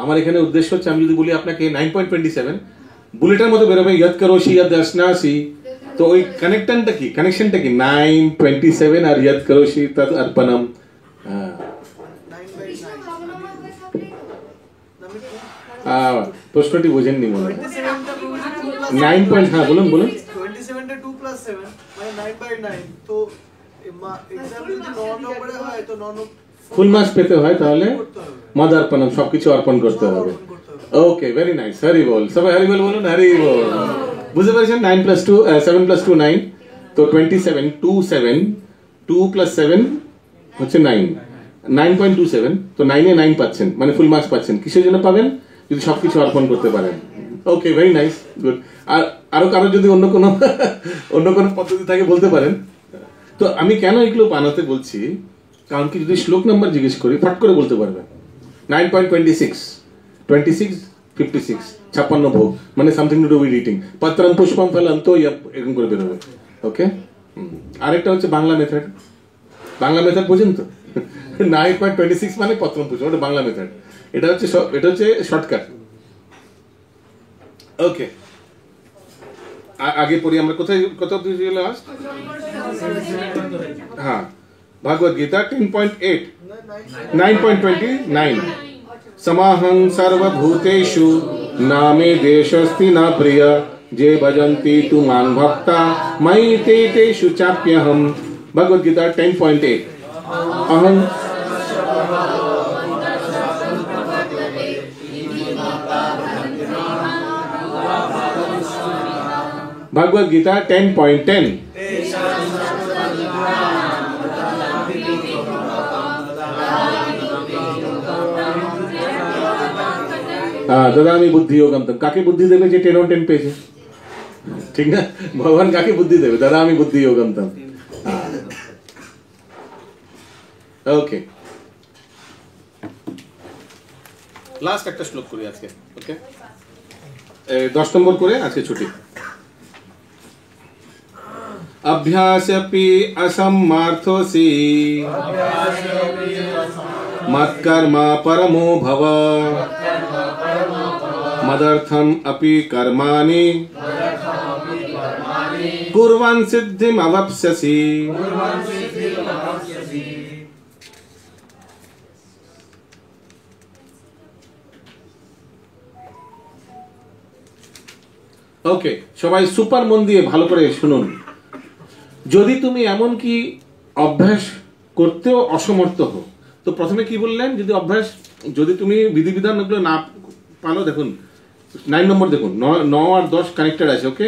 আমার এখানে উদ্দেশ্য হচ্ছে আমি যদি বলি আপনাকে 9.27 বুলেটের মতো বেরোবে यत् करोषि यदस्नासि তো ওই কানেকশনটা কি 9.27 আর यत् करोषि तत् अर्पणम। প্রশ্নটি বোঝেননি মনে হয়। 9. হ্যাঁ বলুন 27টা 2 + 7 মানে 9/9 তো এক্সাম যদি 9 নম্বরে হয় তো 9 ফুল মার্কস পেতে হয় তাহলে মদার্পণম সবকিছু অর্পণ করতে হবে। ওকে ভেরি নাইস হরি বল সবাই হরি বল বলুন হরি বল। বুঝতে পেরেছেন 9 + 2 7 + 2 9 তো 27 2 + 7 হচ্ছে 9 9.27 তো 9 এ 9 পাচ্ছেন মানে ফুল মার্কস পাচ্ছেন। কিসের জন্য পাবেন? যদি সবকিছু অর্পণ করতে পারেন। Okay very nice good. আর আরো কারো যদি অন্য কোনো পদ্ধতি থাকে বলতে পারেন। তো আমি কেন এগুলো বানাতে বলছি কারণ কি যদি শ্লোক নাম্বার জিজ্ঞেস করি ফট করে বলতে পারবে 9.26 26 56 56 ভোগ মানে something to do with eating পত্রম পুষ্পম ফলম তো এরকম করে বেরোবে। ওকে আরেকটা হচ্ছে বাংলা মেথড। বাংলা মেথড বোঝেন তো 9.26 মানে পত্রম পুষ্পম ওটা বাংলা মেথড। এটা হচ্ছে শর্টকাট। ওকে আগে পড়ি আমরা কোথায় কত লাস্ট? হ্যাঁ भगवद गीता 10.8 9.29 समाहं सर्वभूतेषु नामे देशस्ति न प्रिय जे भजन्ति तु मां भक्ता मयि ते तेषु चाप्यहम्। भगवद गीता 10.8 अहं भगवद गीता 10.10 ददामि बुद्धि योगम तम काके बुद्धि देवे जे 10 on 10 पेजे ठीक ना भगवान काके बुद्धि देवे ददामि बुद्धि योगम तम। ओके लास्ट একটা শ্লোক করি আজকে। ওকে 10 নম্বর করে আজকে ছুটি। अभ्यासपि असम्मार्थोऽसि मत्कर्मा परमो भव मदर्थम अपि कर्माणि कुर्वन् सिद्धिम् अवाप्स्यसि। ওকে সবাই সুপার মন দিয়ে ভালো করে শুনুন। যদি তুমি এমন কি অভ্যাস করতেও অসমর্থ হো তো প্রথমে কি বললেন যদি তুমি বিধিবিধানগুলো না পালো দেখুন 9 নম্বর দেখুন, 9 আর 10 কানেক্টেড আছে। ওকে,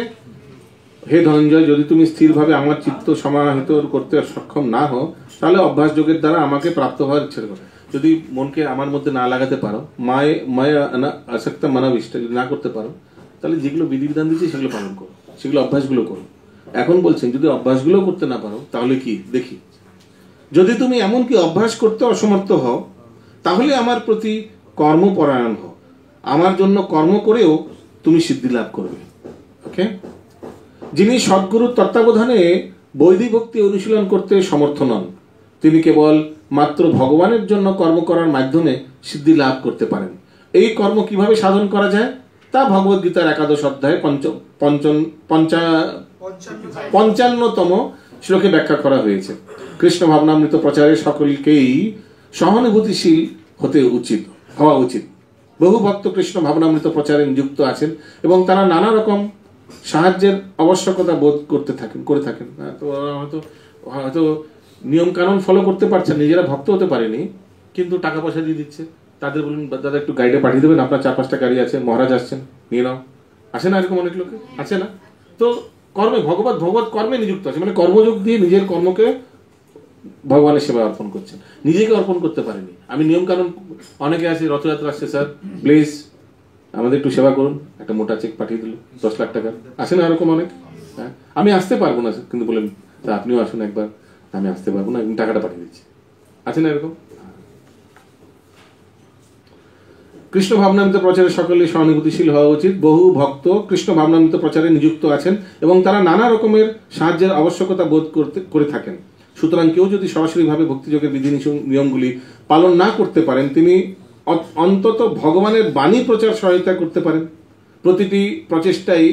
হে ধনঞ্জয়, যদি তুমি স্থিরভাবে আমার চিত্ত সমাহিত করতে সক্ষম না হও, তাহলে অভ্যাস যোগের দ্বারা আমাকে প্রাপ্ত হওয়ার ইচ্ছে করো। যদি মনকে আমার মধ্যে না লাগাতে পারো, মায়া আসক্ত মানবিষ্ট যদি না করতে পারো, তাহলে যেগুলো বিধিবিধান দিচ্ছি সেগুলো পালন করো, সেগুলো অভ্যাসগুলো করো। এখন বলছেন যদি অভ্যাসগুলো করতে না পারো, তাহলে কি দেখি, যদি তুমি এমনকি অভ্যাস করতে অসমর্থ হও, তাহলে আমার প্রতি কর্মপরায়ণ হও, আমার জন্য কর্ম করেও তুমি সিদ্ধি লাভ করবে। ওকে, যিনি সদ্গুরুর তত্ত্বাবধানে বৈদিক ভক্তি অনুশীলন করতে সমর্থ নন, তিনি কেবল মাত্র ভগবানের জন্য কর্ম করার মাধ্যমে সিদ্ধি লাভ করতে পারেন। এই কর্ম কিভাবে সাধন করা যায় তা ভগবদ্গীতার 11 অধ্যায়ে 55তম শ্লোকে ব্যাখ্যা করা হয়েছে। কৃষ্ণ ভাবনামৃত প্রচারে সকলকেই সহানুভূতিশীল হওয়া উচিত। বহু ভক্ত কৃষ্ণ ভাবনামৃত প্রচারে নিযুক্ত আছেন এবং তারা নানা রকম সাহায্যের আবশ্যকতা বোধ করে থাকেন। তো হয়তো নিয়ম কানুন ফলো করতে পারছেন, নিজেরা ভক্ত হতে পারেনি, কিন্তু টাকা পয়সা দিয়ে দিচ্ছে। তাদের বলুন দাদা একটু গাইডে পাঠিয়ে দেবেন, আপনার 4-5টা গাড়ি আছে, মহারাজ আসছেন, নিয়ে নাও। আসে না এরকম অনেক লোকে? আছে না? তো কর্মে ভগবত কর্মে নিযুক্ত আছে, মানে কর্মযোগ দিয়ে নিজের কর্মকে ভগবানের সেবা অর্পণ করছেন, নিজেকে অর্পণ করতে পারেনি। আমি নিয়ম কানুন, অনেকে আছে রথযাত্রা আসছে, স্যার প্লিজ আমাদের একটু সেবা করুন, একটা মোটা চেক পাঠিয়ে দিল 10 লাখ টাকা। আসে না এরকম অনেক? হ্যাঁ, আমি আসতে পারবো না কিন্তু বলেন আপনিও আসুন একবার, আমি আসতে পারবো না, টাকাটা পাঠিয়ে দিচ্ছি। আছে না এরকম? কৃষ্ণ ভাবনামৃত প্রচারে সকলে সহানুভূতিশীল হওয়া উচিত। বহু ভক্ত কৃষ্ণ ভাবনামৃত প্রচারে নিযুক্ত আছেন এবং তারা নানা রকমের সাহায্যের আবশ্যকতা বোধ করে থাকেন। সুতরাং কেউ যদি সরাসরিভাবে ভক্তিযোগের বিধি নিয়মগুলি পালন না করতে পারেন, তিনি অন্তত ভগবানের বাণী প্রচার সহায়তা করতে পারেন। প্রতিটি প্রচেষ্টাই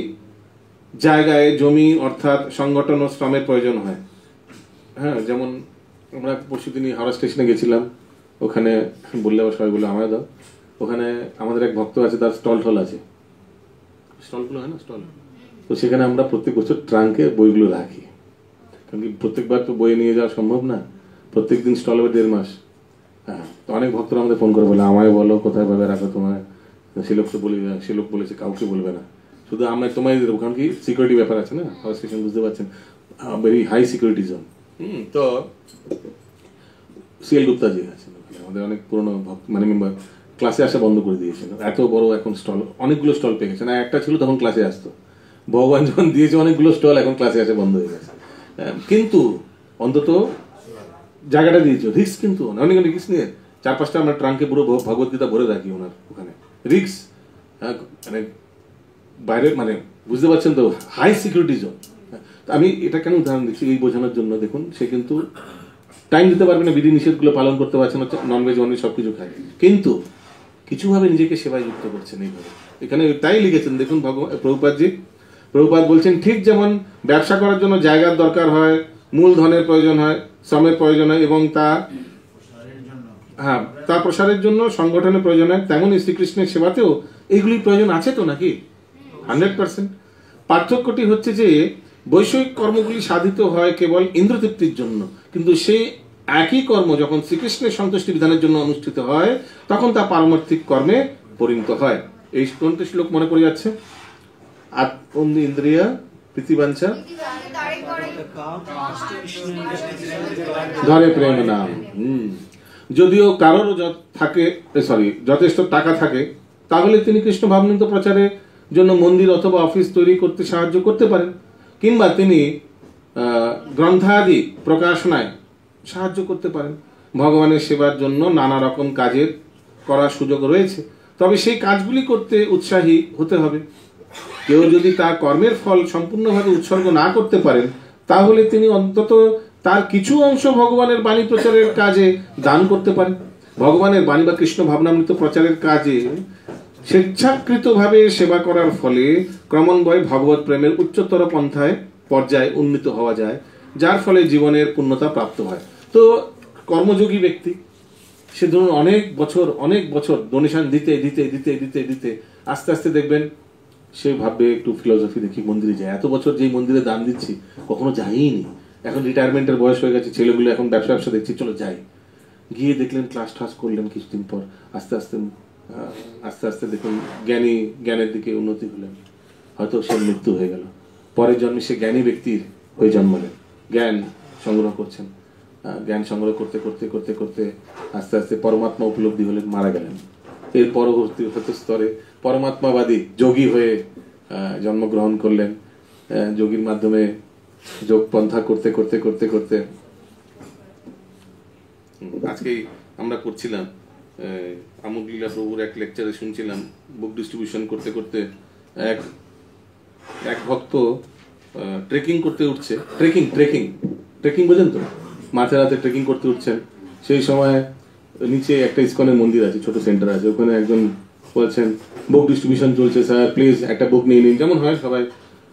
জায়গায় জমি অর্থাৎ সংগঠন ও শ্রমের প্রয়োজন হয়। হ্যাঁ, যেমন আমরা পরশুদিনই হাওড়া স্টেশনে গেছিলাম, ওখানে বললে আবার সবাই বলে আমায় দাও, ওখানে আমাদের এক ভক্ত আছে, তার স্টল আছে, স্টলগুলো হয় না স্টল, তো সেখানে আমরা প্রত্যেক বছর ট্রাঙ্কে বইগুলো রাখি, কারণ কি প্রত্যেকবার তো বই নিয়ে যাওয়া সম্ভব না, প্রত্যেক দিন স্টল হবে 1.5 মাস। হ্যাঁ, তো অনেক ভক্তরা আমাদের ফোন করে বলে আমায় বলো কোথায় ভাবে রাখো তোমার, সে লোক তো সে লোক বলেছে কাউকে বলবে না, শুধু আমরা তোমায় দেবো, কারণ কি সিকিউরিটি ব্যাপার আছে না, হাওড়া স্টেশন বুঝতে পারছেন, ভেরি হাই সিকিউরিটি জোন। তো সিএল গুপ্তাজি আছেন আমাদের অনেক পুরোনো মানে মেম্বার, ক্লাসে আসা বন্ধ করে দিয়েছিল, এত বড় এখন স্টল, অনেকগুলো স্টল পেয়ে গেছে, না একটা ছিল তখন ক্লাসে আসতো, ভগবান যখন দিয়েছে অনেকগুলো স্টল, এখন ক্লাসে আসা বন্ধ হয়ে গেছে। কিন্তু অন্তত জায়গাটা দিয়েছে, রিক্স কিন্তু অনেক রিক্স নিয়ে 4-5টা আমরা ট্রাঙ্কে পুরো ভগবদ্গীতা ভরে রাখি ওনার ওখানে, রিক্স মানে বাইরে, মানে বুঝতে পারছেন তো, হাই সিকিউরিটি জোন। আমি এটা কেন উদাহরণ দিচ্ছি, এই বোঝানোর জন্য, দেখুন সে কিন্তু টাইম দিতে পারবে না, বিধি নিষেধগুলো পালন করতে পারছে না, ননভেজ অনভেজ সবকিছু খায়, কিন্তু কিছুভাবে নিজেকে সেবায় যুক্ত করছেন এইভাবে। এখানে তাই লিখেছেন, দেখুন প্রভুপাদ বলছেন, ঠিক যেমন ব্যবসা করার জন্য জায়গার দরকার হয়, মূলধনের প্রয়োজন হয়, শ্রমের প্রয়োজন হয় এবং তা প্রসারের জন্য সংগঠনের প্রয়োজন হয়, তেমনই শ্রীকৃষ্ণের সেবাতেও এইগুলির প্রয়োজন আছে তো নাকি? 100%। পার্থক্যটি হচ্ছে যে বৈষয়িক কর্মগুলি সাধিত হয় কেবল ইন্দ্রতৃপ্তির জন্য, কিন্তু সেই একই কর্ম যখন শ্রীকৃষ্ণের সন্তুষ্টি বিধানের জন্য অনুষ্ঠিত হয়, তখন তা পারমার্থিক কর্মে পরিণত হয়। এই কোনটি শ্লোক মনে পড়ে যাচ্ছে? আত্মন্দি ইন্দ্রিয়া প্রীতিবাঞ্ছা ধরে প্রেম নাম। যদিও কারোর যথেষ্ট টাকা থাকে, তাহলে তিনি কৃষ্ণ ভাবনামৃত প্রচারের জন্য মন্দির অথবা অফিস তৈরি করতে সাহায্য করতে পারেন, কিংবা তিনি গ্রন্থাদি প্রকাশনায় সাহায্য করতে পারেন। ভগবানের সেবার জন্য নানা রকম কাজের করার সুযোগ রয়েছে, তবে সেই কাজগুলি করতে উৎসাহী হতে হবে। কেউ যদি তার কর্মের ফল সম্পূর্ণভাবে উৎসর্গ না করতে পারেন, তাহলে তিনি অন্তত তার কিছু অংশ ভগবানের বাণী প্রচারের কাজে দান করতে পারেন। ভগবানের বাণী বা কৃষ্ণ ভাবনামৃত প্রচারের কাজে স্বেচ্ছাকৃতভাবে সেবা করার ফলে ক্রমান্বয়ে ভগবত প্রেমের উচ্চতর পর্যায়ে উন্নীত হওয়া যায়, যার ফলে জীবনের পূর্ণতা প্রাপ্ত হয়। তো কর্মযোগী ব্যক্তি, সে ধরুন অনেক বছর ডোনেশন দিতে আস্তে আস্তে দেখবেন সে ভাববে একটু ফিলোসফি দেখি, মন্দিরে যায়। এত বছর যেই মন্দিরে দান দিচ্ছি কখনো যাইনি, এখন রিটায়ারমেন্টের বয়স হয়ে গেছে, ছেলেগুলো এখন ব্যবসা দেখছি, চলো যাই। গিয়ে দেখলেন ক্লাস ঠাস করলেন, কিছুদিন পর আস্তে আস্তে আস্তে আস্তে দেখুন জ্ঞানের দিকে উন্নতি হলেন, হয়তো সে মৃত্যু হয়ে গেল, পরের জন্মে সে জ্ঞানী ব্যক্তির হয়ে জন্মালেন, জ্ঞান সংগ্রহ করছেন, জ্ঞান সংগ্রহ করতে করতে করতে করতে আস্তে আস্তে পরমাত্মা উপলব্ধি হলেন, মারা গেলেন। এর পরবর্তী হয়তো স্তরে পরমাত্মাবাদী যোগী হয়ে জন্মগ্রহণ করলেন, যোগীর মাধ্যমে যোগ পন্থা করতে করতে করতে করতে আজকেই আমরা করছিলাম আমোদলীলা প্রভুর এক লেকচারে শুনছিলাম, বুক ডিস্ট্রিবিউশন করতে করতে এক ভক্ত ট্রেকিং করতে উঠছে, ট্রেকিং বোঝেন তো, মাঝরাতে ট্রেকিং করতে উঠছেন, সেই সময় নিচে একটা ইসকনের মন্দির আছে, ছোট সেন্টার আছে, ওখানে একজন বলছেন বুক ডিস্ট্রিবিউশন চলছে স্যার, প্লিজ একটা বুক নিয়ে নিন, যেমন হয় সবাই,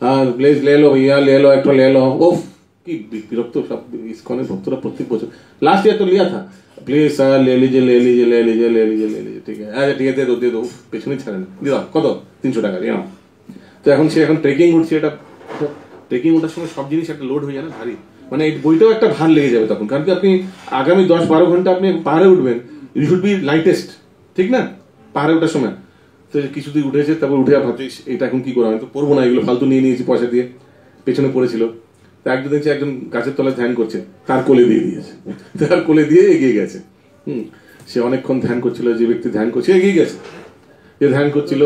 হ্যাঁ প্লিজ লে লো ভैया ले लो একটা ले लो। ওফ কি বিরক্ত সব ইসকনের ভক্তরা প্রত্যেক বছর, লাস্ট ইয়ার তো লিয়া থা, প্লিজ স্যার ले लीजिए ले लीजिए ले लीजिए ले लीजिए ले लीजिए, ঠিক আছে আচ্ছা ঠিক আছে দে দো, পেছনে ছাড়ে না, দিয়ে দাও কত 300 টাকা দিয়ে নাও। তো এখন সে ট্রেকিং উঠছে, এটা ট্রেকিং ওঠার সময় সব জিনিস একটা লোড হয়ে যায় না, ভারী, মানে এই বইটাও একটা ভার লেগে যাবে তখন, কারণ কি আপনি আগামী 10-12 ঘন্টা আপনি পাহাড়ে উঠবেন, ইউ শুড বি লাইটেস্ট, ঠিক না, পাহাড়ে ওঠার সময়। তো কিছু দূর উঠেছে, তারপর উঠে ভাবছিস এটা এখন কি করা, আমি তো পড়বো না, এগুলো ফালতু নিয়ে নিয়েছি পয়সা দিয়ে, পেছনে পড়েছিল। তো একজন দেখছি একজন গাছের তলায় ধ্যান করছে, তার কোলে দিয়ে দিয়েছে, তার কোলে দিয়ে এগিয়ে গেছে। সে অনেকক্ষণ ধ্যান করছিল, যে ব্যক্তি ধ্যান করছে এগিয়ে গেছে, যে ধ্যান করছিল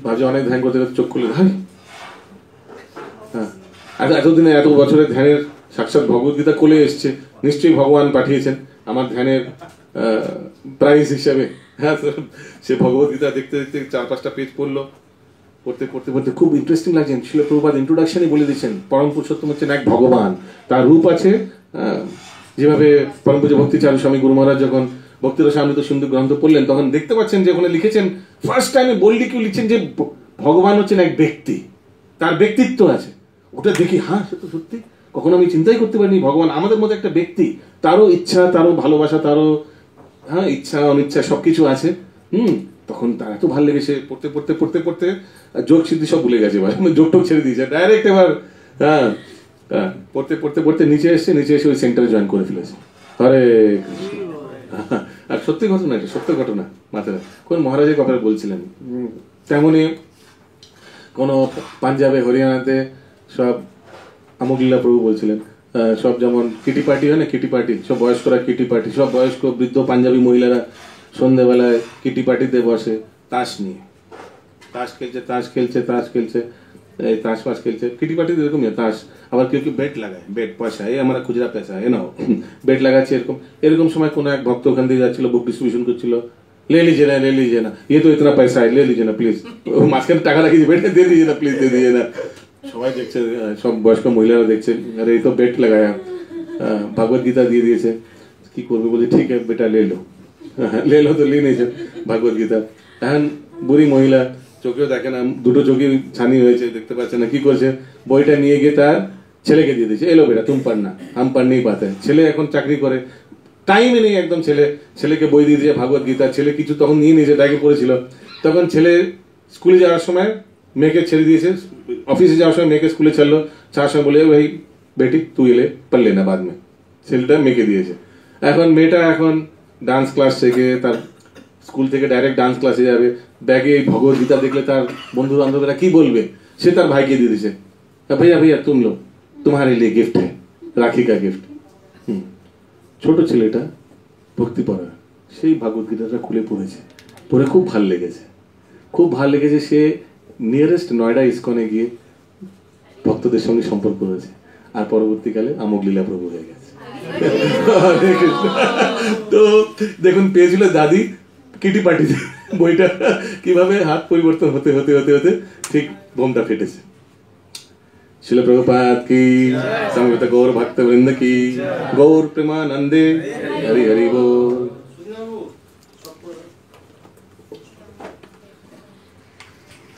ভাবছে অনেক ধ্যান করতে করতে চোখ খুলে ধান, হ্যাঁ এতদিনে এত বছরের ধ্যানের সাক্ষাৎ ভগবদ্গীতা কোলে এসছে, নিশ্চয়ই ভগবান পাঠিয়েছেন আমার ধ্যানের প্রাইজ হিসাবে। হ্যাঁ, সে ভগবদ্গীতা দেখতে দেখতে 4-5টা পেজ পড়লো, পড়তে পড়তে পড়তে খুব ইন্টারেস্টিং লাগছেন। শিল প্রভুপাদ ইন্ট্রোডাকশনই বলে দিচ্ছেন পরম পুরুষোত্তম হচ্ছেন এক ভগবান, তার রূপ আছে, যেভাবে পরম পূজ্য ভক্তি চারু স্বামী গুরু মহারাজ যখন ভক্তিরস অমৃত সিন্ধু গ্রন্থ পড়লেন তখন দেখতে পাচ্ছেন যে ওখানে লিখেছেন, ফার্স্ট টাইমে বললি কেউ লিখছেন যে ভগবান হচ্ছেন এক ব্যক্তি, তার ব্যক্তিত্ব আছে। ওটা দেখি হ্যাঁ সে তো সত্যি, কখনো আমি চিন্তাই করতে পারিনি ভগবান আমাদের মধ্যে একটা ব্যক্তি, তারও ইচ্ছা, তারও ভালোবাসা, তারও হ্যাঁ ইচ্ছা অনিচ্ছা সবকিছু আছে। তখন তার এত ভালো লেগেছে, পড়তে পড়তে পড়তে পড়তে যোগ সিদ্ধি সব ভুলে গেছে, যোগ টোগ ছেড়ে দিয়েছে ডাইরেক্ট এবার। হ্যাঁ পড়তে পড়তে পড়তে নিচে এসে ওই সেন্টারে জয়েন করে ফেলেছে। হরে আর সত্যি ঘটনা, এটা সত্য ঘটনা, মাথায় কোন মহারাজের কথা বলছিলেন, তেমনি কোন পাঞ্জাবে হরিয়ানাতে সব আমোদলীলা প্রভু বলছিলেন, সব যেমন কিটি পার্টি হয় না, কিটি পার্টি, সব বয়স্করা কিটি পার্টি, সব বয়স্ক বৃদ্ধ পাঞ্জাবি মহিলারা সন্ধ্যেবেলায় কিটি পার্টিতে বসে তাস নিয়ে, তাস খেলছে, এই তাস পাস খেলছে। কিটি পার্টিতে এরকমই তাস, আবার কেউ কেউ বেট লাগায়, বেট পয়সা, এই আমার খুচরা পয়সা এ নাও, বেট লাগাচ্ছে। এরকম সময় কোনো এক ভক্ত ওখান দিয়ে যাচ্ছিল, বুক ডিস্ট্রিবিউশন করছিল, ले लीजिए ना ये तो इतना पैसा है, ले लीजिए ना प्लीज, মাঝখানে টাকা লাগিয়েছে, বেটে দিয়ে দিয়ে না প্লিজ, দিয়ে দিয়ে না। সবাই দেখছে, সব বয়স্ক মহিলারা দেখছে, আরে এই তো বেট লাগায়া, ভাগবত গীতা দিয়ে দিয়েছে, কি করবে, বলছে ঠিক আছে বেটা লে লো, তো লে নিয়েছে ভাগবত গীতা। এখন বুড়ি মহিলা চোখেও দেখে না, দুটো চোখে ছানি হয়েছে, দেখতে পাচ্ছে না, কি করছে, বইটা নিয়ে গিয়ে তার ছেলেকে দিয়ে দিয়েছে, এলো বেটা তুম পড়না, হাম পড় নেই পাতে। ছেলে এখন চাকরি করে, টাইমে নেই একদম, ছেলেকে বই দিয়ে দিয়েছে ভাগবত গীতা। ছেলে কিছু তখন নিয়ে নিয়েছে, ব্যাগে পড়েছিল, তখন ছেলে স্কুলে যাওয়ার সময় মেয়েকে ছেড়ে দিয়েছে, অফিসে যাওয়ার সময় মেয়েকে স্কুলে ছাড়লো, ছাড়ার সময় বলে ভাই বেটি তুই এলে পড় লেনা বাদ মে, ছেলেটা মেয়েকে দিয়েছে। এখন মেয়েটা এখন ডান্স ক্লাস শেখে, তার স্কুল থেকে ডাইরেক্ট ডান্স ক্লাসে যাবে, ব্যাগে ভগবত গীতা দেখলে তার বন্ধু বান্ধবরা কি বলবে, সে তার ভাইকে দিয়ে দিয়েছে, भैया भैया तुम लो, तुम्हारे लिए गिफ्ट है, রাখি का गिफ्ट। ছোট ছেলেটা ভক্তি পড়া, সেই ভাগবত গীতাটা খুলে পড়েছে, পড়ে খুব ভাল লেগেছে, সে নিয়ারেস্ট নয়ডা ইসকনে গিয়ে ভক্তদের সঙ্গে সম্পর্ক করেছে, আর পরবর্তীকালে আমোদলীলা প্রভু হয়ে গেছে। তো দেখুন পেয়েছিল দাদি কিটি পার্টিতে, বইটা কিভাবে হাত পরিবর্তন হতে হতে হতে হতে ঠিক বোমটা ফেটেছে। शिल प्रभुपाद की, समवेत गौर भक्त वृंद की, गौर प्रेमानंदे, हरि हरि बोल।